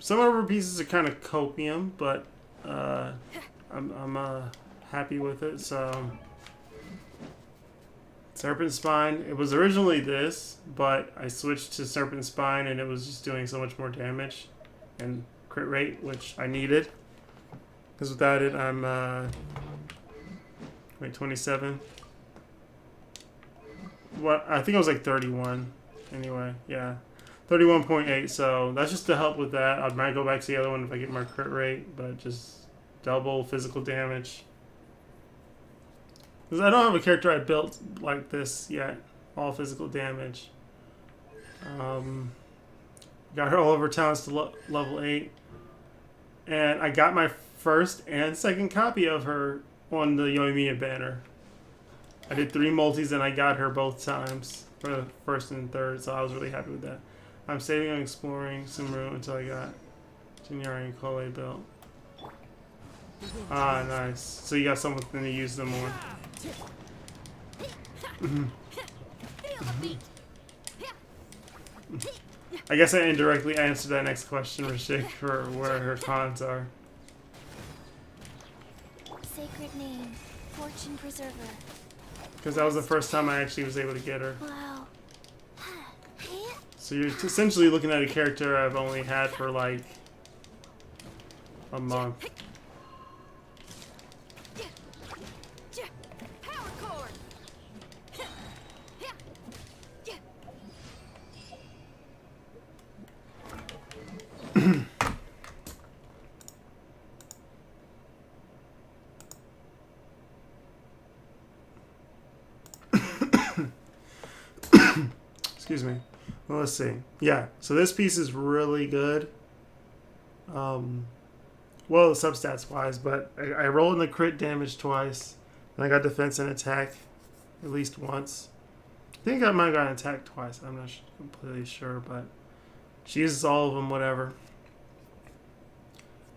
[SPEAKER 1] of her pieces are kind of copium, but I'm happy with it. So, Serpent Spine. It was originally this, but I switched to Serpent Spine, and it was just doing so much more damage and crit rate, which I needed. Because without it, I'm wait, 27. What, I think I was like 31. Anyway, yeah, 31.8. So that's just to help with that. I might go back to the other one if I get more crit rate, but just double physical damage. Because I don't have a character I built like this yet. All physical damage. Got her all over talents to level 8. And I got my first and second copy of her on the Yoimiya banner. I did 3 multis and I got her both times for the first and third, so I was really happy with that. I'm saving on exploring Sumeru until I got Jinyari and Kole built. Ah, nice. So you got something to use them more. I guess I indirectly answered that next question, Rashik, for where her cons are.
[SPEAKER 17] Sacred name, Fortune Preserver.
[SPEAKER 1] Because that was the first time I actually was able to get her.
[SPEAKER 17] Wow.
[SPEAKER 1] So you're essentially looking at a character I've only had for like a month.
[SPEAKER 11] Power cord.
[SPEAKER 1] Excuse me. Well, let's see. Yeah, so this piece is really good. Well, substats wise, but I rolled in the crit damage twice, and I got defense and attack at least once. I think I might have gotten attack twice. I'm not completely sure, but she uses all of them, whatever.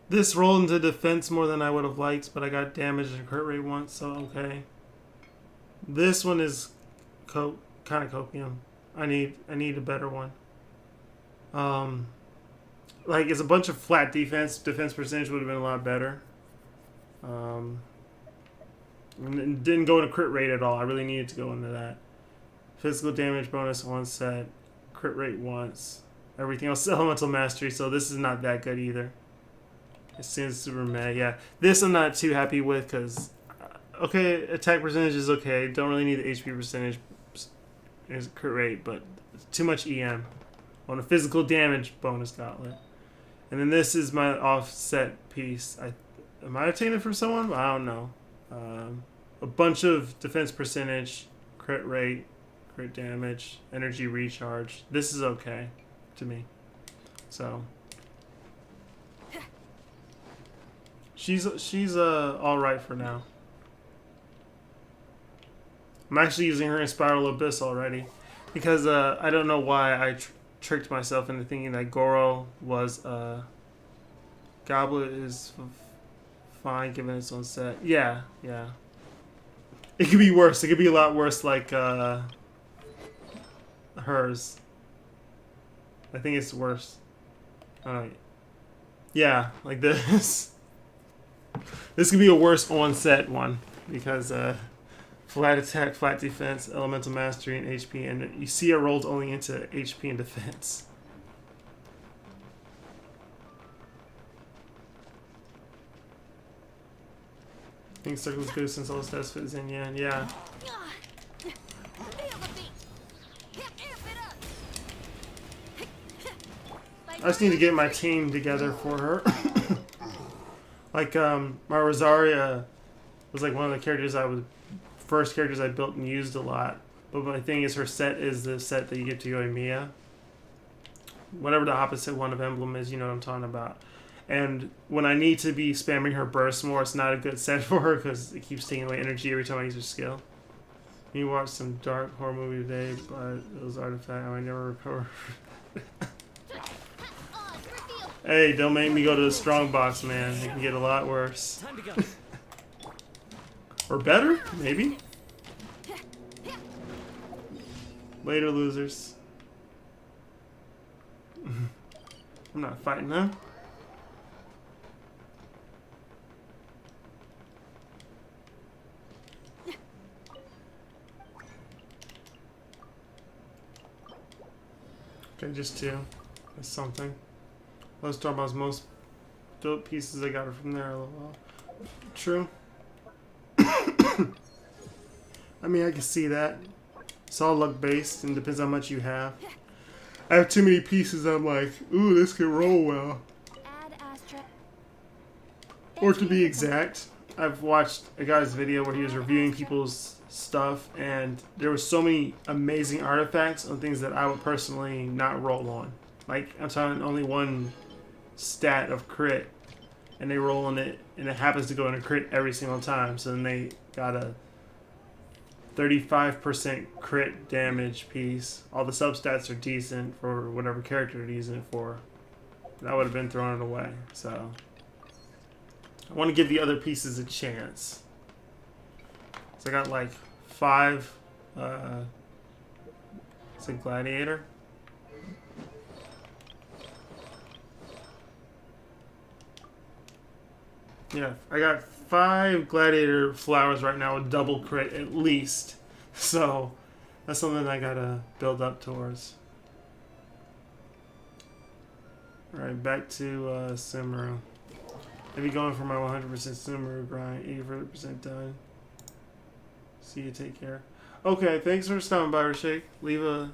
[SPEAKER 1] This rolled into defense more than I would have liked, but I got damage and crit rate once, so okay. This one is kind of copium. I need a better one. Like, it's a bunch of flat defense. Defense percentage would have been a lot better. And it didn't go into crit rate at all. I really needed to go into that. Physical damage bonus once set. Crit rate once. Everything else elemental mastery. So this is not that good either. It seems super meh. Yeah, this I'm not too happy with because okay, attack percentage is okay. Don't really need the HP percentage. Is crit rate, but too much EM on a physical damage bonus gauntlet. And then this is my offset piece. Am I taking it from someone? I don't know. A bunch of defense percentage, crit rate, crit damage, energy recharge. This is okay to me. So She's all right for now. I'm actually using her in Spiral Abyss already because I don't know why I tricked myself into thinking that Goro was Goblet is fine given its own set. Yeah. It could be worse. It could be a lot worse, like hers. I think it's worse. Yeah, like this. This could be a worse on-set one because flat attack, flat defense, elemental mastery, and HP, and you see it rolls only into HP and defense. I think circle's good since all the stats fit in. Yeah. I just need to get my team together for her. Like, my Rosaria was like one of the characters first characters I built and used a lot. But my thing is her set is the set that you get to go in Mia. Whatever the opposite one of Emblem is, you know what I'm talking about. And when I need to be spamming her burst more, it's not a good set for her because it keeps taking away energy every time I use her skill. You watched some dark horror movie today, but those artifacts I never recover. Hey, don't make me go to the strong box, man. It can get a lot worse.
[SPEAKER 8] Time to go.
[SPEAKER 1] Or better, maybe. Later, losers. I'm not fighting them. Okay, just two. That's something. I was talking about most built pieces I got her from there. LOL. True. I mean, I can see that. It's all luck based and depends how much you have. I have too many pieces. I'm like, ooh, this could roll well. Or to be exact, I've watched a guy's video where he was reviewing people's stuff, and there were so many amazing artifacts on things that I would personally not roll on. Like, I'm talking only one stat of crit, and they roll on it, and it happens to go in a crit every single time. So then they got a 35% crit damage piece. All the substats are decent for whatever character they're using it for. That would have been throwing it away. So I want to give the other pieces a chance. So I got like 5. It's a gladiator. Yeah, I got 5 gladiator flowers right now with double crit at least. So that's something I gotta build up towards. Alright, back to Sumeru. Maybe going for my 100% Sumeru grind, 80% done. See you, take care. Okay, thanks for stopping by, Rashake. Leave a,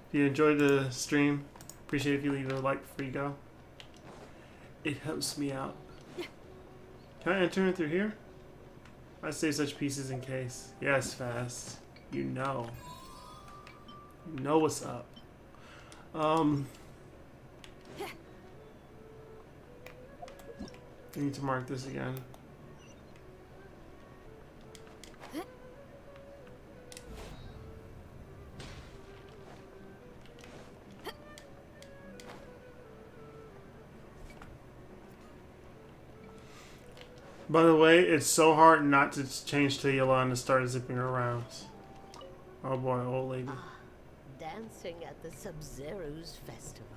[SPEAKER 1] if you enjoyed the stream, appreciate if you leave a like before you go. It helps me out. Can I enter it through here? I save such pieces in case. Yes, fast. You know. You know what's up. I need to mark this again. By the way, it's so hard not to change to Yolanda and start zipping around. Oh boy, old lady.
[SPEAKER 18] Dancing at the Sub-Zero's festival.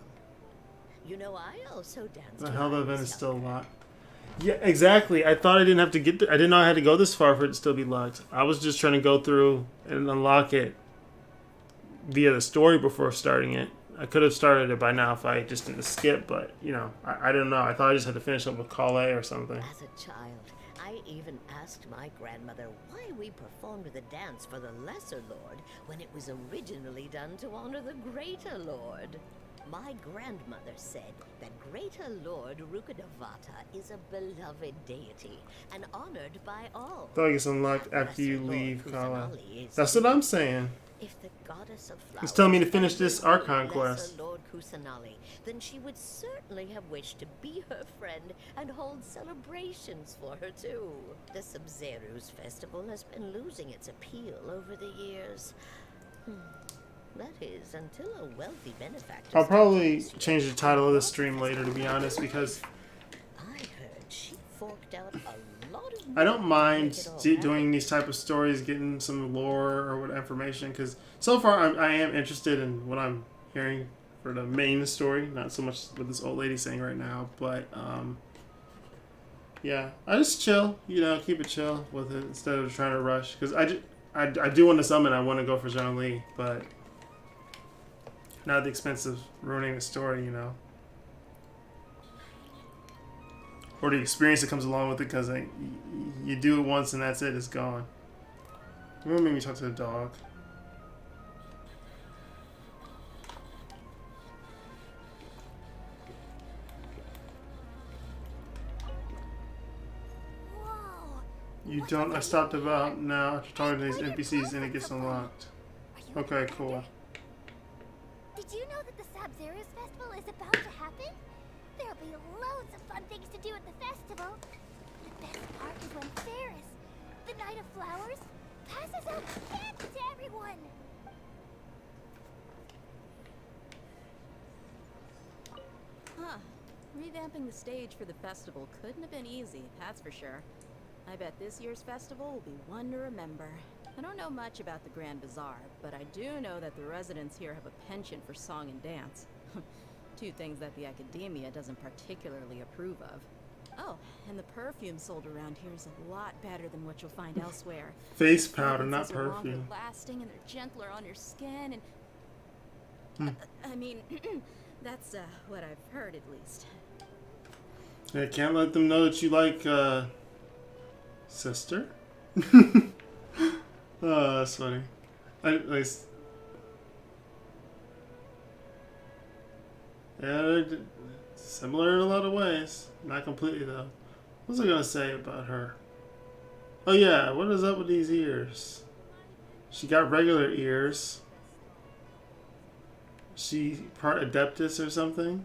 [SPEAKER 18] You know, I also danced.
[SPEAKER 1] The hell, the event is still locked. Yeah, exactly. I thought I didn't have to get there. I didn't know I had to go this far for it to still be locked. I was just trying to go through and unlock it via the story before starting it. I could have started it by now if I just didn't skip, but, you know, I don't know. I thought I just had to finish up with Calais or something.
[SPEAKER 18] As a child, I even asked my grandmother why we performed the dance for the Lesser Lord when it was originally done to honor the Greater Lord. My grandmother said that Greater Lord Rukkhadevata is a beloved deity and honored by all.
[SPEAKER 1] I thought it gets unlocked after you leave Calais. That's what I'm saying.
[SPEAKER 18] If the goddess of flowers
[SPEAKER 1] He's telling me to finish this Archon quest.
[SPEAKER 18] Lord Kusanali, then she would certainly have wished to be her friend and hold celebrations for her too. The Sumeru's festival has been losing its appeal over the years. That is, until a wealthy benefactor...
[SPEAKER 1] I'll probably change the title of the stream later, to be honest, because
[SPEAKER 18] I heard she forked out a lot of
[SPEAKER 1] I don't
[SPEAKER 18] money to
[SPEAKER 1] mind
[SPEAKER 18] make it all
[SPEAKER 1] doing these type of stories, getting some lore or what information, because so far I am interested in what I'm hearing for the main story, not so much what this old lady's saying right now, but yeah, I just chill, you know, keep it chill with it instead of trying to rush, because I do want to summon, I want to go for Zhang Li, but not at the expense of ruining the story, you know. Or the experience that comes along with it, because you do it once and that's it, it's gone. You want to make me talk to the dog? You don't. I stopped about now after talking to these NPCs and it gets unlocked. Okay, cool.
[SPEAKER 4] Did you know that the Sabzeruz festival is about to happen? There'll be loads of fun things to do at the festival. The best part is when Ferris, the Knight of Flowers, passes out candy to everyone.
[SPEAKER 15] Huh. Revamping the stage for the festival couldn't have been easy, that's for sure. I bet this year's festival will be one to remember. I don't know much about the Grand Bazaar, but I do know that the residents here have a penchant for song and dance. Two things that the academia doesn't particularly approve of. Oh, and the perfume sold around here is a lot better than what you'll find elsewhere.
[SPEAKER 1] Face powder, not
[SPEAKER 15] Fragrances are
[SPEAKER 1] perfume.
[SPEAKER 15] longer lasting and they're gentler on your skin and... I mean, that's what I've heard at least.
[SPEAKER 1] I can't let them know that you like, sister? Oh, that's funny. Yeah, they're similar in a lot of ways. Not completely, though. What was I going to say about her? Oh, yeah. What is up with these ears? She got regular ears. She part Adeptus or something?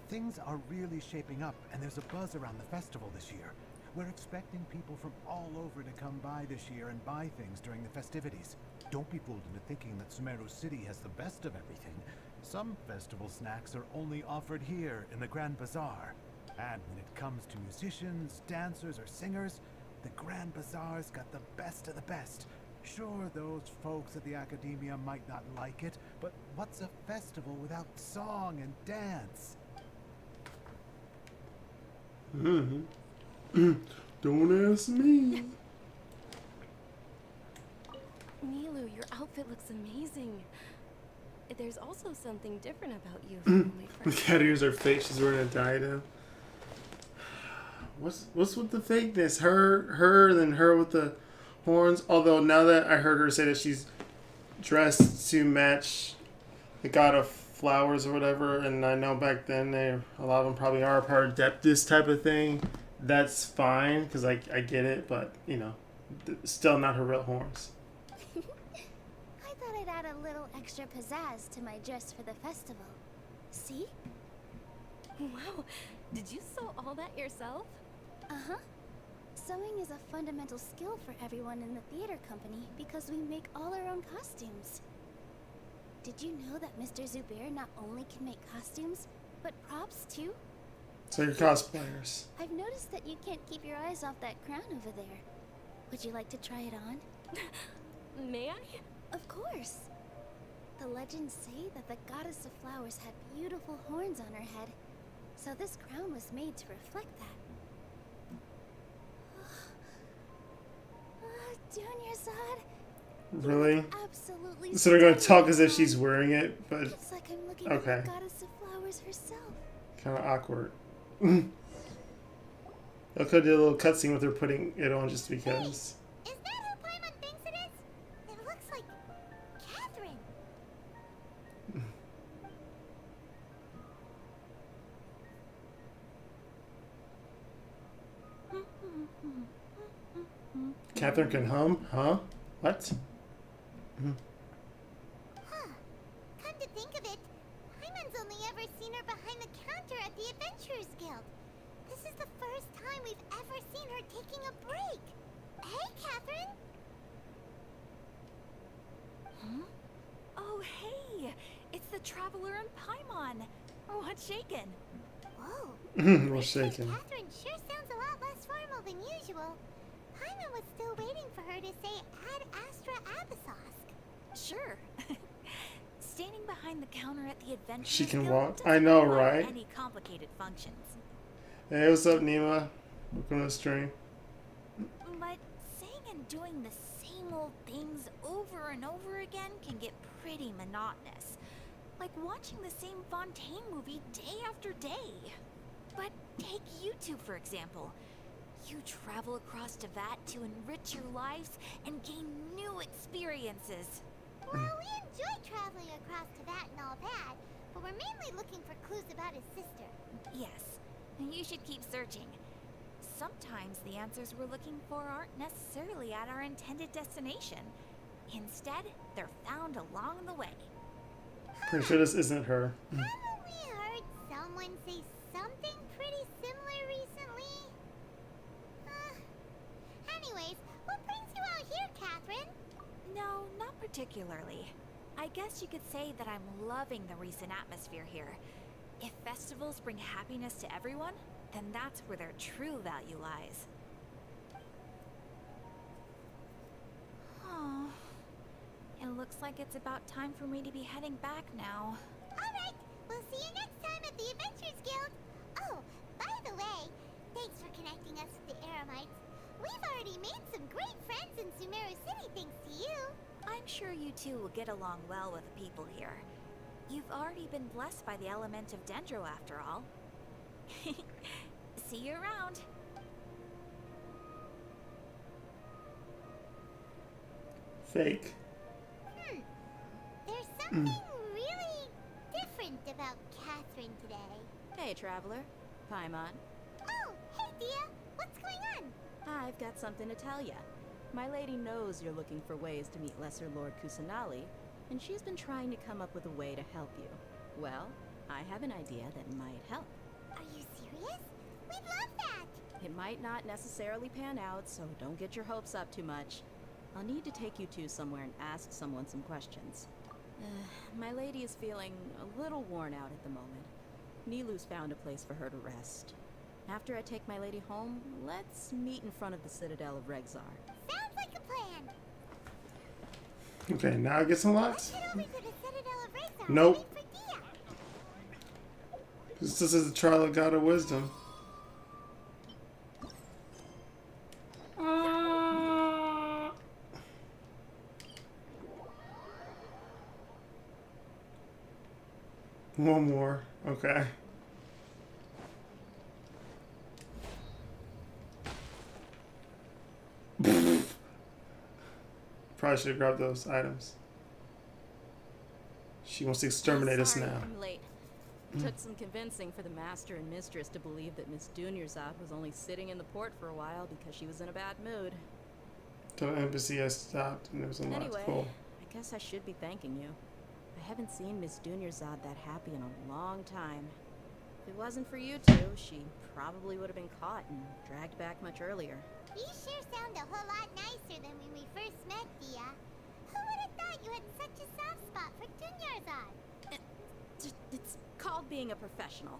[SPEAKER 19] Things are really shaping up, and there's a buzz around the festival this year. We're expecting people from all over to come by this year and buy things during the festivities. Don't be fooled into thinking that Sumeru City has the best of everything. Some festival snacks are only offered here in the Grand Bazaar. And when it comes to musicians, dancers, or singers, the Grand Bazaar's got the best of the best. Sure, those folks at the Academia might not like it, but what's a festival without song and dance?
[SPEAKER 1] Don't ask me.
[SPEAKER 13] Nilu, your outfit looks amazing. There's also something different about you from when we
[SPEAKER 1] The
[SPEAKER 13] first...
[SPEAKER 1] cat ears are fake. She's wearing a diadem. What's with the fakeness? Her, then her with the horns. Although now that I heard her say that she's dressed to match the god of flowers or whatever, and I know back then a lot of them probably are part of Adeptus type of thing. That's fine because I get it, but you know, still not her real horns.
[SPEAKER 4] I thought I'd add a little extra pizzazz to my dress for the festival. See?
[SPEAKER 13] Wow, did you sew all that yourself?
[SPEAKER 4] Uh-huh. Sewing is a fundamental skill for everyone in the theater company because we make all our own costumes. Did you know that Mr. Zubair not only can make costumes, but props too?
[SPEAKER 1] So you're cosplayers.
[SPEAKER 4] I've noticed that you can't keep your eyes off that crown over there. Would you like to try it on?
[SPEAKER 13] May I?
[SPEAKER 4] Of course. The legends say that the goddess of flowers had beautiful horns on her head, so this crown was made to reflect that. Dunyazad.
[SPEAKER 1] Really?
[SPEAKER 4] Absolutely.
[SPEAKER 1] So they're gonna talk as if she's wearing it, but
[SPEAKER 4] It's like I'm looking
[SPEAKER 1] okay.
[SPEAKER 4] at the goddess of flowers herself.
[SPEAKER 1] Kind of awkward. They could do a little cutscene with her putting it on just because.
[SPEAKER 4] Is that who Paimon thinks it is? It looks like Catherine.
[SPEAKER 1] Catherine can hum? Huh? What?
[SPEAKER 4] Huh. Come
[SPEAKER 17] to think of it, Paimon's only ever seen her behind the counter at the Adventurers Guild. This is the first time we've ever seen her taking a break. Hey, Catherine!
[SPEAKER 11] Huh? Oh, hey! It's the Traveler and Paimon! What's shaken?
[SPEAKER 17] Whoa.
[SPEAKER 1] What's shaking?
[SPEAKER 17] Catherine sure sounds a lot less formal than usual. Paimon was still waiting for her to say Ad Astra Abyssosque.
[SPEAKER 11] Sure. Standing behind the counter at the Adventurers
[SPEAKER 1] She can
[SPEAKER 11] Guild
[SPEAKER 1] walk.
[SPEAKER 11] doesn't
[SPEAKER 1] I know,
[SPEAKER 11] require
[SPEAKER 1] right?
[SPEAKER 11] any complicated functions.
[SPEAKER 1] Hey, what's up, Nima? Welcome to the stream.
[SPEAKER 11] But saying and doing the same old things over and over again can get pretty monotonous. Like watching the same Fontaine movie day after day. But take you two, for example. You travel across Teyvat to enrich your lives and gain new experiences.
[SPEAKER 17] Well, we enjoy traveling across Teyvat and all that, but we're mainly looking for clues about his sister.
[SPEAKER 11] Yes, and you should keep searching. Sometimes the answers we're looking for aren't necessarily at our intended destination. Instead, they're found along the way.
[SPEAKER 1] Pretty sure this isn't her.
[SPEAKER 17] Haven't we heard someone say something pretty similar recently? Anyways, what brings you out here, Catherine?
[SPEAKER 11] No, not particularly. I guess you could say that I'm loving the recent atmosphere here. If festivals bring happiness to everyone, then that's where their true value lies. Oh, it looks like it's about time for me to be heading back now.
[SPEAKER 17] Alright, we'll see you next time at the Adventurers Guild. Oh, by the way, thanks for connecting us with the Eremites. We've already made some great friends in Sumeru City thanks to you.
[SPEAKER 11] I'm sure you two will get along well with the people here. You've already been blessed by the element of Dendro after all. See you around.
[SPEAKER 1] Fake.
[SPEAKER 17] There's something really different about Catherine today.
[SPEAKER 15] Hey, Traveler. Paimon.
[SPEAKER 17] Oh, hey, Dia. What's going on?
[SPEAKER 15] I've got something to tell ya. My lady knows you're looking for ways to meet Lesser Lord Kusanali, and she's been trying to come up with a way to help you. Well, I have an idea that might help.
[SPEAKER 17] Are you serious? We'd love that!
[SPEAKER 15] It might not necessarily pan out, so don't get your hopes up too much. I'll need to take you two somewhere and ask someone some questions. My lady is feeling a little worn out at the moment. Nilu's found a place for her to rest. After I take my lady home, let's meet in front of the Citadel of Regzar.
[SPEAKER 17] Sounds like a plan!
[SPEAKER 1] Okay, now I get some lots?
[SPEAKER 17] Let's head over to the Citadel of Regzar.
[SPEAKER 1] Nope.
[SPEAKER 17] And wait for Dia.
[SPEAKER 1] This is the trial of God of Wisdom. One more. Okay. Probably should have grabbed those items. She wants to exterminate us
[SPEAKER 15] Sorry,
[SPEAKER 1] now.
[SPEAKER 15] I'm late. It took some convincing for the master and mistress to believe that Miss Dunyarzad was only sitting in the port for a while because she was in a bad mood.
[SPEAKER 1] The embassy has stopped and there was a lot.
[SPEAKER 15] Anyway,
[SPEAKER 1] Cool.
[SPEAKER 15] I guess I should be thanking you. I haven't seen Miss Dunyarzad that happy in a long time. If it wasn't for you two, she probably would have been caught and dragged back much earlier.
[SPEAKER 17] You sure sound a whole lot nicer than when we first met, Dia. Who would have thought you had such a soft spot for Dunyarzad?
[SPEAKER 15] It's called being a professional.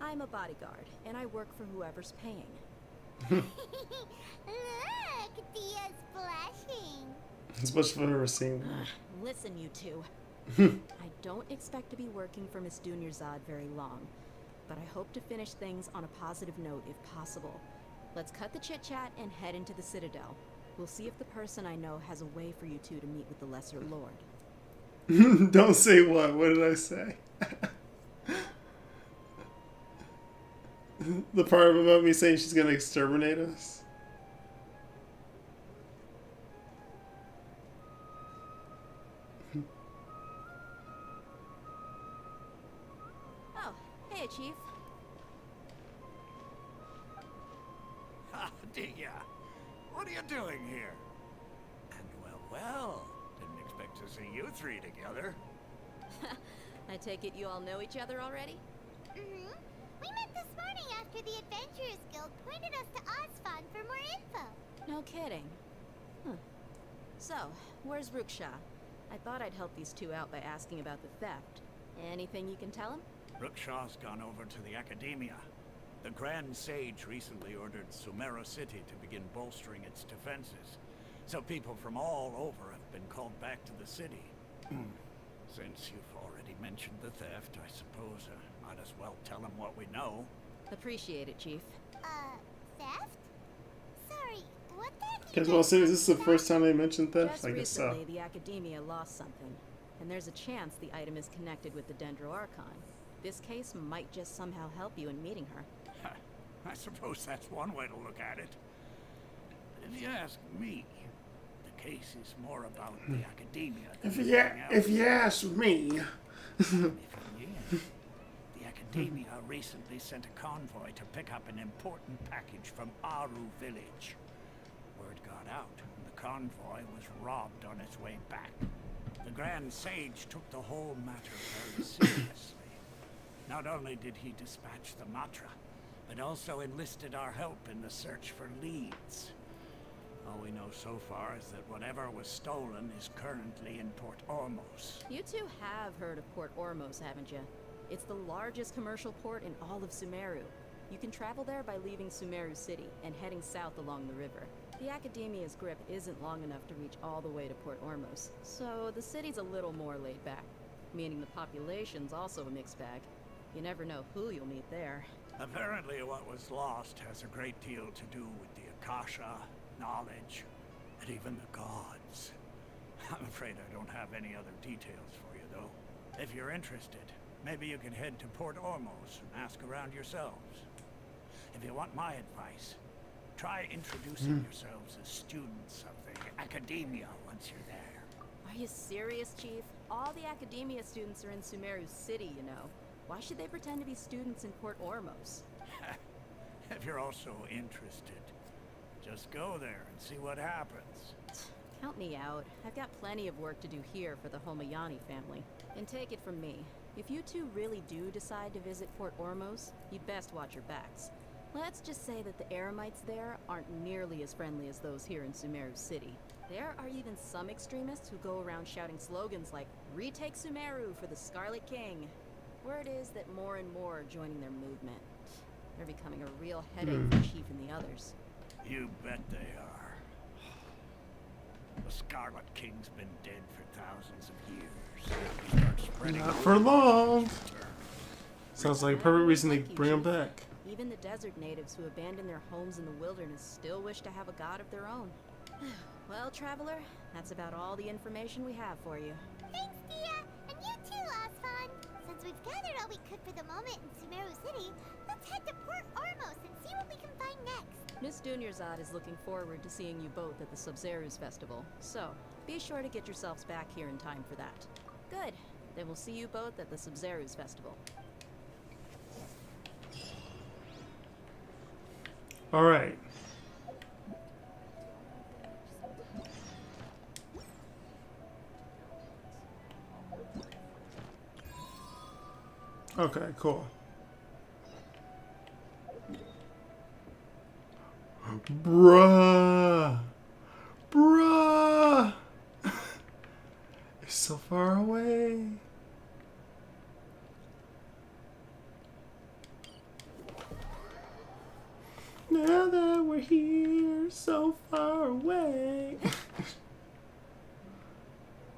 [SPEAKER 15] I'm a bodyguard, and I work for whoever's paying.
[SPEAKER 17] Look, Dia's blushing.
[SPEAKER 1] Especially for her scene.
[SPEAKER 15] Listen, you two. I don't expect to be working for Miss Dunyarzad very long, but I hope to finish things on a positive note if possible. Let's cut the chit-chat and head into the Citadel. We'll see if the person I know has a way for you two to meet with the Lesser Lord.
[SPEAKER 1] Don't say what. What did I say? The part about me saying she's gonna exterminate us?
[SPEAKER 15] Oh, hey, Chief.
[SPEAKER 12] Ah, Dia, what are you doing here? And well, didn't expect to see you three together.
[SPEAKER 15] I take it you all know each other already?
[SPEAKER 17] Mm-hmm. We met this morning after the Adventurers Guild pointed us to Osfon for more info.
[SPEAKER 15] No kidding. Huh. So, where's Ruksha? I thought I'd help these two out by asking about the theft. Anything you can tell him?
[SPEAKER 12] Ruksha's gone over to the Academia. The Grand Sage recently ordered Sumeru City to begin bolstering its defenses. So people from all over have been called back to the city. Since you've already mentioned the theft, I suppose I might as well tell him what we know.
[SPEAKER 15] Appreciate it, Chief.
[SPEAKER 17] Theft? Sorry, what theft?
[SPEAKER 1] Guess what I'll say is this is the first time they mentioned theft?
[SPEAKER 15] Just
[SPEAKER 1] I guess so.
[SPEAKER 15] recently, the Academia lost something. And there's a chance the item is connected with the Dendro Archon. This case might just somehow help you in meeting her.
[SPEAKER 12] I suppose that's one way to look at it. But if you ask me, the case is more about the Academia than anything else.
[SPEAKER 1] If you ask me.
[SPEAKER 12] The Academia recently sent a convoy to pick up an important package from Aru village. Word got out, and the convoy was robbed on its way back. The Grand Sage took the whole matter very seriously. Not only did he dispatch the Matra, but also enlisted our help in the search for leads. All we know so far is that whatever was stolen is currently in Port Ormos.
[SPEAKER 15] You two have heard of Port Ormos, haven't you? It's the largest commercial port in all of Sumeru. You can travel there by leaving Sumeru City and heading south along the river. The Academia's grip isn't long enough to reach all the way to Port Ormos, so the city's a little more laid back, meaning the population's also a mixed bag. You never know who you'll meet there.
[SPEAKER 12] Apparently what was lost has a great deal to do with the Akasha, knowledge, and even the gods. I'm afraid I don't have any other details for you, though. If you're interested, maybe you can head to Port Ormos and ask around yourselves. If you want my advice, try introducing yourselves as students of the Academia once you're there.
[SPEAKER 15] Are you serious, Chief? All the Academia students are in Sumeru City, you know. Why should they pretend to be students in Port Ormos?
[SPEAKER 12] If you're also interested, just go there and see what happens.
[SPEAKER 15] Count me out. I've got plenty of work to do here for the Homayani family. And take it from me, if you two really do decide to visit Port Ormos, you'd best watch your backs. Let's just say that the Eremites there aren't nearly as friendly as those here in Sumeru City. There are even some extremists who go around shouting slogans like, "Retake Sumeru for the Scarlet King." Word is that more and more are joining their movement. They're becoming a real headache for Chief and the others.
[SPEAKER 12] You bet they are. The Scarlet King's been dead for thousands of years. Start spreading
[SPEAKER 1] Not for long. Sounds like a perfect reason to bring them back.
[SPEAKER 15] Even the desert natives who abandoned their homes in the wilderness still wish to have a god of their own. Well, traveler, that's about all the information we have for you.
[SPEAKER 17] Thanks, Dia, and you too, Osfon. Since we've gathered all we could for the moment in Sumeru City, let's head to Port Ormos and see what we can find next.
[SPEAKER 15] Miss Dunyarzad is looking forward to seeing you both at the Sub-Zerus Festival, so be sure to get yourselves back here in time for that. Good. Then we'll see you both at the Sub-Zerus Festival.
[SPEAKER 1] All right. Okay, cool. Bruh. Bruh. It's so far away. Now that we're here, so far away.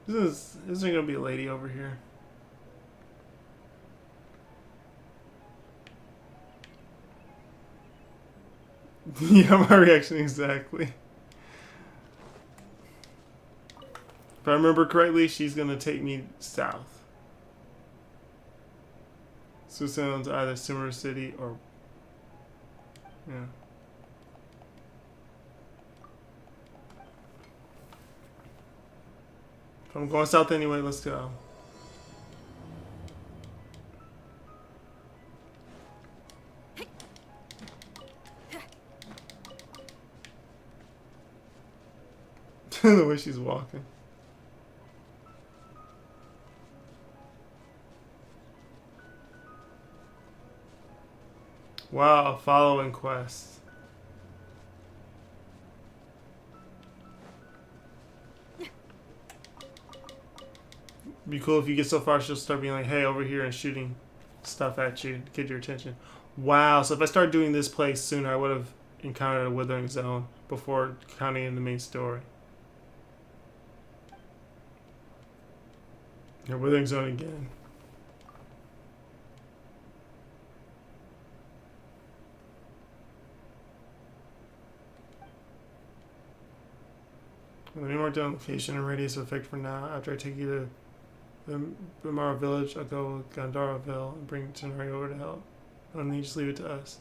[SPEAKER 1] Isn't there gonna be a lady over here? Yeah, my reaction exactly. If I remember correctly, she's gonna take me south. So it sounds either Sumeru City or yeah. If I'm going south anyway, let's go. The way she's walking. Wow, a following quest. Be cool if you get so far, she'll start being like, hey, over here, and shooting stuff at you to get your attention. Wow, so if I started doing this place sooner, I would have encountered a withering zone before counting in the main story. Yeah, withering zone again. Let me mark down location and radius of effect for now. After I take you to the Bimara village, I'll go with Gandaraville and bring Tenari over to help. I don't need to just leave it to us.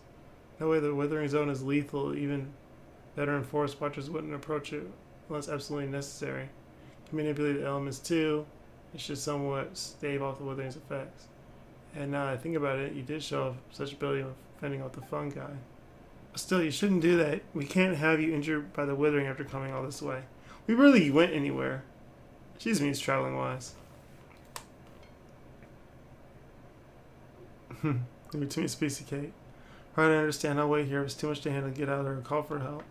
[SPEAKER 1] No way, the withering zone is lethal. Even veteran forest watchers wouldn't approach it unless absolutely necessary. You can manipulate the elements too. It should somewhat stave off the withering's effects. And now I think about it, you did show off such ability of fending off the fungi. Still, you shouldn't do that. We can't have you injured by the withering after coming all this way. We really went anywhere. She's means traveling wise. Maybe too many piece of cake. Hard to understand. I'll wait here. It's too much to handle. Get out there and call for help.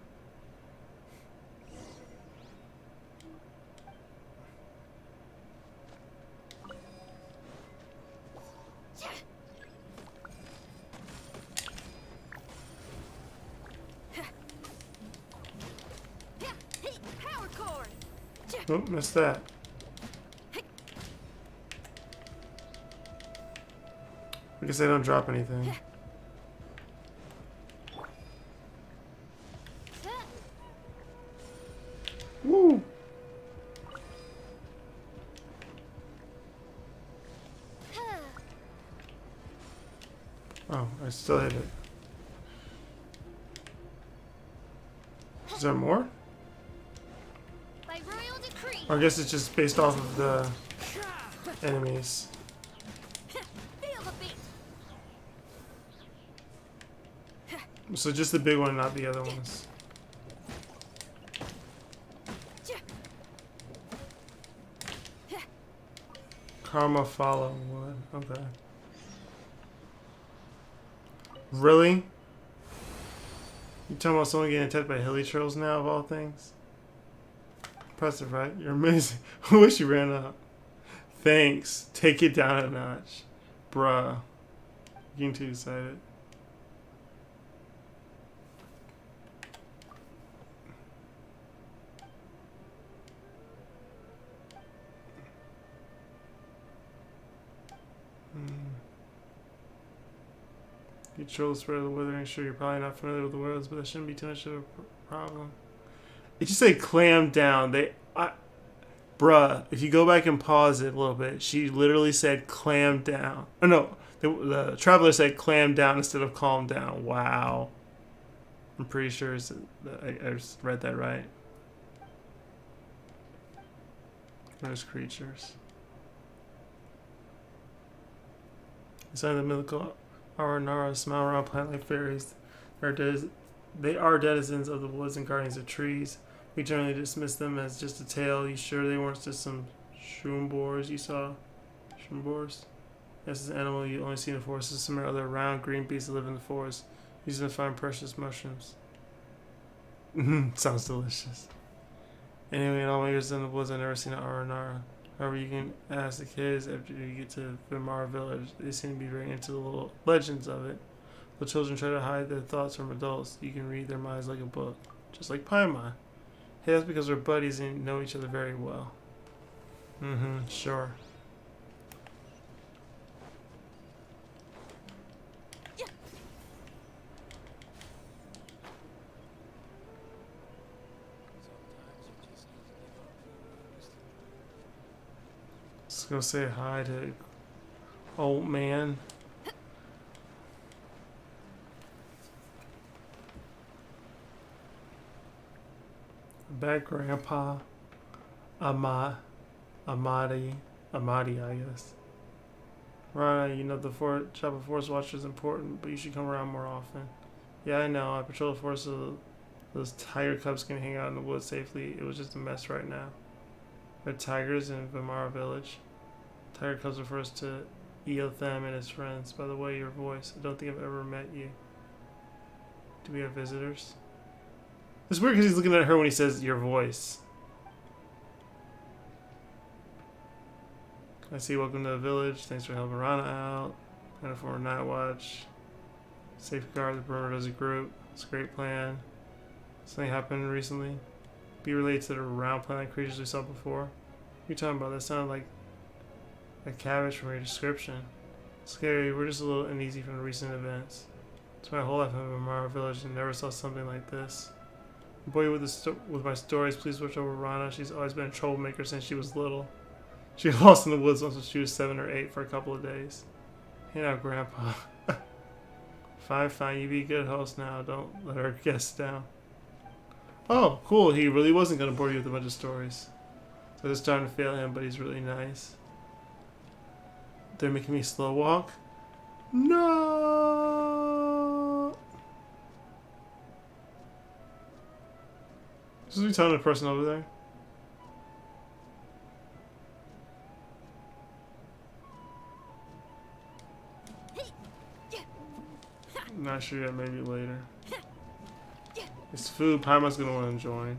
[SPEAKER 1] Oh, missed that. I guess they don't drop anything. Woo! Oh, I still hit it. Is there more? Or I guess it's just based off of the enemies. So just the big one, not the other ones. Karma follow one. Okay. Really? You talking about someone getting attacked by hilly trolls now, of all things? Impressive, right? You're amazing. I wish you ran up. Thanks. Take it down a notch. Bruh. Getting too excited. You troll the spread of the withering. Sure, you're probably not familiar with the words, but that shouldn't be too much of a problem. It just said clam down. Bruh, if you go back and pause it a little bit, she literally said clam down. Oh no, the traveler said clam down instead of calm down. Wow. I'm pretty sure I just read that right. There's creatures. Inside the mythical Aranara smile around plant like fairies. They are denizens of the woods and guardians of trees. We generally dismiss them as just a tale. You sure they weren't just some shroomboars you saw? Shroomboars? Yes, it's an animal you only see in the forest. It's some other round green beasts that live in the forest, using to find precious mushrooms. Sounds delicious. Anyway, in all my years in the woods, I've never seen an Aranara. However, you can ask the kids after you get to Vimara village. They seem to be very into the little legends of it. The children try to hide their thoughts from adults. You can read their minds like a book. Just like Paimon. Hey, that's because we're buddies and know each other very well. Sure. Let's go say hi to old man. Bad grandpa. Amadi, I guess. Right, you know the job of forest watcher is important, but you should come around more often. Yeah, I know. I patrol the forest so those tiger cubs can hang out in the woods safely. It was just a mess right now. There are tigers in Vimara village. Tiger cubs refers to Eothem and his friends. By the way, your voice. I don't think I've ever met you. Do we have visitors? It's weird because he's looking at her when he says your voice. I see. Welcome to the village. Thanks for helping Rana out. Kind of for a night watch. Safeguard the perimeter as a group. It's a great plan. Something happened recently. Be related to the round planet creatures we saw before. What are you talking about? That sounded like a cabbage from your description. Scary. We're just a little uneasy from the recent events. It's my whole life I've been in Mara Village and never saw something like this. Boy with my stories, please watch over Rana. She's always been a troublemaker since she was little. She got lost in the woods once when she was 7 or 8 for a couple of days. Hey now, Grandpa. Fine, you be a good host now. Don't let our guests down. Oh, cool. He really wasn't going to bore you with a bunch of stories. So I was starting to fail him, but he's really nice. They're making me slow walk? No! This is telling the person over there. Not sure yet, maybe later. It's food. Paimon's gonna want to join.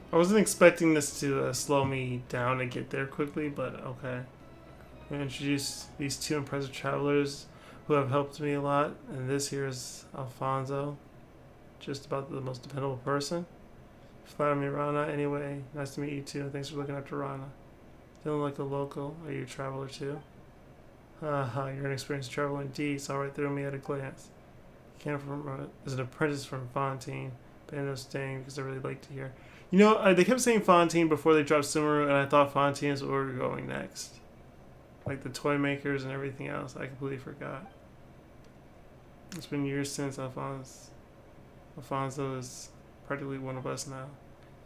[SPEAKER 1] I wasn't expecting this to slow me down and get there quickly, but okay. I'm going to introduce these two impressive travelers who have helped me a lot, and this here is Alfonso, just about the most dependable person. Flatter me, Rana. Anyway, nice to meet you too, and thanks for looking after Rana. Feeling like a local. Are you a traveler too? Haha, you're an experienced traveler indeed. Saw right through me at a glance. Came from as an apprentice from Fontaine, but ended up staying because I really liked it here. You know, they kept saying Fontaine before they dropped Sumeru, and I thought Fontaine is where we were going next. Like the toy makers and everything else. I completely forgot. It's been years since Alfonso is practically one of us now.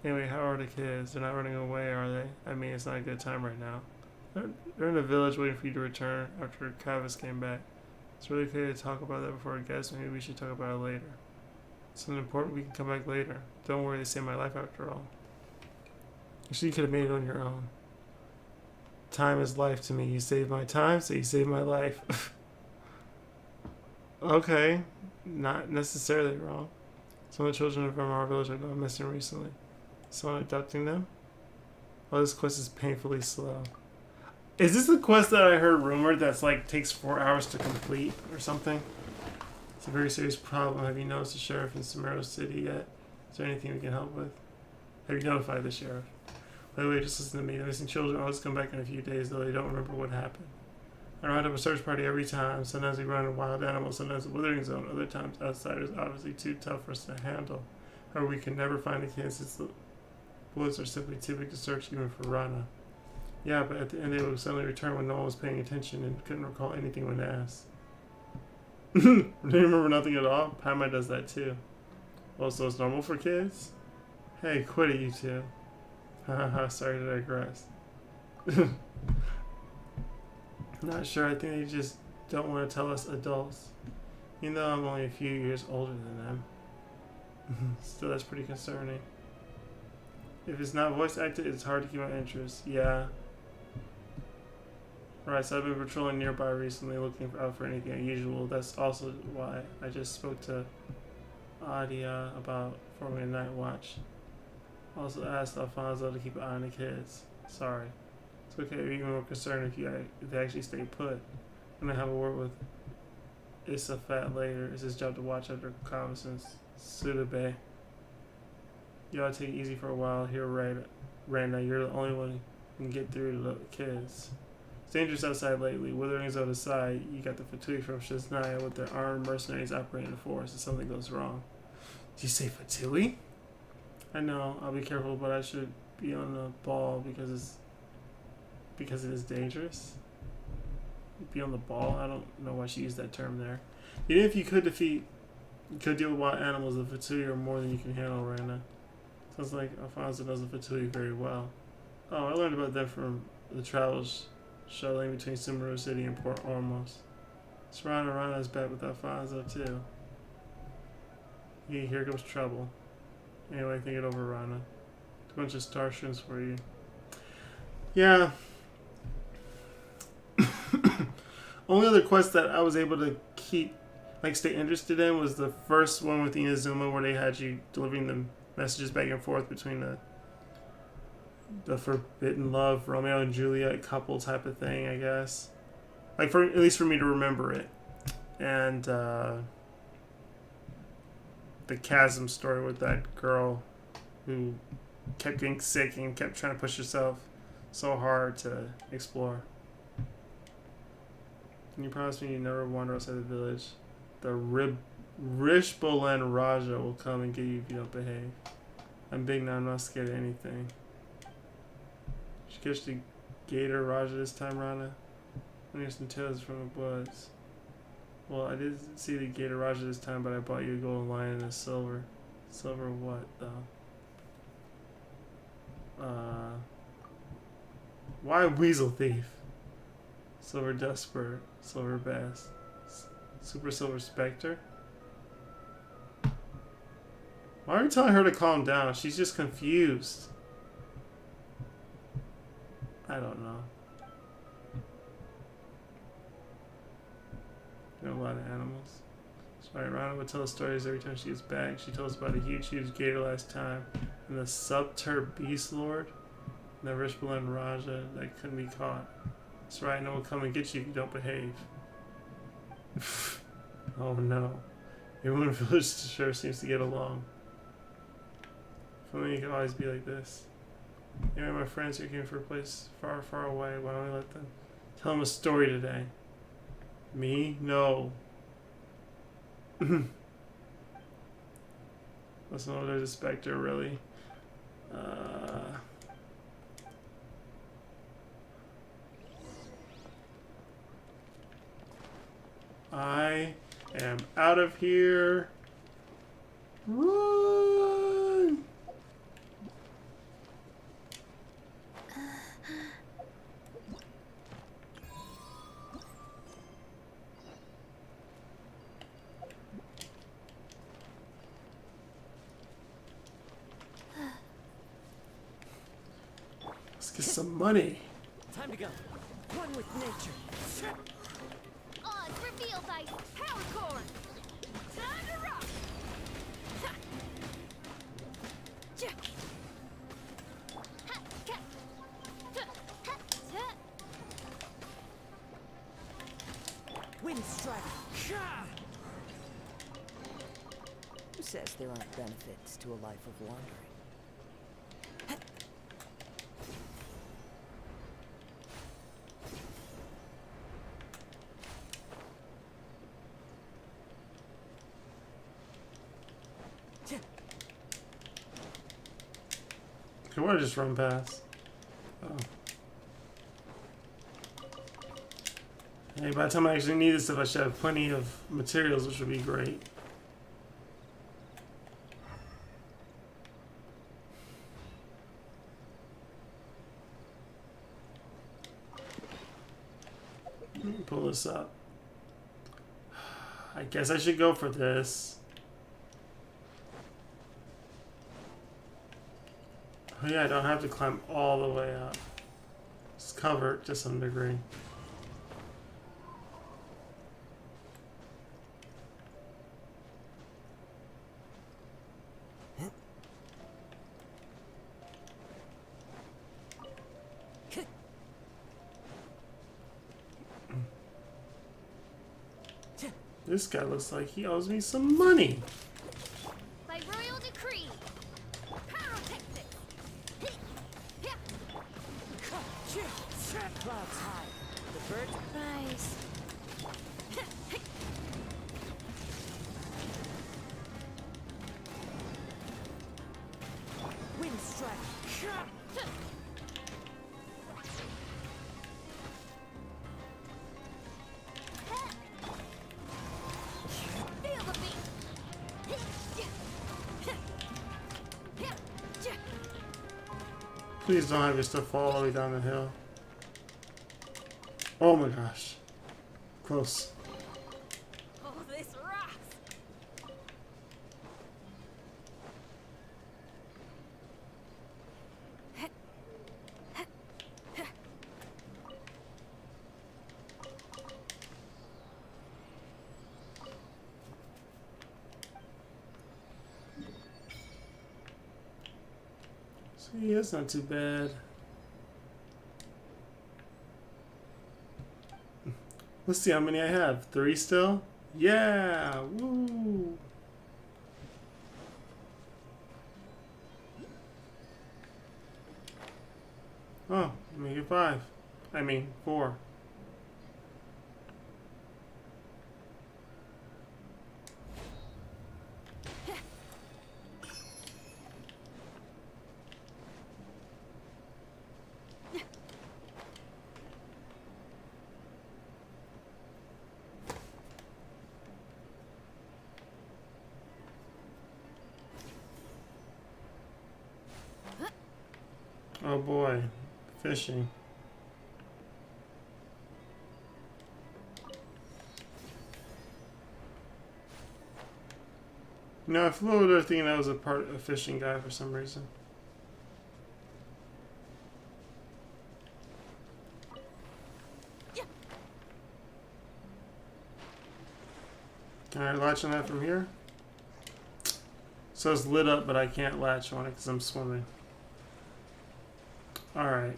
[SPEAKER 1] Anyway, how are the kids? They're not running away, are they? I mean, it's not a good time right now. They're in the village waiting for you to return after Kavis came back. It's really okay to talk about that before I guess. Maybe we should talk about it later. Something important, we can come back later. Don't worry, they saved my life after all. Actually, you could have made it on your own. Time is life to me. You saved my time, so you saved my life. Okay. Not necessarily wrong. Some of the children from our village have gone missing recently. Someone abducting them? Oh, this quest is painfully slow. Is this the quest that I heard rumored that's like takes 4 hours to complete or something? It's a very serious problem. Have you noticed the sheriff in Sumeru City yet? Is there anything we can help with? Have you notified the sheriff? By the way, just listen to me. The missing children always come back in a few days, though they don't remember what happened. I round up a search party every time. Sometimes we run a wild animal, sometimes a withering zone. Other times, outsiders obviously too tough for us to handle. However, we can never find the kids since the woods are simply too big to search even for Rana. Yeah, but at the end they would suddenly return when no one was paying attention and couldn't recall anything when asked. They remember nothing at all? Paimon does that too. Well, so it's normal for kids? Hey, quit it, you two. Haha, sorry to digress. Not sure, I think they just don't want to tell us adults. Even though I'm only a few years older than them. Still, that's pretty concerning. If it's not voice acted, it's hard to keep my interest. Yeah. Right, so I've been patrolling nearby recently, looking out for anything unusual. That's also why I just spoke to Adia about forming a night watch. Also asked Alfonso to keep an eye on the kids. Sorry. It's okay, I'd be even more concerned if they actually stay put. I'm gonna have a word with Isafat later. It's his job to watch after Kavis and Sudabei. You ought to take it easy for a while here, Randa. You're the only one who can get through to the kids. It's dangerous outside lately. Withering Zone aside, you got the Fatui from Shiznaya with their armed mercenaries operating the forest if something goes wrong. Did you say Fatui? I know, I'll be careful, but I should be on the ball because it is dangerous. Be on the ball? I don't know why she used that term there. Even if you could deal with wild animals, the Fatui are more than you can handle right now. Sounds like Alfonso knows the Fatui very well. Oh, I learned about them from the travels shuttling between Sumeru City and Port Ormos. It's Rana's back without Fonzo too. Yeah, here comes trouble. Anyway, think it over, Rana. A bunch of star shrooms for you. Yeah. Only other quest that I was able to keep, like, stay interested in was the first one with Inazuma, where they had you delivering the messages back and forth between the forbidden love, Romeo and Juliet couple type of thing, I guess. Like, at least for me to remember it. And the chasm story with that girl who kept getting sick and kept trying to push herself so hard to explore. Can you promise me you never wander outside the village? The Rishbolen Raja will come and get you if you don't behave. I'm big now, I'm not scared of anything. Did you catch the Gator Raja this time, Rana? I hear some tales from the woods. Well, I did see the Gator Raja this time, but I bought you a golden lion and a silver. Silver what, though? Why Weasel Thief? Silver Dustbird. Silver Bass. Super Silver Spectre? Why are you telling her to calm down? She's just confused. I don't know. You know a lot of animals. Sorry, Rana would tell stories every time she gets back. She told us about a huge gator last time. And the Subter Beast Lord. And the Rishbolen Raja that couldn't be caught. That's right, no one will come and get you if you don't behave. Oh no. Everyone in the village sure seems to get along. If only you could always be like this. Anyway, my friends are looking for a place far, far away. Why don't we let them tell them a story today? Me? No. Let's know there's a specter, really. I am out of here. Run! Let's get some money.
[SPEAKER 8] Time to go. One with nature.
[SPEAKER 4] Odds revealed by power core. Time to rock. Ha. Ja. Ha, ka. Ha, ha, ha.
[SPEAKER 8] Wind strike. Who says there aren't benefits to a life of wandering?
[SPEAKER 1] Okay, what did I just run past? Oh. Hey, by the time I actually need this stuff, I should have plenty of materials, which would be great. Let me pull this up. I guess I should go for this. Oh yeah, I don't have to climb all the way up. It's covered to some degree. This guy looks like he owes me some money.
[SPEAKER 4] By royal decree. Pyrotechnics.
[SPEAKER 8] Clouds high. The birds rise. Wind strike.
[SPEAKER 4] Feel the beat.
[SPEAKER 1] Please don't have your stuff fall all the way down the hill. Oh my gosh. Close.
[SPEAKER 11] Oh, this rocks!
[SPEAKER 1] See, that's not too bad. Let's see how many I have. 3 still? Yeah! Woo! Oh, make it 5. I mean, 4. Oh boy, fishing. No, I flew over thinking I was a fishing guy for some reason. Can I latch on that from here? So it's lit up, but I can't latch on it because I'm swimming. Alright.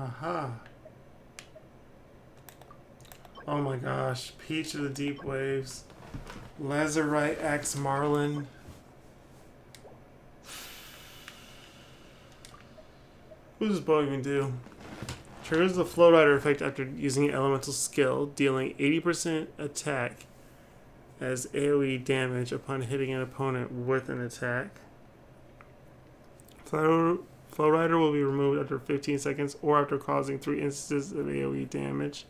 [SPEAKER 1] Aha. Oh my gosh. Peach of the Deep Waves. Lazarite Axe Marlin. What does this bow even do? Triggers the Flow Rider effect after using an elemental skill, dealing 80% attack as AoE damage upon hitting an opponent with an attack. Flow Rider will be removed after 15 seconds or after causing 3 instances of AoE damage.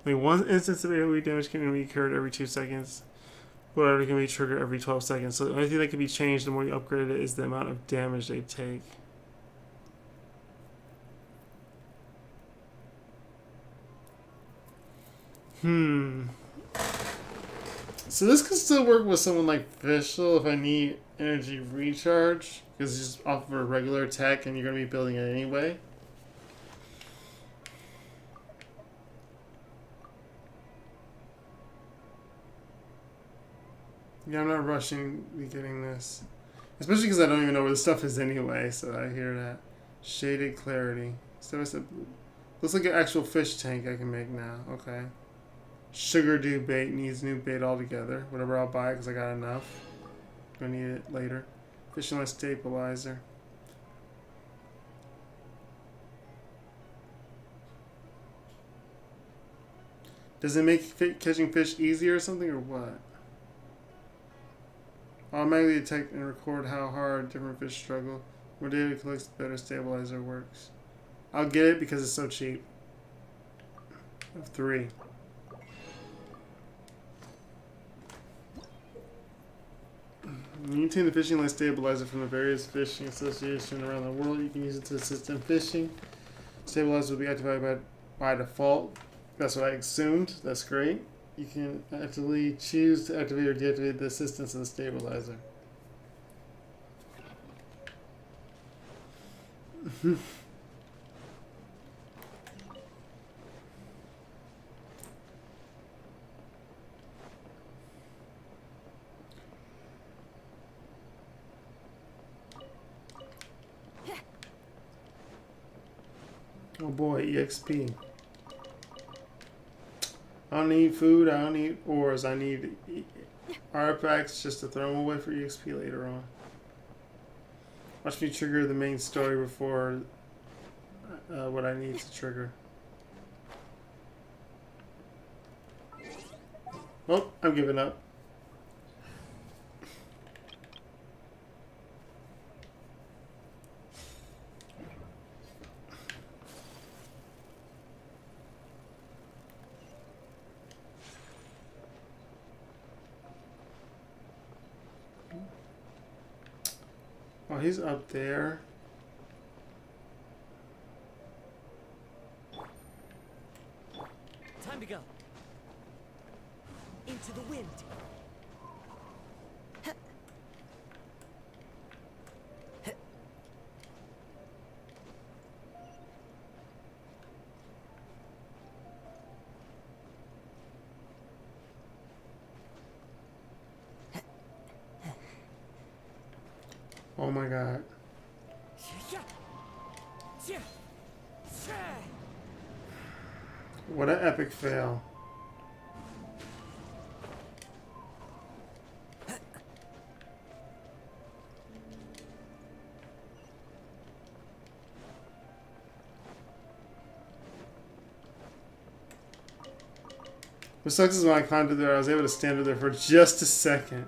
[SPEAKER 1] Only 1 instance of AoE damage can be occurred every 2 seconds. Flow Rider can be triggered every 12 seconds. So the only thing that can be changed the more you upgrade it is the amount of damage they take. So this could still work with someone like Fischl if I need energy recharge, because it's just off of a regular attack and you're going to be building it anyway. Yeah, I'm not rushing to be getting this. Especially because I don't even know where the stuff is anyway, so I hear that. Shaded Clarity. So it's a, looks like an actual fish tank I can make now. Okay. Sugar Dew bait needs new bait altogether. Whatever, I'll buy it because I got enough. Gonna need it later. Fishing with stabilizer. Does it make catching fish easier or something, or what? Automatically detect and record how hard different fish struggle. More data collects, the better stabilizer works. I'll get it because it's so cheap. I have 3. Maintain the fishing line stabilizer from the various fishing associations around the world. You can use it to assist in fishing. Stabilizer will be activated by default. That's what I assumed. That's great. You can actively choose to activate or deactivate the assistance of the stabilizer. Oh boy, EXP. I don't need food, I don't need ores, I need artifacts just to throw them away for EXP later on. Watch me trigger the main story before what I need to trigger. Oh, I'm giving up. Oh, he's up there.
[SPEAKER 20] Time to go. Into the wind.
[SPEAKER 1] Oh my god. What an epic fail. What sucks is when I climbed there, I was able to stand there for just a second.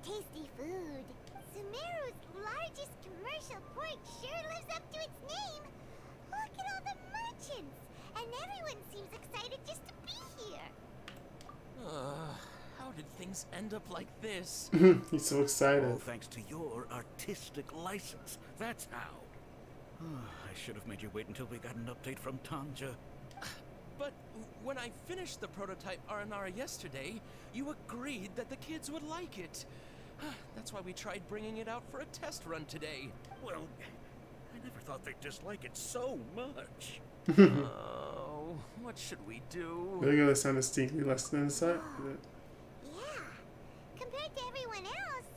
[SPEAKER 17] Tasty food. Sumeru's largest commercial port sure lives up to its name. Look at all the merchants, and everyone seems excited just to be here.
[SPEAKER 20] How did things end up like this?
[SPEAKER 1] He's so excited.
[SPEAKER 12] All thanks to your artistic license. That's how. I should have made you wait until we got an update from Tanja.
[SPEAKER 20] But when I finished the prototype Aranara yesterday, you agreed that the kids would like it. That's why we tried bringing it out for a test run today.
[SPEAKER 12] Well, I never thought they'd dislike it so much.
[SPEAKER 20] Oh, what should we do?
[SPEAKER 1] There you go, that sound distinctly less than inside.
[SPEAKER 17] Yeah, compared to everyone else,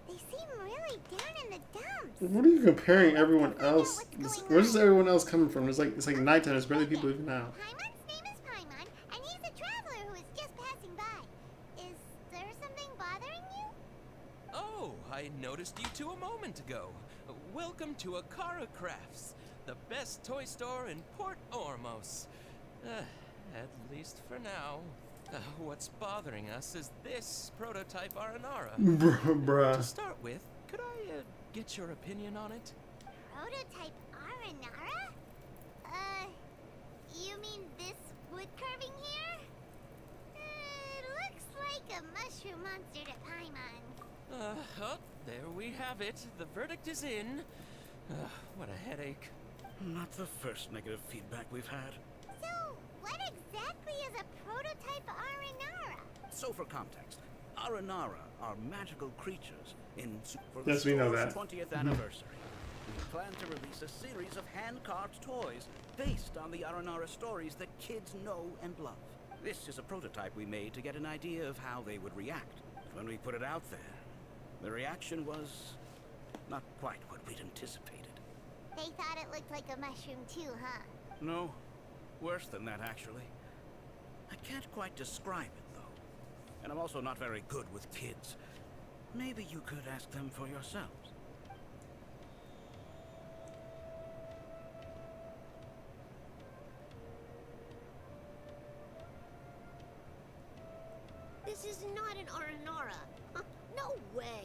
[SPEAKER 17] they seem really down in the dumps.
[SPEAKER 1] What are you comparing everyone else? Where's everyone else coming from? It's like nighttime. There's barely people even now.
[SPEAKER 17] Paimon's name is Paimon, and he's a traveler who is just passing by. Is there something bothering you?
[SPEAKER 20] Oh, I noticed you two a moment ago. Welcome to Akara Crafts, the best toy store in Port Ormos. At least for now. What's bothering us is this prototype Aranara.
[SPEAKER 1] Bruh.
[SPEAKER 20] To start with, could I get your opinion on it?
[SPEAKER 17] Prototype Aranara? You mean this wood carving here? It looks like a mushroom monster to Paimon.
[SPEAKER 20] Oh, there we have it. The verdict is in. What a headache.
[SPEAKER 12] Not the first negative feedback we've had.
[SPEAKER 17] So, what exactly is a prototype Aranara?
[SPEAKER 12] So for context, Aranara are magical creatures for
[SPEAKER 1] Yes,
[SPEAKER 12] the
[SPEAKER 1] we know
[SPEAKER 12] store's
[SPEAKER 1] that.
[SPEAKER 12] 20th anniversary. We plan to release a series of hand-carved toys based on the Aranara stories that kids know and love. This is a prototype we made to get an idea of how they would react. When we put it out there, the reaction was not quite what we'd anticipated.
[SPEAKER 17] They thought it looked like a mushroom too, huh?
[SPEAKER 12] No, worse than that actually. I can't quite describe it though. And I'm also not very good with kids. Maybe you could ask them for yourselves.
[SPEAKER 18] This is not an Aranara. No way.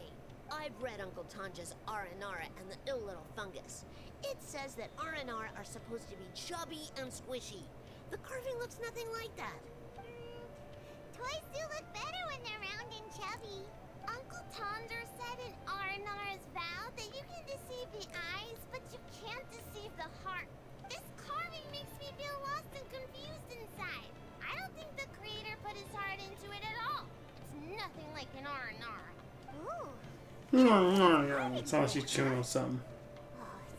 [SPEAKER 18] I've read Uncle Tanja's Aranara and the ill little fungus. It says that Aranara are supposed to be chubby and squishy. The carving looks nothing like that.
[SPEAKER 17] Toys do look better when they're round and chubby. Uncle Tonder said in Aranara's vow that you can deceive the eyes, but you can't deceive the heart. This carving makes me feel lost and confused inside. I don't think the creator put his heart into it at all. It's nothing like an Aranara. Ooh.
[SPEAKER 1] It sounds like she's chewing on something.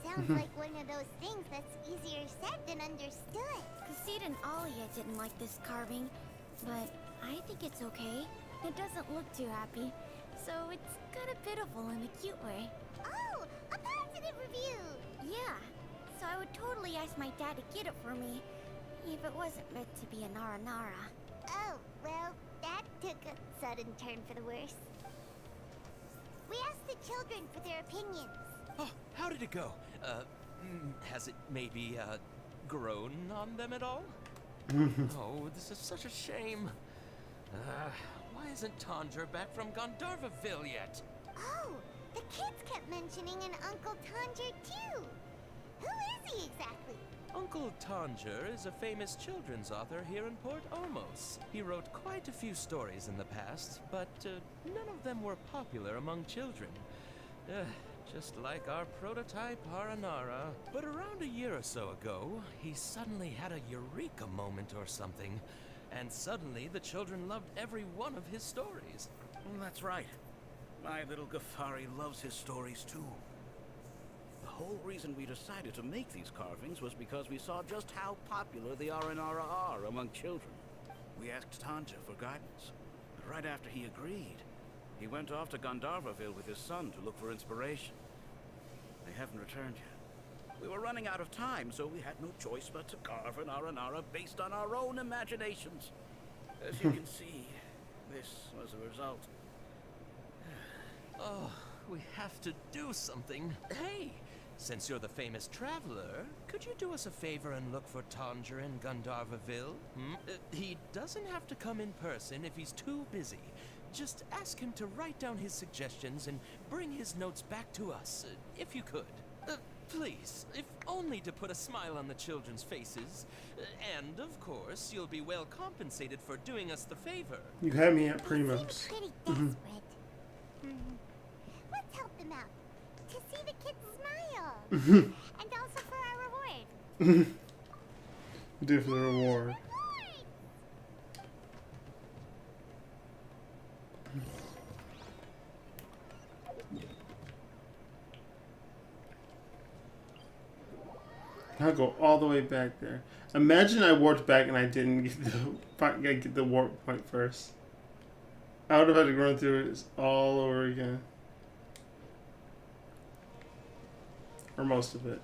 [SPEAKER 17] Sounds like one of those things that's easier said than understood.
[SPEAKER 4] Kasid and Alia didn't like this carving, but I think it's okay. It doesn't look too happy, so it's kind of pitiful in a cute way.
[SPEAKER 17] Oh, a positive review!
[SPEAKER 4] Yeah, so I would totally ask my dad to get it for me, if it wasn't meant to be an Aranara.
[SPEAKER 17] Oh, well, that took a sudden turn for the worse.
[SPEAKER 4] We asked the children for their opinions.
[SPEAKER 20] Oh, how did it go? Has it maybe, grown on them at all? Oh, this is such a shame. Why isn't Tanja back from Gandharvaville yet?
[SPEAKER 4] Oh, the kids kept mentioning an Uncle Tanger too. Who is he exactly?
[SPEAKER 20] Uncle Tanger is a famous children's author here in Port Ormos. He wrote quite a few stories in the past, but none of them were popular among children. Just like our prototype Aranara. But around a year or so ago, he suddenly had a eureka moment or something. And suddenly the children loved every one of his stories.
[SPEAKER 12] Well, that's right. My little Ghaffari loves his stories too. The whole reason we decided to make these carvings was because we saw just how popular the Aranara are among children. We asked Tanja for guidance, but right after he agreed, he went off to Gandharvaville with his son to look for inspiration. They haven't returned yet. We were running out of time, so we had no choice but to carve an Aranara based on our own imaginations. As you can see, this was the result.
[SPEAKER 20] Oh, we have to do something. Hey, since you're the famous traveler, could you do us a favor and look for Tanger in Gandharvaville? He doesn't have to come in person if he's too busy. Just ask him to write down his suggestions and bring his notes back to us, if you could. Please, if only to put a smile on the children's faces. And, of course, you'll be well compensated for doing us the favor.
[SPEAKER 1] You had me at Primos.
[SPEAKER 4] Pretty desperate. Let's help them out. To see the kids smile. And also for our reward.
[SPEAKER 1] Do it for the reward. I'll go all the way back there. Imagine I warped back and I didn't get the warp point first. I would have had to run through it all over again. Or most of it.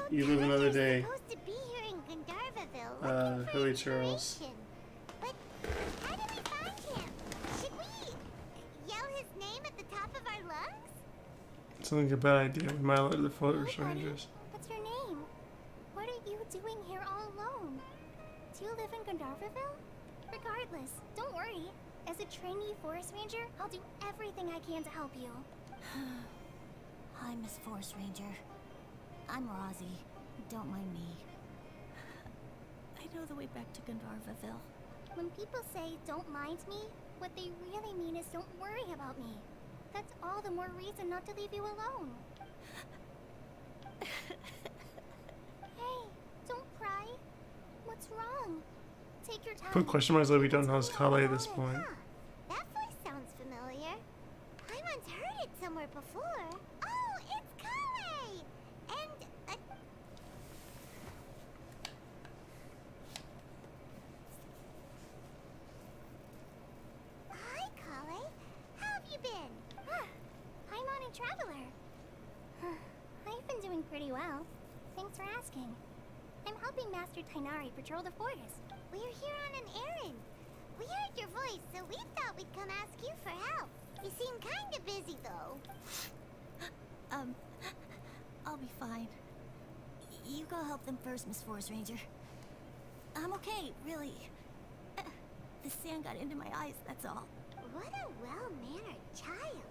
[SPEAKER 1] You live another day.
[SPEAKER 4] Supposed to be here in Gandharvaville looking for
[SPEAKER 1] Hilly Charles.
[SPEAKER 4] inspiration. But how do we find him? Should we yell his name at the top of our lungs?
[SPEAKER 1] Sounds like a bad idea. We might let the forest rangers.
[SPEAKER 4] What's your name? What are you doing here all alone? Do you live in Gandharvaville? Regardless, don't worry. As a trainee forest ranger, I'll do everything I can to help you.
[SPEAKER 21] Hi, Miss Forest Ranger. I'm Rozzy. Don't mind me. I know the way back to Gandharvaville.
[SPEAKER 4] When people say, don't mind me, what they really mean is don't worry about me. That's all the more reason not to leave you alone. Hey, don't cry. What's wrong? Take your time.
[SPEAKER 1] Put question marks like we don't know his Kale at this point.
[SPEAKER 4] That voice sounds familiar. Paimon's heard it somewhere before. Oh, it's Kale! And Hi, Kale. How have you been? Paimon and Traveler. I've been doing pretty well. Thanks for asking. I'm helping Master Tainari patrol the forest. We're here on an errand. We heard your voice, so we thought we'd come ask you for help. You seem kinda busy, though.
[SPEAKER 21] I'll be fine. You go help them first, Miss Forest Ranger. I'm okay, really. The sand got into my eyes, that's all.
[SPEAKER 4] What a well-mannered child.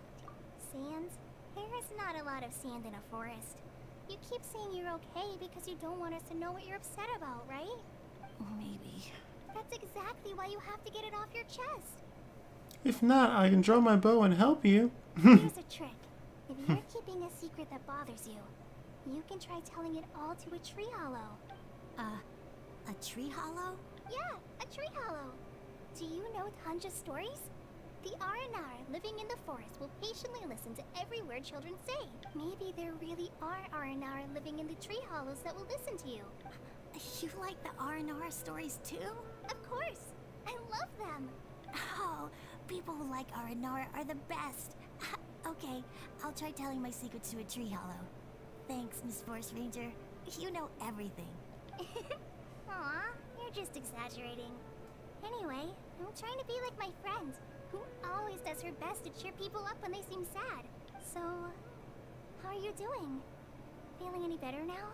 [SPEAKER 4] Sands? There is not a lot of sand in a forest. You keep saying you're okay because you don't want us to know what you're upset about, right?
[SPEAKER 21] Maybe.
[SPEAKER 4] That's exactly why you have to get it off your chest.
[SPEAKER 1] If not, I can draw my bow and help you.
[SPEAKER 4] Here's a trick. If you're keeping a secret that bothers you, you can try telling it all to a tree hollow.
[SPEAKER 21] A tree hollow?
[SPEAKER 4] Yeah, a tree hollow. Do you know Tanja's stories? The Aranara living in the forest will patiently listen to every word children say. Maybe there really are Aranara living in the tree hollows that will listen to you.
[SPEAKER 21] You like the Aranara stories too?
[SPEAKER 4] Of course. I love them.
[SPEAKER 21] Oh, people who like Aranara are the best. Okay, I'll try telling my secrets to a tree hollow. Thanks, Miss Forest Ranger. You know everything.
[SPEAKER 17] Aw, you're just exaggerating. Anyway, I'm trying to be like my friend, who always does her best to cheer people up when they seem sad. So, how are you doing? Feeling any better now?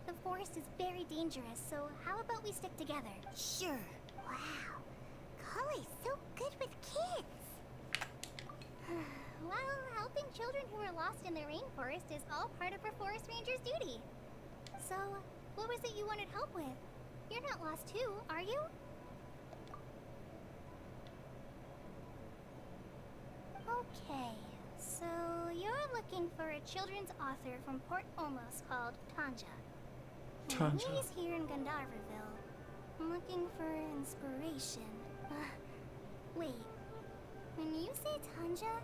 [SPEAKER 17] The forest is very dangerous, so how about we stick together?
[SPEAKER 21] Sure.
[SPEAKER 17] Wow, Kale's so good with kids. Well, helping children who are lost in the rainforest is all part of a forest ranger's duty. So, what was it you wanted help with? You're not lost too, are you? Okay, so you're looking for a children's author from Port Olmos called Tanja.
[SPEAKER 1] Tanja.
[SPEAKER 17] He's here in Gandharville, looking for inspiration. Wait, when you say Tanja,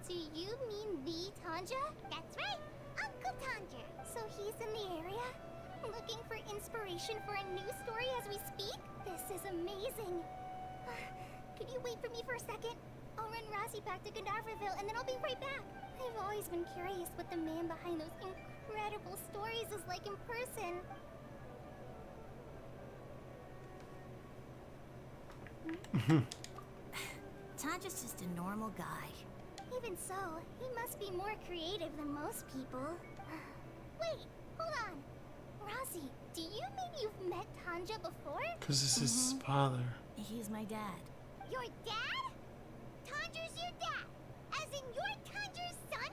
[SPEAKER 17] do you mean the Tanja? That's right, Uncle Tanja. So he's in the area, looking for inspiration for a new story as we speak? This is amazing. Could you wait for me for a second? I'll run Razzie back to Gandharville and then I'll be right back. I've always been curious what the man behind those incredible stories is like in person.
[SPEAKER 21] Tanja's just a normal guy.
[SPEAKER 17] Even so, he must be more creative than most people. Wait, hold on. Razzie, do you mean you've met Tanja before?
[SPEAKER 1] Because this is his father.
[SPEAKER 21] He's my dad.
[SPEAKER 17] Your dad? Tanja's your dad? As in you're Tanja's son?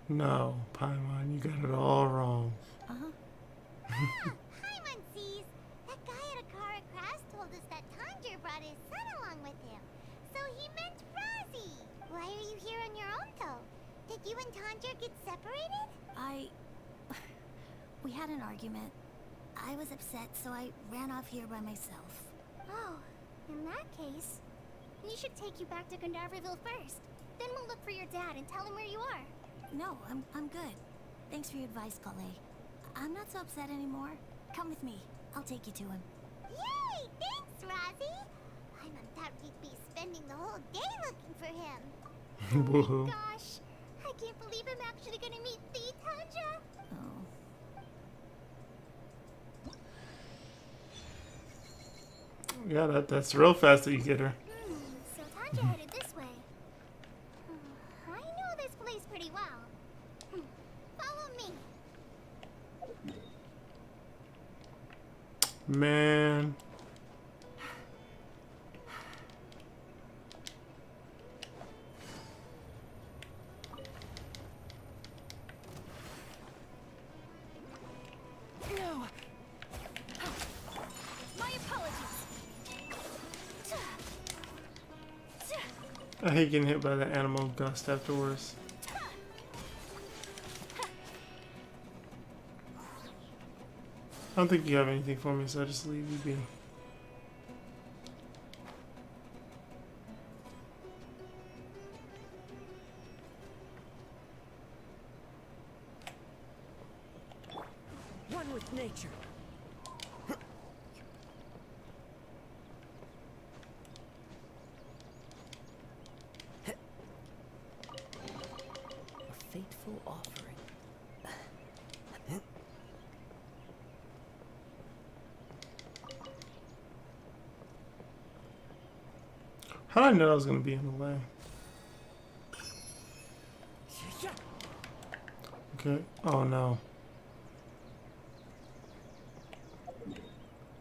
[SPEAKER 1] No, Paimon, you got it all wrong.
[SPEAKER 17] Paimon sees. That guy at Akara Crafts told us that Tanja brought his son along with him. So he meant Razzie. Why are you here on your own, though? Did you and Tanja get separated?
[SPEAKER 21] We had an argument. I was upset, so I ran off here by myself.
[SPEAKER 17] Oh, in that case, we should take you back to Gandharville first. Then we'll look for your dad and tell him where you are.
[SPEAKER 21] No, I'm good. Thanks for your advice, Kale. I'm not so upset anymore. Come with me. I'll take you to him.
[SPEAKER 17] Yay! Thanks, Razzie! Paimon thought we'd be spending the whole day looking for him.
[SPEAKER 1] Woohoo.
[SPEAKER 17] Gosh, I can't believe I'm actually gonna meet the Tanja.
[SPEAKER 21] Oh.
[SPEAKER 1] Yeah, that's real fast that you get her.
[SPEAKER 17] So Tanja headed this way. I know this place pretty well. Follow me.
[SPEAKER 1] Man.
[SPEAKER 21] No. My apologies.
[SPEAKER 1] I hate getting hit by the animal gust afterwards. I don't think you have anything for me, so I'll just leave you be.
[SPEAKER 8] One with nature. A fateful offering.
[SPEAKER 1] How did I know I was going to be in the way? Okay. Oh no.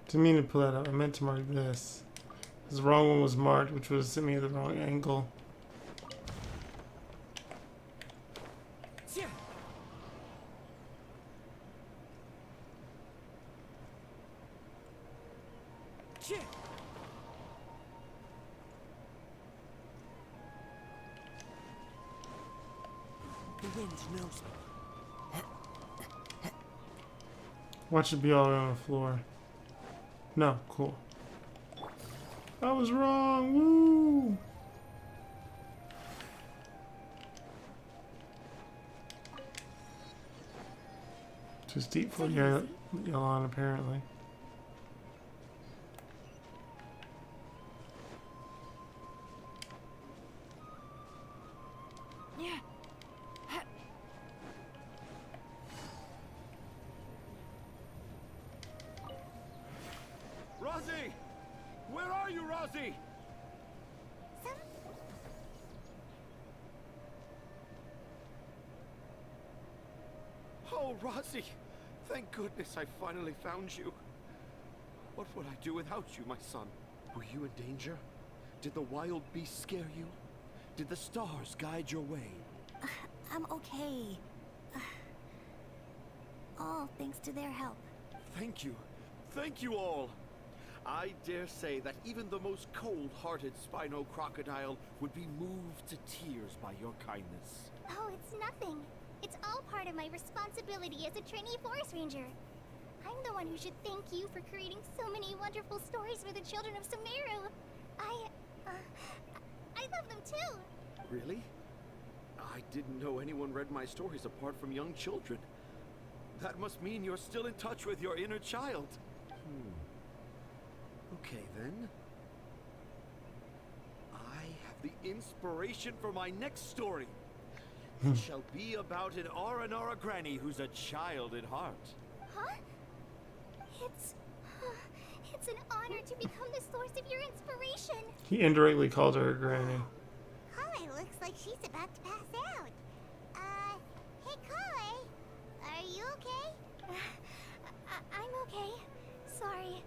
[SPEAKER 1] Didn't mean to pull that up. I meant to mark this. The wrong one was marked, which was sent me the wrong angle.
[SPEAKER 8] The wind knows me.
[SPEAKER 1] Watch it be all on the floor. No, cool. I was wrong. Woo! Too steep for Yalan, apparently.
[SPEAKER 5] Rosie! Oh, Rosie! Thank goodness I finally found you. What would I do without you, my son? Were you in danger? Did the wild beasts scare you? Did the stars guide your way?
[SPEAKER 21] I'm okay. All thanks to their help.
[SPEAKER 5] Thank you. Thank you all. I dare say that even the most cold-hearted Spino crocodile would be moved to tears by your kindness.
[SPEAKER 17] Oh, it's nothing. It's all part of my responsibility as a trainee forest ranger. I'm the one who should thank you for creating so many wonderful stories for the children of Sumeru. I love them too.
[SPEAKER 5] Really? I didn't know anyone read my stories apart from young children. That must mean you're still in touch with your inner child. Okay then. I have the inspiration for my next story. It shall be about an Aranara granny who's a child at heart.
[SPEAKER 17] Huh? It's an honor to become the source of your inspiration.
[SPEAKER 1] He indirectly called her a granny.
[SPEAKER 17] Kale looks like she's about to pass out. Hey Kale, are you okay? I'm okay. Sorry.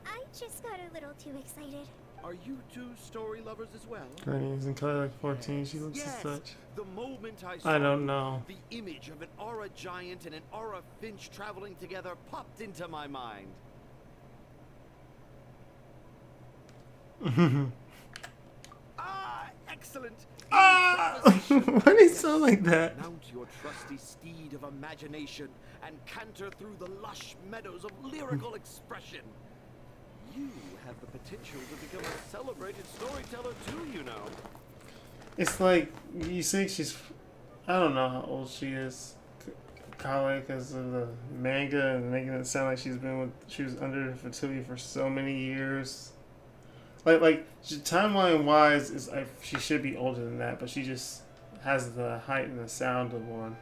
[SPEAKER 17] I just got a little too excited.
[SPEAKER 5] Are you two story lovers as well?
[SPEAKER 1] Granny isn't Kyle like 14. She looks as such.
[SPEAKER 5] The moment I saw
[SPEAKER 1] I don't know.
[SPEAKER 5] the image of an aura giant and an aura finch traveling together popped into my mind. Excellent!
[SPEAKER 1] Why do you sound like that?
[SPEAKER 5] Mount your trusty steed of imagination and canter through the lush meadows of lyrical expression. You have the potential to become a celebrated storyteller too, you know.
[SPEAKER 1] It's like, you think she's, I don't know how old she is, Kale, because of the manga and making it sound like she was under fertility for so many years. Like timeline wise, she should be older than that, but she just has the height and the sound of one.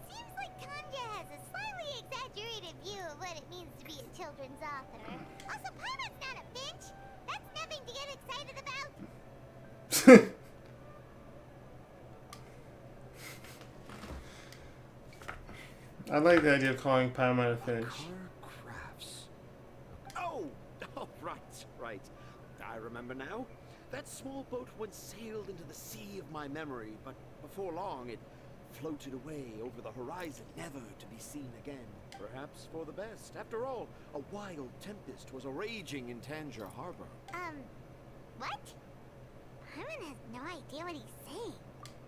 [SPEAKER 17] Seems like Tanja has a slightly exaggerated view of what it means to be a children's author. Also, Paimon's not a finch. That's nothing to get excited about.
[SPEAKER 1] I like the idea of calling Paimon a finch.
[SPEAKER 5] Oh, right. I remember now. That small boat once sailed into the sea of my memory, but before long it floated away over the horizon, never to be seen again. Perhaps for the best. After all, a wild tempest was raging in Tangier Harbor.
[SPEAKER 17] What? Paimon has no idea what he's saying.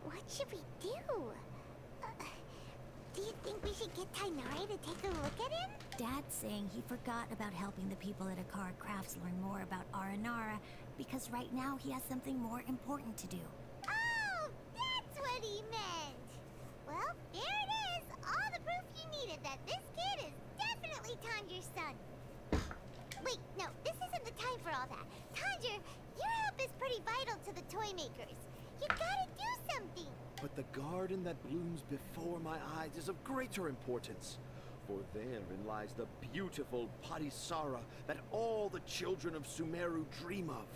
[SPEAKER 17] What should we do? Do you think we should get Tainari to take a look at him?
[SPEAKER 21] Dad's saying he forgot about helping the people at Akar Crafts learn more about Aranara because right now he has something more important to do.
[SPEAKER 17] Oh, that's what he meant! Well, there it is! All the proof you needed that this kid is definitely Tanjir's son. Wait, no, this isn't the time for all that. Tanjir, your help is pretty vital to the toy makers. You gotta do something!
[SPEAKER 5] But the garden that blooms before my eyes is of greater importance. For therein lies the beautiful Parisara that all the children of Sumeru dream of.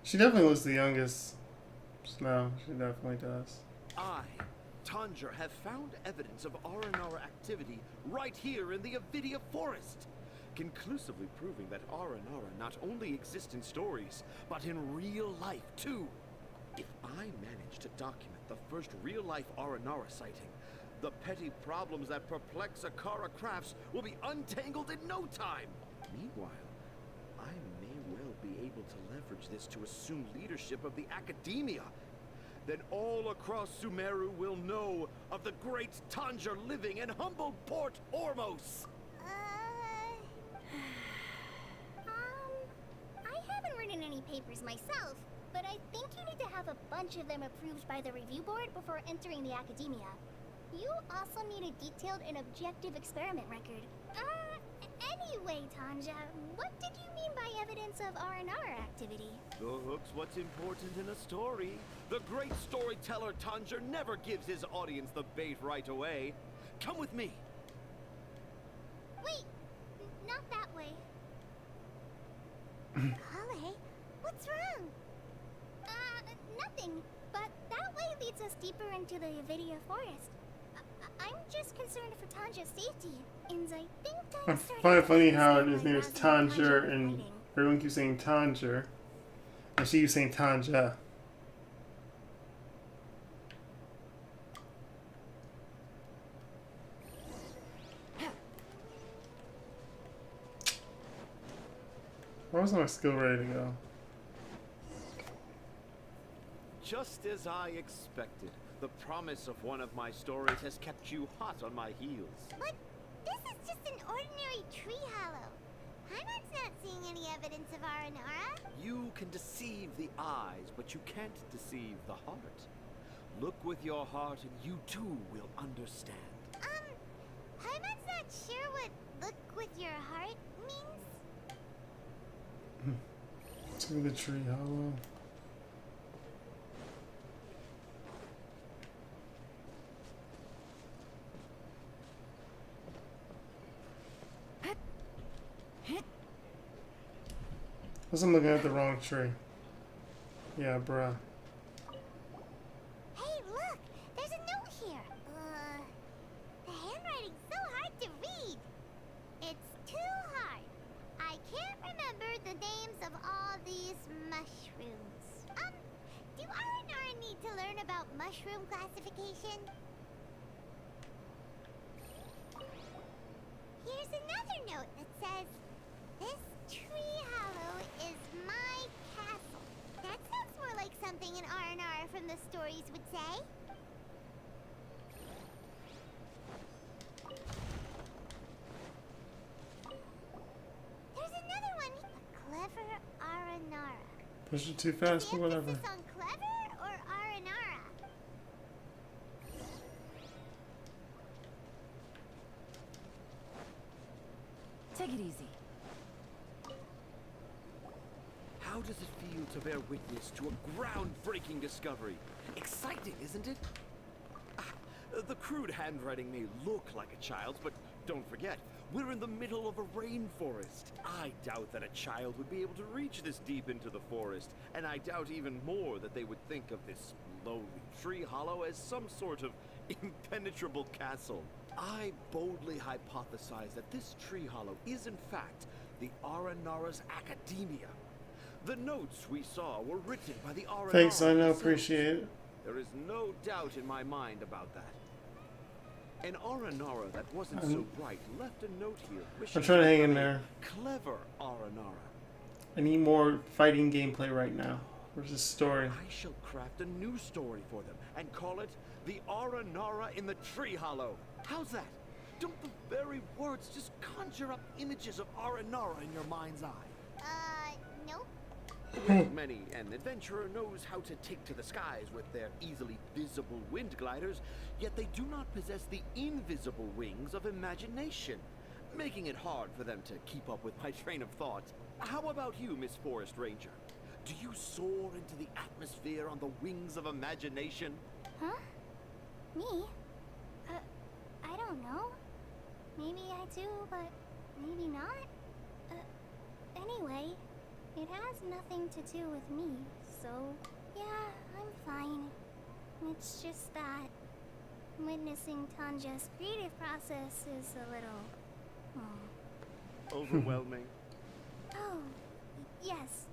[SPEAKER 1] She definitely looks the youngest. No, she definitely does.
[SPEAKER 5] I, Tanjir, have found evidence of Aranara activity right here in the Avidia Forest, conclusively proving that Aranara not only exists in stories, but in real life too. If I manage to document the first real-life Aranara sighting, the petty problems that perplex Akara Crafts will be untangled in no time. Meanwhile, I may well be able to leverage this to assume leadership of the Academia. Then all across Sumeru will know of the great Tanjir living in humble Port Ormos.
[SPEAKER 17] I haven't written any papers myself, but I think you need to have a bunch of them approved by the review board before entering the Academia. You also need a detailed and objective experiment record. Any
[SPEAKER 21] Anyway, Tanja, what did you mean by evidence of R&R activity?
[SPEAKER 5] The hook's what's important in a story. The great storyteller Tanja never gives his audience the bait right away. Come with me.
[SPEAKER 21] Wait, not that way.
[SPEAKER 17] Kale, what's wrong?
[SPEAKER 21] Nothing. But that way leads us deeper into the Avidia forest. I'm just concerned for Tanja's safety, and I think
[SPEAKER 1] I find it funny how his name is Tanger, and everyone keeps saying Tanger, and she keeps saying Tanja. Why wasn't my skill ready to go?
[SPEAKER 5] Just as I expected, the promise of one of my stories has kept you hot on my heels.
[SPEAKER 17] But this is just an ordinary tree hollow. Paimon's not seeing any evidence of Aranara.
[SPEAKER 5] You can deceive the eyes, but you can't deceive the heart. Look with your heart and you too will understand.
[SPEAKER 17] Paimon's not sure what look with your heart means.
[SPEAKER 1] To the tree hollow. Guess I'm looking at the wrong tree. Yeah, bruh.
[SPEAKER 17] Hey, look! There's a note here. The handwriting's so hard to read. It's too hard. I can't remember the names of all these mushrooms. Do Aranara need to learn about mushroom classification? Here's another note that says, "This tree hollow is my castle." That sounds more like something an R&R from the stories would say. There's another one. A clever R&R.
[SPEAKER 1] Push it too fast or whatever.
[SPEAKER 17] Is the emphasis on clever or R&R?
[SPEAKER 15] Take it easy.
[SPEAKER 5] How does it feel to bear witness to a groundbreaking discovery? Exciting, isn't it? The crude handwriting may look like a child's, but don't forget, we're in the middle of a rainforest. I doubt that a child would be able to reach this deep into the forest, and I doubt even more that they would think of this lowly tree hollow as some sort of impenetrable castle. I boldly hypothesize that this tree hollow is in fact the Aranara's academia. The notes we saw were written by the Aranara.
[SPEAKER 1] Thanks, I know,
[SPEAKER 5] themselves.
[SPEAKER 1] appreciate it.
[SPEAKER 5] There is no doubt in my mind about that. An Aranara that wasn't so bright left a note here.
[SPEAKER 1] I'm trying to hang in there.
[SPEAKER 5] Clever Aranara.
[SPEAKER 1] I need more fighting gameplay right now. Where's the story?
[SPEAKER 5] I shall craft a new story for them and call it The Aranara in the Tree Hollow. How's that? Don't the very words just conjure up images of Aranara in your mind's eye?
[SPEAKER 17] Nope.
[SPEAKER 5] Well, many an adventurer knows how to take to the skies with their easily visible wind gliders, yet they do not possess the invisible wings of imagination, making it hard for them to keep up with my train of thought. How about you, Miss Forest Ranger? Do you soar into the atmosphere on the wings of imagination?
[SPEAKER 21] Huh? Me? I don't know. Maybe I do, but maybe not. Anyway, it has nothing to do with me, so yeah, I'm fine. It's just that witnessing Tanja's creative process is a little...
[SPEAKER 5] Overwhelming.
[SPEAKER 21] Oh, yes.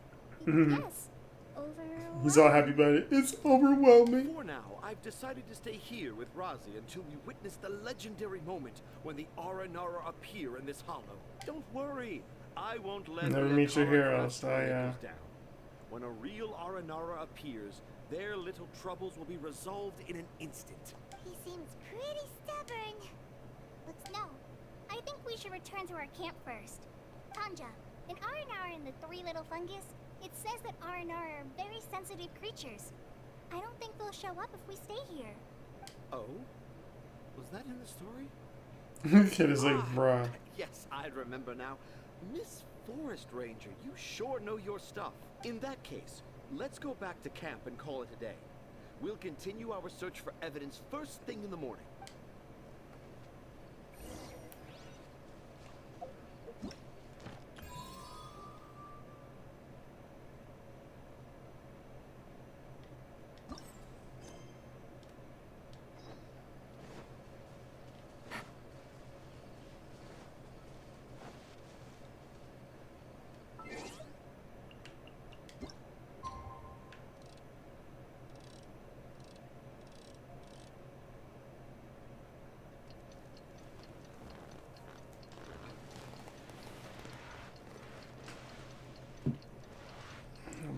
[SPEAKER 21] Yes. Overwhelming.
[SPEAKER 1] He's all happy about it. It's overwhelming.
[SPEAKER 5] For now, I've decided to stay here with Razi until we witness the legendary moment when the Aranara appear in this hollow. Don't worry, I won't let
[SPEAKER 1] Never
[SPEAKER 5] the
[SPEAKER 1] meet your
[SPEAKER 5] Akara
[SPEAKER 1] hero,
[SPEAKER 5] Crest
[SPEAKER 1] so yeah.
[SPEAKER 5] breakers down. When a real Aranara appears, their little troubles will be resolved in an instant.
[SPEAKER 17] He seems pretty stubborn.
[SPEAKER 21] No, I think we should return to our camp first. Tanja, in R&R and the Three Little Fungus, it says that R&R are very sensitive creatures. I don't think they'll show up if we stay here.
[SPEAKER 5] Oh? Was that in the story?
[SPEAKER 1] Kid is like, bruh.
[SPEAKER 5] Yes, I remember now. Miss Forest Ranger, you sure know your stuff. In that case, let's go back to camp and call it a day. We'll continue our search for evidence first thing in the morning.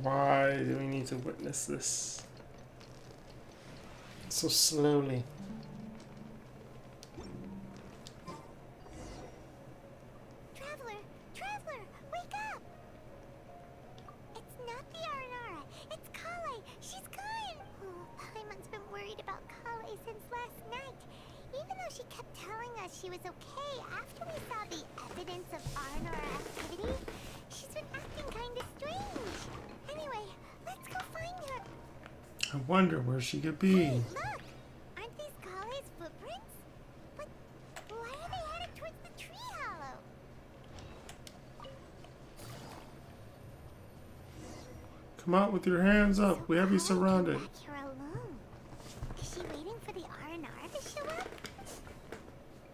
[SPEAKER 1] Why do we need to witness this so slowly?
[SPEAKER 17] Traveler, wake up! It's not the Aranara, it's Kale. She's gone. Oh, Paimon's been worried about Kale since last night. Even though she kept telling us she was okay after we saw the evidence of Aranara activity, she's been acting kind of strange. Anyway, let's go find her.
[SPEAKER 1] I wonder where she could be.
[SPEAKER 17] Hey, look! Aren't these Kale's footprints? But why are they headed towards the tree hollow?
[SPEAKER 1] Come out with your hands up. We have you surrounded.
[SPEAKER 17] Back here alone. Is she waiting for the Aranara to show up?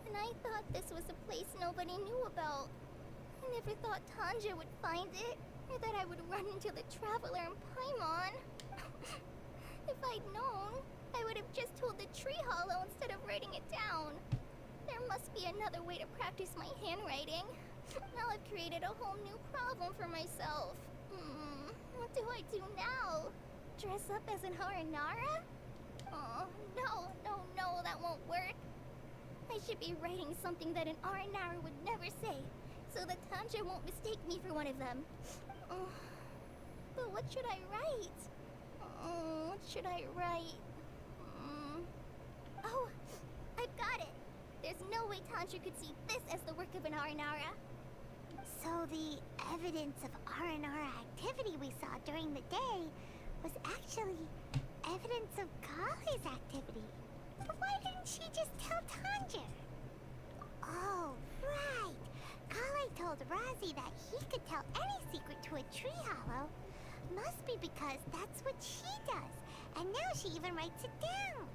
[SPEAKER 4] And I thought this was a place nobody knew about. I never thought Tanja would find it, or that I would run into the Traveler and Paimon. If I'd known, I would have just told the tree hollow instead of writing it down. There must be another way to practice my handwriting. Now I've created a whole new problem for myself. What do I do now? Dress up as an Aranara? Oh, no, that won't work. I should be writing something that an Aranara would never say, so that Tanja won't mistake me for one of them. But what should I write? What should I write? Oh, I've got it! There's no way Tanja could see this as the work of an Aranara.
[SPEAKER 17] So the evidence of Aranara activity we saw during the day was actually evidence of Kale's activity. But why didn't she just tell Tanja? Oh, right! Kale told Razi that he could tell any secret to a tree hollow. Must be because that's what she does. And now she even writes it down.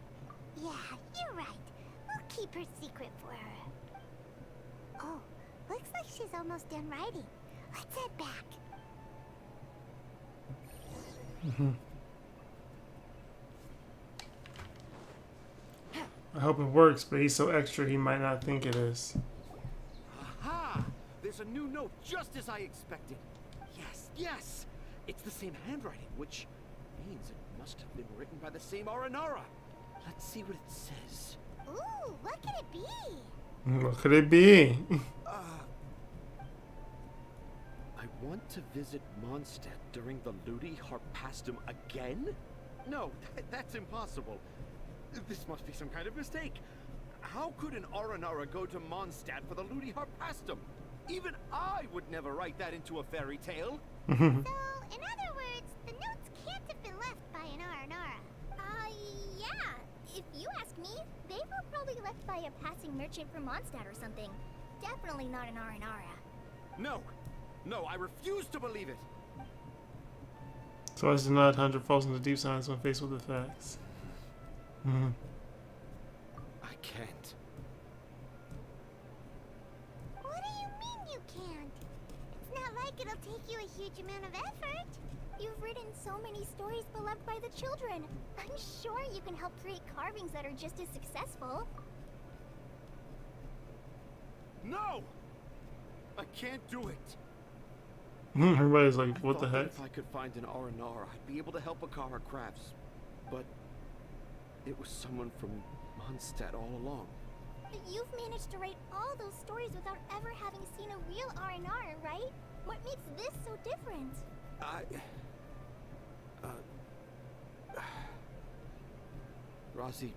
[SPEAKER 17] Yeah, you're right. We'll keep her secret for her. Oh, looks like she's almost done writing. Let's head back.
[SPEAKER 1] I hope it works, but he's so extra he might not think it is.
[SPEAKER 5] Aha! There's a new note just as I expected. Yes! It's the same handwriting, which means it must have been written by the same Aranara. Let's see what it says.
[SPEAKER 17] Ooh, what could it be?
[SPEAKER 1] What could it be?
[SPEAKER 5] I want to visit Mondstadt during the Ludi Harpastum again? No, that's impossible. This must be some kind of mistake. How could an Aranara go to Mondstadt for the Ludi Harpastum? Even I would never write that into a fairy tale.
[SPEAKER 17] So, in other words, the notes can't have been left by an Aranara.
[SPEAKER 4] Yeah. If you ask me, they were probably left by a passing merchant from Mondstadt or something. Definitely not an Aranara.
[SPEAKER 5] No, I refuse to believe it.
[SPEAKER 1] So as to not 100 falls into deep silence when faced with the facts.
[SPEAKER 5] I can't.
[SPEAKER 17] What do you mean you can't? It's not like it'll take you a huge amount of effort.
[SPEAKER 4] You've written so many stories beloved by the children. I'm sure you can help create carvings that are just as successful.
[SPEAKER 5] No! I can't do it.
[SPEAKER 1] Everybody's like, what the
[SPEAKER 5] I thought that
[SPEAKER 1] heck?
[SPEAKER 5] if I could find an Aranara, I'd be able to help Akara Crafts. But it was someone from Mondstadt all along.
[SPEAKER 4] You've managed to write all those stories without ever having seen a real Aranara, right? What makes this so different?
[SPEAKER 5] Razi,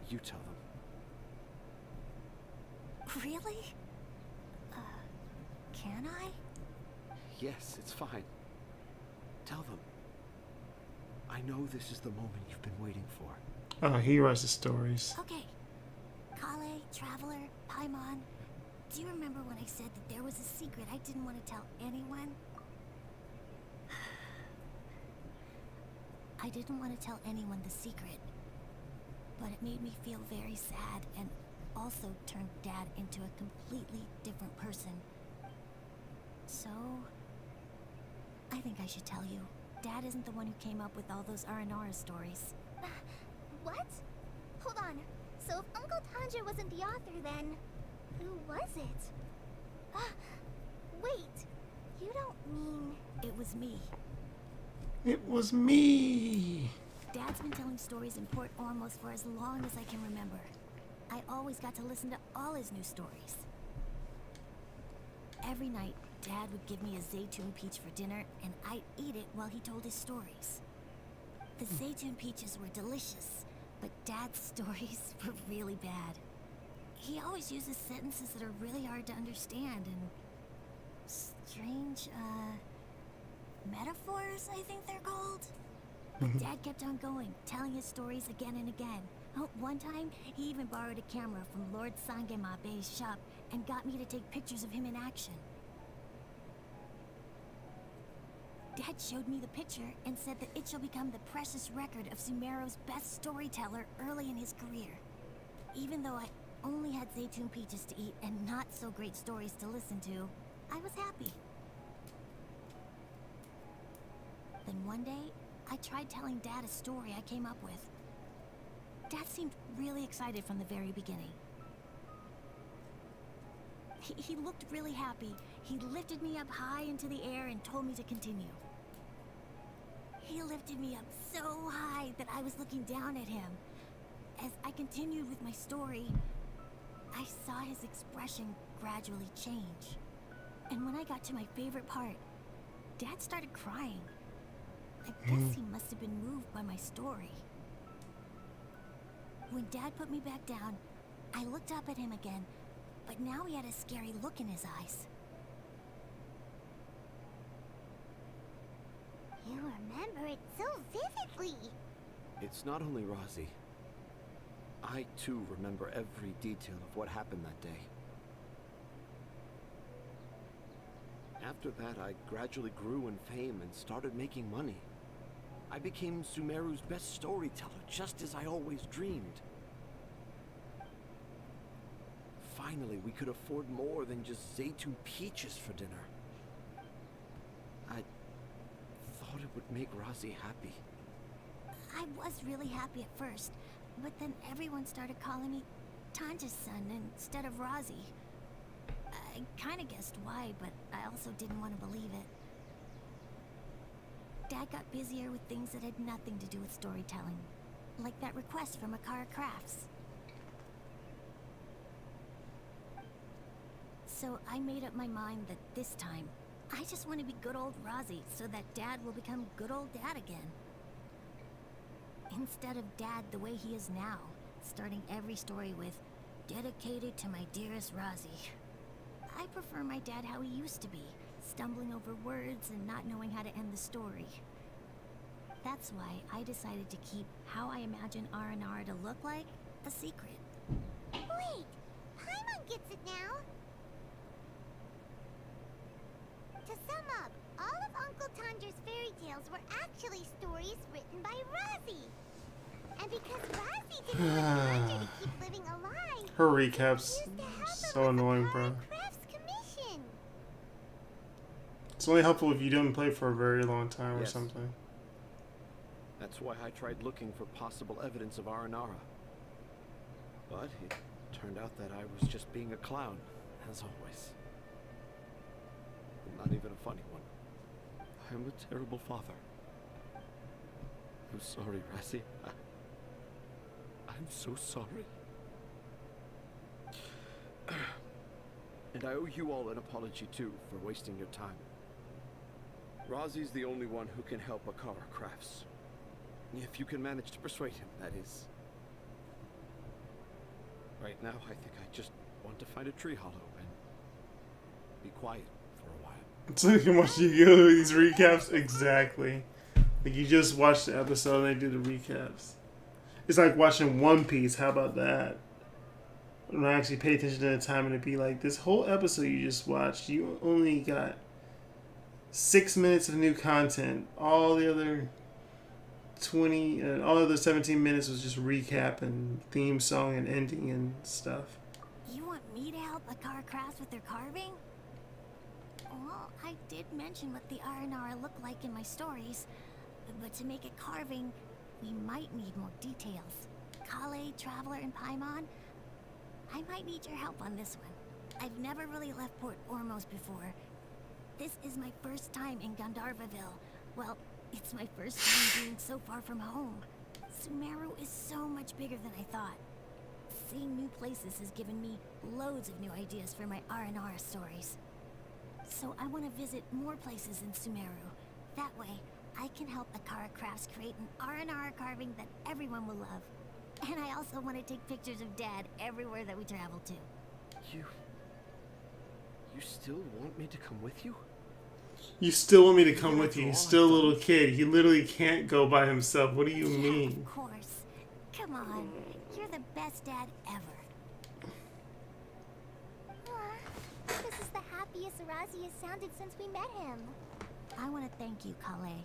[SPEAKER 5] you tell them.
[SPEAKER 11] Really? Can I?
[SPEAKER 5] Yes, it's fine. Tell them. I know this is the moment you've been waiting for.
[SPEAKER 1] Oh, he writes the stories.
[SPEAKER 11] Okay. Kale, Traveler, Paimon, do you remember when I said that there was a secret I didn't want to tell anyone? I didn't want to tell anyone the secret, but it made me feel very sad and also turned Dad into a completely different person. So, I think I should tell you. Dad isn't the one who came up with all those Aranara stories.
[SPEAKER 17] What? Hold on. So if Uncle Tanja wasn't the author, then who was it? Wait. You don't mean...
[SPEAKER 11] It was me.
[SPEAKER 1] It was me.
[SPEAKER 11] Dad's been telling stories in Port Ormos for as long as I can remember. I always got to listen to all his new stories. Every night, Dad would give me a Zaytun peach for dinner, and I'd eat it while he told his stories. The Zaytun peaches were delicious, but Dad's stories were really bad. He always uses sentences that are really hard to understand and strange, metaphors, I think they're called. But Dad kept on going, telling his stories again and again. Oh, one time, he even borrowed a camera from Lord Sangemabe's shop and got me to take pictures of him in action. Dad showed me the picture and said that it shall become the precious record of Sumeru's best storyteller early in his career. Even though I only had Zaytun peaches to eat and not so great stories to listen to, I was happy. Then one day, I tried telling Dad a story I came up with. Dad seemed really excited from the very beginning. He looked really happy. He lifted me up high into the air and told me to continue. He lifted me up so high that I was looking down at him. As I continued with my story, I saw his expression gradually change. And when I got to my favorite part, Dad started crying. I guess he must have been moved by my story. When Dad put me back down, I looked up at him again, but now he had a scary look in his eyes.
[SPEAKER 17] You remember it so vividly.
[SPEAKER 5] It's not only Razi. I too remember every detail of what happened that day. After that, I gradually grew in fame and started making money. I became Sumeru's best storyteller, just as I always dreamed. Finally, we could afford more than just Zaytun peaches for dinner. I thought it would make Razi happy.
[SPEAKER 11] I was really happy at first, but then everyone started calling me Tanja's son instead of Razi. I kinda guessed why, but I also didn't want to believe it. Dad got busier with things that had nothing to do with storytelling, like that request from Akara Crafts. So I made up my mind that this time, I just want to be good old Razi so that Dad will become good old Dad again. Instead of Dad the way he is now, starting every story with, dedicated to my dearest Razi. I prefer my dad how he used to be, stumbling over words and not knowing how to end the story. That's why I decided to keep how I imagine Aranara to look like a secret.
[SPEAKER 17] Wait, Paimon gets it now. To sum up, all of Uncle Tanja's fairy tales were actually stories written by Razi. And because Razi didn't want Tanja to keep living alive,
[SPEAKER 1] Her recaps so annoying, bro.
[SPEAKER 17] Crafts commission.
[SPEAKER 1] It's only helpful if you didn't play for a very long time or
[SPEAKER 5] Yes.
[SPEAKER 1] something.
[SPEAKER 5] That's why I tried looking for possible evidence of Aranara. But it turned out that I was just being a clown, as always. Not even a funny one. I'm a terrible father. I'm sorry, Razi. I'm so sorry. And I owe you all an apology, too, for wasting your time. Razi's the only one who can help Akara Crafts. If you can manage to persuade him, that is. Right now, I think I just want want to find a tree hollow and be quiet for a while.
[SPEAKER 1] So you can watch you go these recaps exactly. Like you just watched the episode and they do the recaps. It's like watching One Piece. How about that? When I actually pay attention to the time and it'd be like, this whole episode you just watched, you only got 6 minutes of new content. All the other 17 minutes was just recap and theme song and ending and stuff.
[SPEAKER 4] You want me to help Akara Crafts with their carving? Well, I did mention what the Aranara look like in my stories, but to make it carving, we might need more details. Kale, Traveler, and Paimon, I might need your help on this one. I've never really left Port Ormos before. This is my first time in Gandharvaville. Well, it's my first time being so far from home. Sumeru is so much bigger than I thought. Seeing new places has given me loads of new ideas for my Aranara stories. So I want to visit more places in Sumeru. That way, I can help Akara Crafts create an Aranara carving that everyone will love. And I also want to take pictures of Dad everywhere that we travel to.
[SPEAKER 5] You still want me to come with you?
[SPEAKER 1] You still want me to come with you? He's still a little kid. He literally can't go by himself. What do you mean?
[SPEAKER 4] Of course. Come on. You're the best dad ever. This is the happiest Arazi has sounded since we met him. I want to thank you, Kale.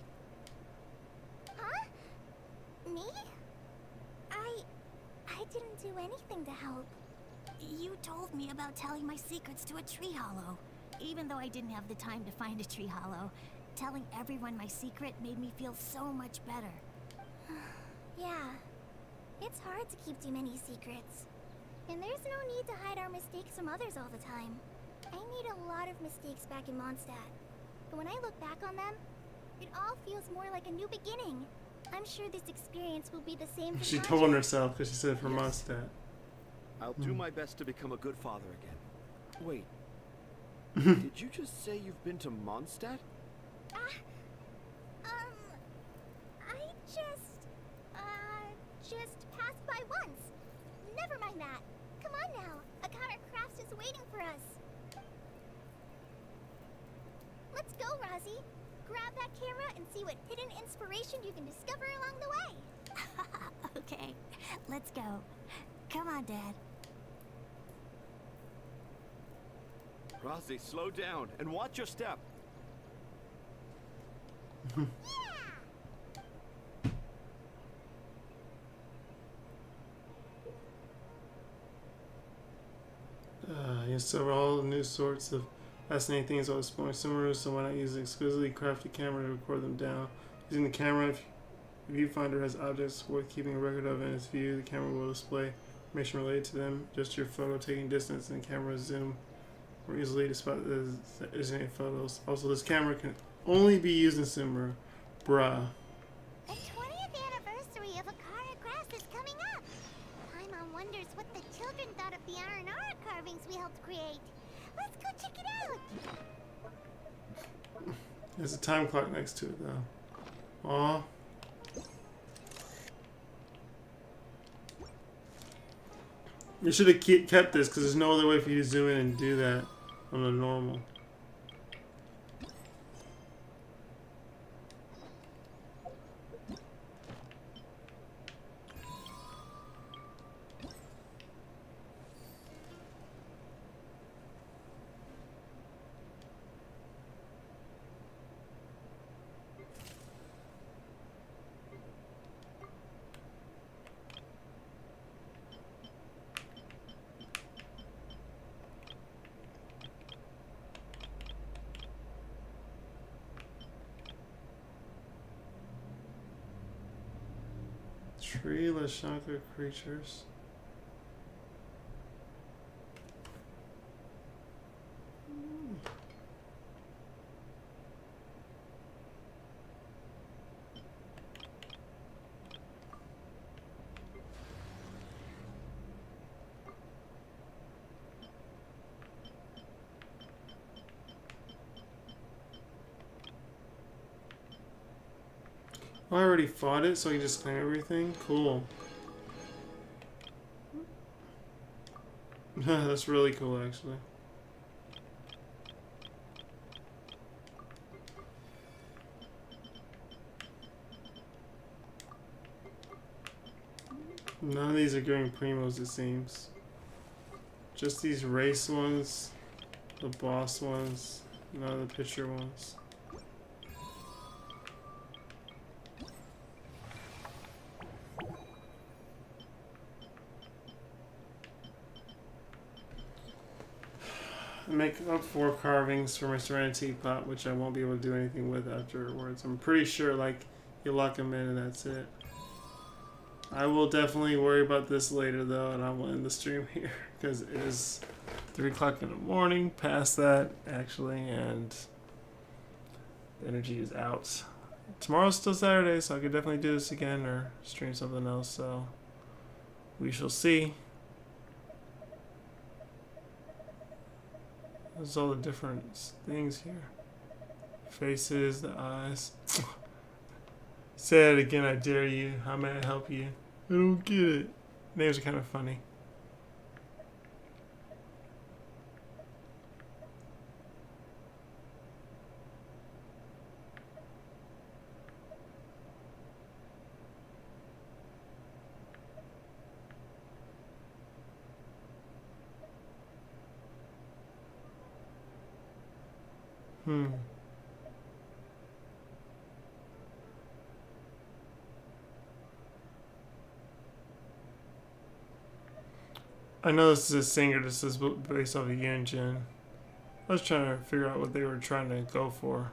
[SPEAKER 4] Huh? Me? I didn't do anything to help. You told me about telling my secrets to a tree hollow. Even though I didn't have the time to find a tree hollow, telling everyone my secret made me feel so much better. Yeah. It's hard to keep too many secrets. And there's no need to hide our mistakes from others all the time. I made a lot of mistakes back in Mondstadt. But when I look back on them, it all feels more like a new beginning. I'm sure this experience will be the same for
[SPEAKER 1] She
[SPEAKER 4] Mondstadt.
[SPEAKER 1] told on herself because she said for Mondstadt.
[SPEAKER 5] I'll do my best to become a good father again. Wait. Did you just say you've been to Mondstadt?
[SPEAKER 4] I just passed by once. Never mind that. Come on now. Akara Crafts is waiting for us. Let's go, Razi. Grab that camera and see what hidden inspiration you can discover along the way. Okay, let's go. Come on, Dad.
[SPEAKER 5] Razi, slow down and watch your step.
[SPEAKER 1] You discover all new sorts of fascinating things while exploring Sumeru, so why not use an exquisitely crafted camera to record them down? Using the camera, if viewfinder has objects worth keeping a record of in its view, the camera will display information related to them. Just your photo taking distance and camera zoom more easily to spot the designated photos. Also, this camera can only be used in Sumeru. Bruh.
[SPEAKER 17] The 20th anniversary of Akara Crafts is coming up. Paimon wonders what the children thought of the Aranara carvings we helped create. Let's go check it out.
[SPEAKER 1] There's a time clock next to it, though. Aw. You should have kept this, because there's no other way for you to zoom in and do that on the normal. Tree Lashaka creatures. Oh, I already fought it, so I can just claim everything? Cool. That's really cool, actually. None of these are going primos, it seems. Just these race ones, the boss ones, none of the picture ones. I make up 4 carvings for my Serenity pot, which I won't be able to do anything with afterwards. I'm pretty sure, like, you lock them in and that's it. I will definitely worry about this later, though, and I will end the stream here, because it is 3 o'clock in the morning, past that, actually, and the energy is out. Tomorrow's still Saturday, so I could definitely do this again, or stream something else, so we shall see. There's all the different things here. Faces, the eyes. Say it again, I dare you. How may I help you? I don't get it. Names are kind of funny. I know this is a singer. This is based off of Genshin. I was trying to figure out what they were trying to go for.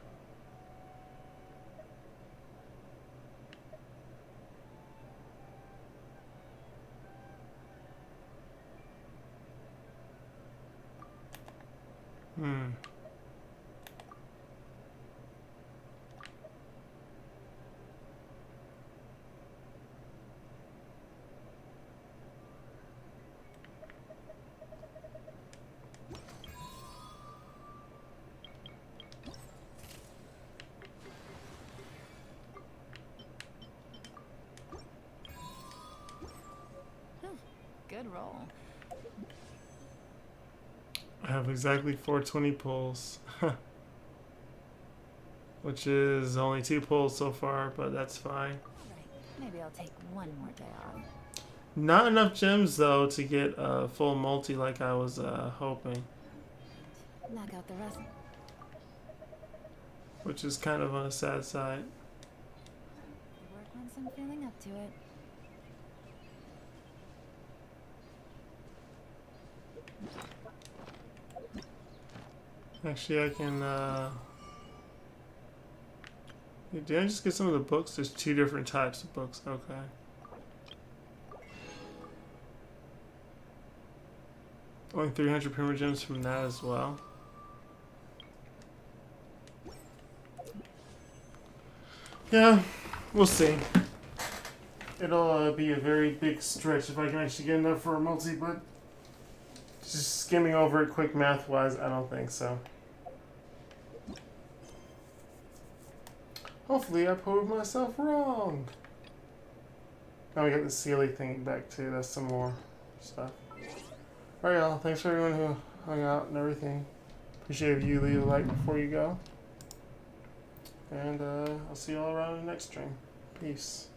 [SPEAKER 6] Good roll.
[SPEAKER 1] I have exactly 420 pulls. Which is only 2 pulls so far, but that's fine.
[SPEAKER 6] Maybe I'll take one more day off.
[SPEAKER 1] Not enough gems, though, to get a full multi like I was hoping.
[SPEAKER 6] Knock out the rest.
[SPEAKER 1] Which is kind of on a sad side.
[SPEAKER 6] Work once I'm feeling up to it.
[SPEAKER 1] Actually, I can, did I just get some of the books? There's 2 different types of books. Okay. Only 300 primogems from that as well. Yeah, we'll see. It'll be a very big stretch if I can actually get enough for a multi, but just skimming over it quick math-wise, I don't think so. Hopefully I proved myself wrong. Now we got the Sealy thing back too. That's some more stuff. Alright y'all, thanks for everyone who hung out and everything. Appreciate if you leave a like before you go. And I'll see you all around in the next stream. Peace.